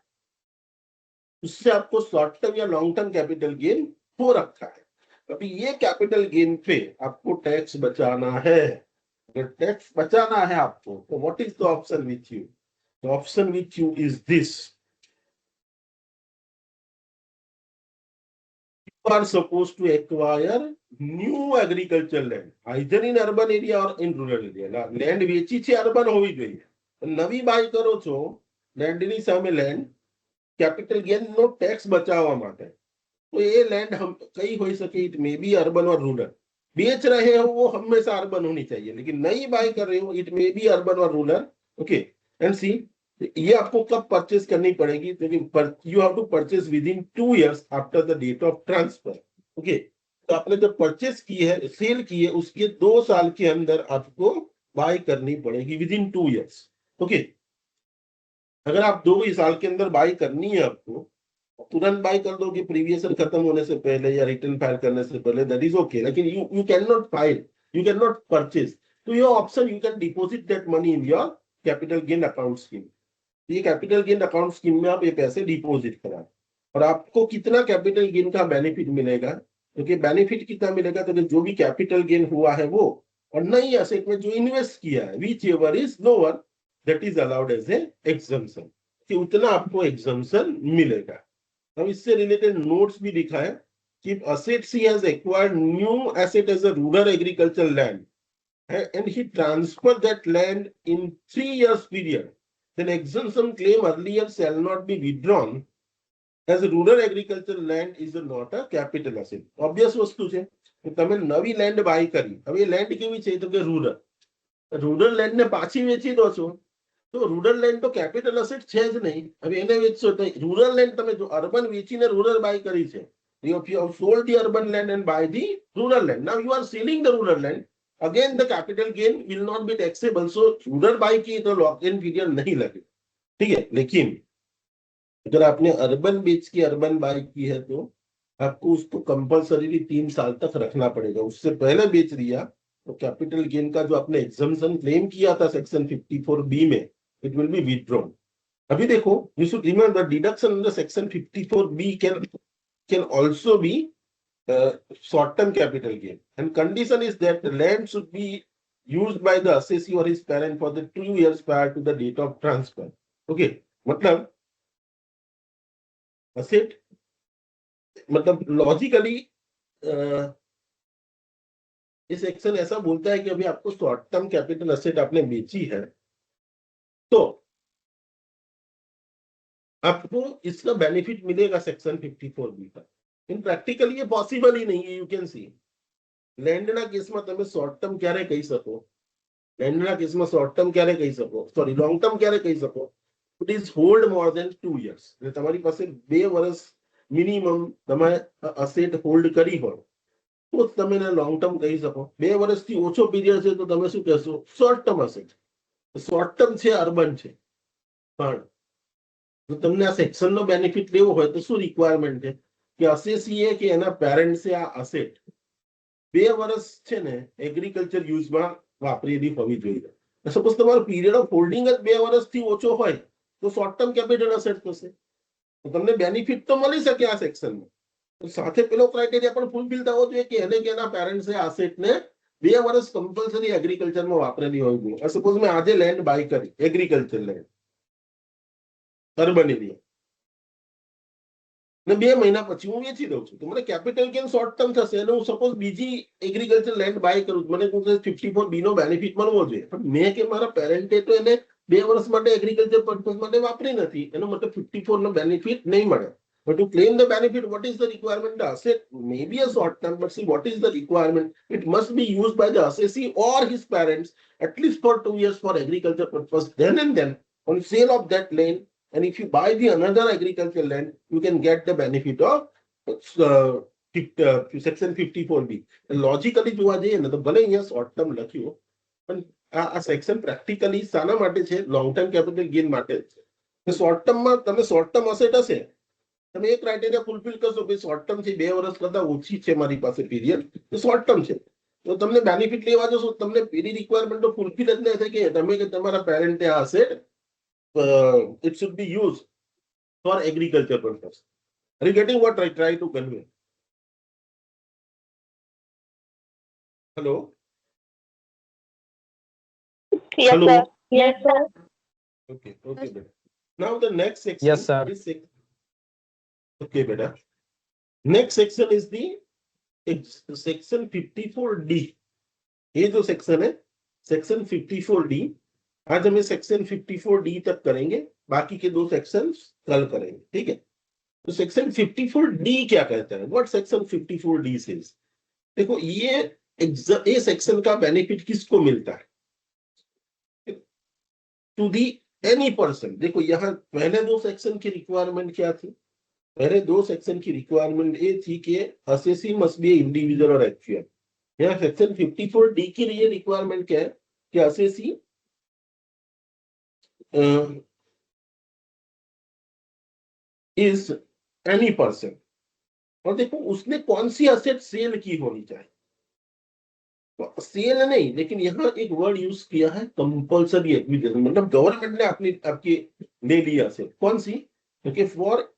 उससे आपको शॉर्ट टर्म या लॉन्ग टर्म कैपिटल गेन हो रखा है. अभी ये कैपिटल गेन पे आपको टैक्स बचाना है. अगर टैक्स बचाना है आपको तो what is the option with you? The option with you is this. You are suppose to acquire new agriculture land either in urban area और इन रूरल एरिया. लैंड वेची છે અર્બન હોવી જોઈએ, નવી બાય કરો છો લેન્ડની સામે લેન્ડ કેપિટલ ગેન નો tax બચાવવા માટે. तो ये लैंड हम कई हो सके, इट मे बी अर्बन और रूरल. बेच रहे हो वो हमेशा अर्बन होनी चाहिए, लेकिन नई बाय कर रहे हो इट मे बी अर्बन और रूरल. ओके, एंड सी ये आपको कब परचेस करनी पड़ेगी? You have to purchase within 2 years after the date of transfer. Okay, तो आपने जब परचेस की है, सेल की है, उसके 2 साल के अंदर आपको बाय करनी पड़ेगी विद इन 2 years. ओके, अगर आप 2 साल के अंदर बाय करनी है आपको, तुरंत बाय कर दोगे प्रीवियस ईयर खत्म होने से पहले या रिटर्न फाइल करने से पहले, दैट इज ओके. लेकिन you can not file, you can not purchase. तो your option, you can deposit that money in your capital gain account scheme. ये कैपिटल गेन अकाउंट स्कीम में आप ये पैसे डिपॉजिट करा, और आपको कितना कैपिटल गेन का बेनिफिट मिलेगा? क्योंकि बेनिफिट कितना मिलेगा? तो जो भी कैपिटल गेन हुआ है वो, और नई एसेट में जो इन्वेस्ट किया है, whichever is lower, that is allowed as a exemption, कि उतना आपको एग्जम्पशन मिलेगा. अब इससे रिलेटेड नोट्स भी लिखा है कि asset see has acquired new asset as a rural agriculture land and he transfer that land in 3 years period, then exemption claim earlier shall not be withdrawn as rural agriculture land is not a capital asset. Obvious વસ્તુ છે કે તમે નવી land by કરી, હવે land કેવી છે? તો કે રૂરલ લેન્ડ ને પાછી વેચી દો છો તો રૂરલ લેન્ડ તો કેપિટલ એસેટ છે જ નહીં. હવે એને વેચશો તો રૂરલ લેન્ડ તમે જો અર્બન વેચીને રૂરલ બાય કરી છે, you have sold the urban land and buy the rural land. Now you are selling the rural land, again the capital gain will not be taxable. So rural buy की तो lock in period नहीं लगे, ठीक है. लेकिन अगर आपने urban बेच के अर्बन बाय की है तो आपको उसको कंपल्सरी 3 साल तक रखना पड़ेगा. उससे पहले बेच दिया तो कैपिटल गेन का जो आपने एग्जम्पशन क्लेम किया था सेक्शन 54B में, it will be withdrawn. अभी देखो, you should remember the deduction under section 54B can also be short-term capital gain, and condition is that the land should be used by the assessee or his parent for the 2 years prior to the date of transfer. Okay, मतलब asset, मतलब logically ये section ऐसा बोलता है कि अभी आपको short term capital asset आपने बेची है तो आपको इसका बेनिफिट मिलेगा सेक्शन 54B का. इन प्रैक्टिकल ये पॉसिबल ही नहीं है. यू कैन सी લેન્ડના કેસમાં તમે શોર્ટ ટર્મ ક્યારે કહી શકો? લેન્ડના કેસમાં શોર્ટ ટર્મ ક્યારે કહી શકો? સોરી, લોંગ ટર્મ ક્યારે કહી શકો? It is hold more than 2 years. એટલે તમારી પાસે 2 વર્ષ મિનિમમ તમે અસેટ હોલ્ડ કરી હોય તો તમે એને લોંગ ટર્મ કહી શકો. 2 વર્ષથી ઓછો પીરિયડ છે તો તમે શું કહેશો? Short term asset. Short term છે, અર્બન છે. પણ જો તમને આ સેક્શનનો બેનિફિટ લેવો હોય તો શું રિક્વાયરમેન્ટ છે? કે અસેસીએ કે એના પેરેન્ટ્સે આ અસેટ 2 વર્ષ છે ને એગ્રીકલ્ચર યુઝમાં વાપરેલી હોવી જોઈએ. સપોઝ તમારો પીરિયડ ઓફ હોલ્ડિંગ જ 2 વર્ષથી ઓછો હોય તો શોર્ટ ટર્મ કેપિટલ અસેટ થશે. તો તમને બેનિફિટ તો મળી શકે આ સેક્શનમાં, તો સાથે પેલો ક્રાઇટેરિયા પણ ફૂલફિલ થવો જોઈએ કે એને કે એના પેરેન્ટ્સે આ એસેટને 2 વર્ષ કમ્પલસરી એગ્રીકલ્ચરમાં વાપરેલી હોવી જોઈએ. સપોઝ મેં આજે લેન્ડ બાય કરી, એગ્રીકલ્ચર લેન્ડ અર્બન એરિયા, ને 2 મહિના પછી હું વેચી દઉં છું, તો મને કેપિટલ ગેઇન શોર્ટ ટર્મ થશે. અને હું સપોઝ બીજી એગ્રીકલ્ચર લેન્ડ બાય કરું, મને 54B નો બેનિફિટ મળવો જોઈએ, પણ મેં કે મારા પેરેન્ટે તો એને 2 વર્ષ માટે એગ્રીકલ્ચર પર્પઝ માટે વાપરી નથી, એનો મતલબ 54 નો બેનિફિટ નહીં મળે. But to claim the benefit, what is the requirement? The asset may be a short term, but see what is the requirement? It must be used by the assessee or his parents at least for 2 years for agriculture purpose. Then and then, on sale of that land, and if you buy the another agricultural land, you can get the benefit of section 54B. And logically, જોવા જઈએ ને તો ભલે અહીંયા short term લખ્યું, પણ આ section practically શાના માટે છે? લોંગ ટર્મ કેપિટલ ગેઇન માટે છે. શોર્ટ ટર્મમાં તમે શોર્ટ ટર્મ અસેટ હશે, તમે એ ક્રાઇટેરિયા ફૂલફિલ કરશો, ભાઈ શોર્ટ ટર્મ છે, 2 વર્ષ કરતા ઓછી છે મારી પાસે પીરિયડ, તો શોર્ટ ટર્મ છે, તો તમને બેનિફિટ લેવા જશો, તમને પેલી રિક્વાયરમેન્ટો ફૂલફિલ જ નહીં થાય કે તમે કે તમારા પેરેન્ટે આ asset it should be used for agriculture purpose. Are you getting what I try to convey? Hello? Yes, Hello? sir. Yes, sir. Okay, beta. Now the next section Yes, sir. is okay, beta. Next section is the section 54D. ये जो section है, section 54D, आज हमें section 54D तक करेंगे, बाकी के 2 section कल करेंगे. ठीक है? तो सेक्शन 54D क्या कहता है? What section 54D says? देखो ये सेक्शन का बेनिफिट किसको मिलता है? To the any person. देखो यहाँ पहले 2 सेक्शन की रिक्वायरमेंट क्या थी? पहले 2 सेक्शन की रिक्वायरमेंट ये थी कि असेसी मस्ट बी इंडिविजुअल और एक्चुअल. यहाँ सेक्शन 54D की लिए रिक्वायरमेंट क्या है कि असेसी इज एनी पर्सन. और देखो उसने कौन सी असेट सेल की होनी चाहिए. तो सेल नहीं, लेकिन यहाँ एक वर्ड यूज किया है कंपल्सरी एक्विजिशन, मतलब गवर्नमेंट ने आपकी ले लिया असेट. कौन सी? क्योंकि for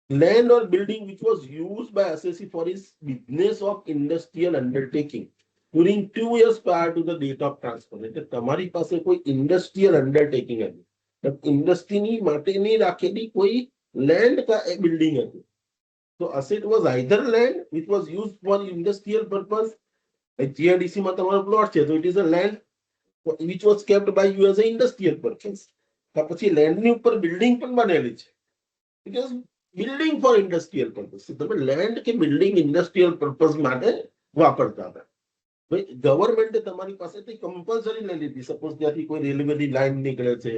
land or building which was used by assessee for his business of industrial undertaking during 2 years prior to the date of transfer. એટલે તમારી પાસે કોઈ industrial undertaking હતી, industry ની માટેની રાખેલી કોઈ land का building હતી. So asset was either land which was used for industrial purpose, like GIDC માં તમારો plot છે, so it is a land which was kept by you as a industrial purpose. પછી land ની ઉપર building પણ બનેલી છે. It is building four industrial purpose. તમે લેન્ડ કે બિલ્ડિંગ ઇન્ડસ્ટ્રીયલ પર્પઝ માટે વાપરતા હતા. ભાઈ ગવર્મેન્ટે તમારી પાસેથી કમ્પલસરી લઈ લીધી. સપોઝ ત્યાંથી કોઈ રેલવેની લાઈન નીકળે છે,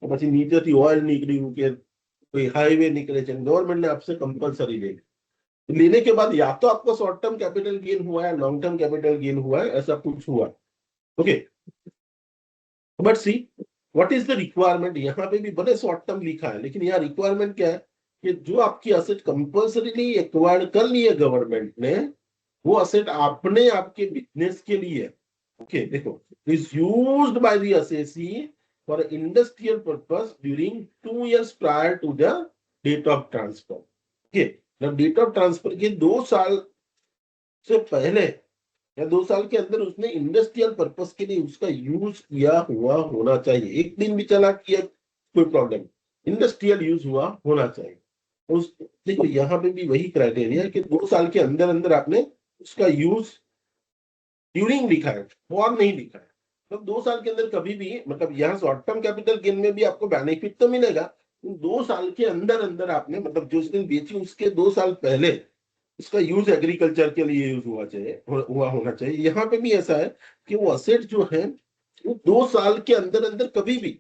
પછી નીચેથી ઓઇલ નીકળ્યું કે कोई हाईवे निकले, गवर्नमेंट ने आपसे कंपलसरी ले लेने के बाद या तो आपको शॉर्ट टर्म कैपिटल गेन हुआ है, लॉन्ग टर्म कैपिटल गेन हुआ है, ऐसा कुछ हुआ. Okay, but see what is the requirement. यहाँ पे भी भले शॉर्ट टर्म लिखा है, लेकिन यहाँ रिक्वायरमेंट क्या है कि जो आपकी असेट कंपल्सरीली एक्वायर्ड कर ली है गवर्नमेंट ने, वो असेट आपने आपके बिजनेस के लिए, ओके देखो, is used by the assessee for industrial purpose during 2 years prior to the date of transfer. Okay, date of transfer के 2 साल से पहले या 2 साल के अंदर उसने इंडस्ट्रियल पर्पस के लिए उसका यूज किया हुआ होना चाहिए. एक दिन भी चला किया कोई प्रॉब्लम, इंडस्ट्रियल यूज हुआ होना चाहिए. उस देखो यहाँ पे भी वही क्राइटेरिया है कि 2 साल के अंदर अंदर आपने उसका यूज ड्यूरिंग लिखा है, फॉर नहीं लिखा है. तो 2 साल के अंदर कभी भी, मतलब यहाँ शॉर्ट टर्म कैपिटल गेन में भी आपको बेनिफिट तो मिलेगा, 2 साल के अंदर अंदर आपने, मतलब जो दिन बेची उसके 2 साल पहले उसका यूज एग्रीकल्चर के लिए यूज हुआ होना चाहिए. यहाँ पे भी ऐसा है कि वो असेट जो है वो 2 साल के अंदर अंदर कभी भी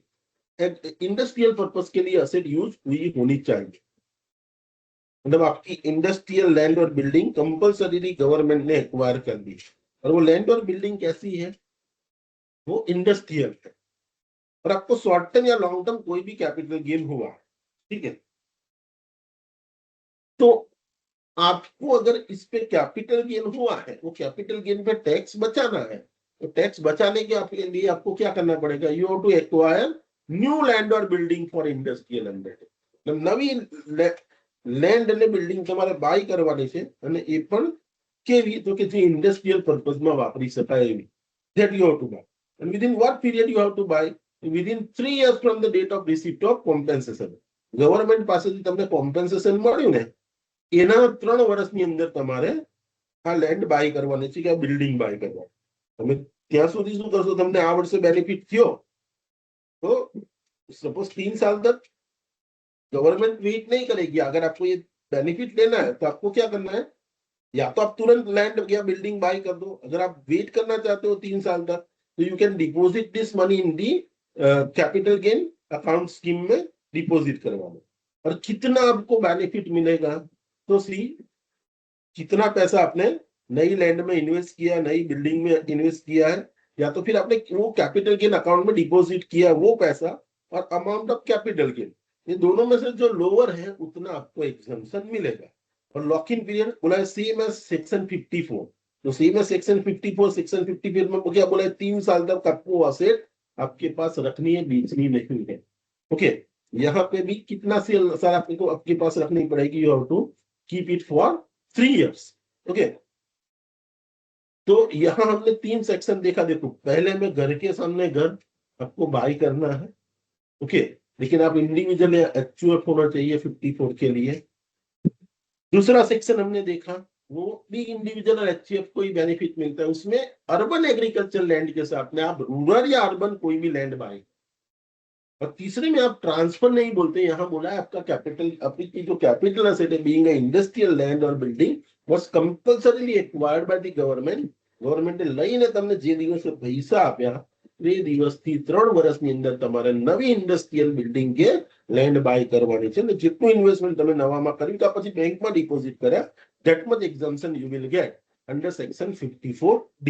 इंडस्ट्रियल पर्पस के लिए असेट यूज हुई होनी चाहिए. मतलब आपकी इंडस्ट्रियल लैंड और बिल्डिंग कंपल्सरी गवर्नमेंट ने एक्वायर कर दी, और वो लैंड और बिल्डिंग कैसी है, वो इंडस्ट्रियल है, और आपको शॉर्ट टर्म या लॉन्ग टर्म कोई भी कैपिटल गेन हुआ, ठीक है, तो आपको अगर इस पे कैपिटल गेन हुआ है, वो कैपिटल गेन पे टैक्स बचाना है. तो टैक्स बचाने के लिए आपको क्या करना पड़ेगा, you have to acquire new land और बिल्डिंग फॉर इंडस्ट्रियल अंडरटेकिंग. नवी લેન્ડ અને બિલ્ડિંગ તમારે બાય કરવાની છે અને એ પણ કેવી તો કે જે ઇન્ડસ્ટ્રીયલ પર્પઝમાં વાપરી શકાય એવી that you have to buy. And within what period you have to buy? Within 3 years from the date of receipt of compensation. Government પાસેથી તમને કોમ્પેન્સેશન મળ્યું ને એના 3 વર્ષની અંદર તમારે આ લેન્ડ બાય કરવાની છે કે આ બિલ્ડિંગ બાય કરવાની. તમે ત્યાં સુધી શું કરશો, તમને આ વર્ષે બેનિફિટ થયો तो सपोज 3 साल तक गवर्नमेंट वेट नहीं करेगी. अगर आपको ये बेनिफिट लेना है तो आपको क्या करना है, या तो आप तुरंत लैंड या बिल्डिंग बाय कर दो. अगर आप वेट करना चाहते हो 3 साल तक तो you can deposit this money in the capital gain account scheme में डिपॉजिट करवा दो. और कितना आपको बेनिफिट मिलेगा तो सी, कितना पैसा आपने नई लैंड में इन्वेस्ट किया, नई बिल्डिंग में इन्वेस्ट किया है, या तो फिर आपने वो कैपिटल गेन अकाउंट में डिपॉजिट किया वो पैसा और अमाउंट ऑफ कैपिटल गेन, ये दोनों में से जो लोअर है उतना आपको एग्जम्पशन मिलेगा. और लॉक इन पीरियड बोला है सेम एज सेक्शन 54. तो सेम एज सेक्शन 54, सेक्शन 54 में क्या बोला है, 3 साल तक आपको असेट आपके पास रखनी है, बेचनी नहीं है. ओके, यहाँ पे भी कितना साल आपको आपके पास रखनी पड़ेगी, you have to keep it for 3 years. Okay, तो यहाँ हमने 3 सेक्शन देखा. देखो, पहले में घर के सामने घर आपको बाय करना है. ओके, लेकिन आप इंडिविजुअल या एचयूएफ होना चाहिए 54 के लिए. दूसरा सेक्शन हमने देखा, वो भी इंडिविजुअल और एचयूएफ को ही बेनिफिट मिलता है. उसमें अर्बन एग्रीकल्चर लैंड के साथ में आप रूरल या अर्बन कोई भी लैंड बाय. और तीसरे में आप ट्रांसफर नहीं बोलते, यहाँ बोला है आपका कैपिटल, आपकी जो कैपिटल एसेट है बीइंग इंडस्ट्रियल लैंड और building was compulsorily acquired by the government. ગવર્મેન્ટે લઈને તમને જે દિવસે પૈસા આપ્યા તે દિવસથી 3 વર્ષની અંદર તમારે નવી ઇન્ડસ્ટ્રીયલ બિલ્ડિંગ કે લેન્ડ બાય કરવાની છે. અને જેટલું ઇન્વેસ્ટમેન્ટ તમે નવામાં કર્યું તો પછી બેંકમાં ડિપોઝિટ કર્યા, that much exemption you will get under section 54D.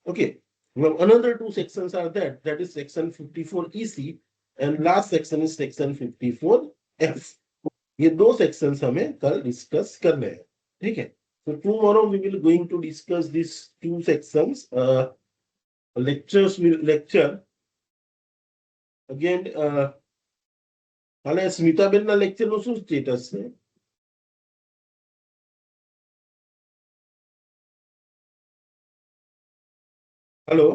Okay, now another 2 sections are that is section 54EC and last section is section 54F. ये 2 sections हमें कल डिस्कस करने हैं. ठीक है, so tomorrow we will going to discuss these 2 sections. Lecture again. हाले स्मिताबेन ना lecture નો શું સ્ટેટસ છે? हेलो.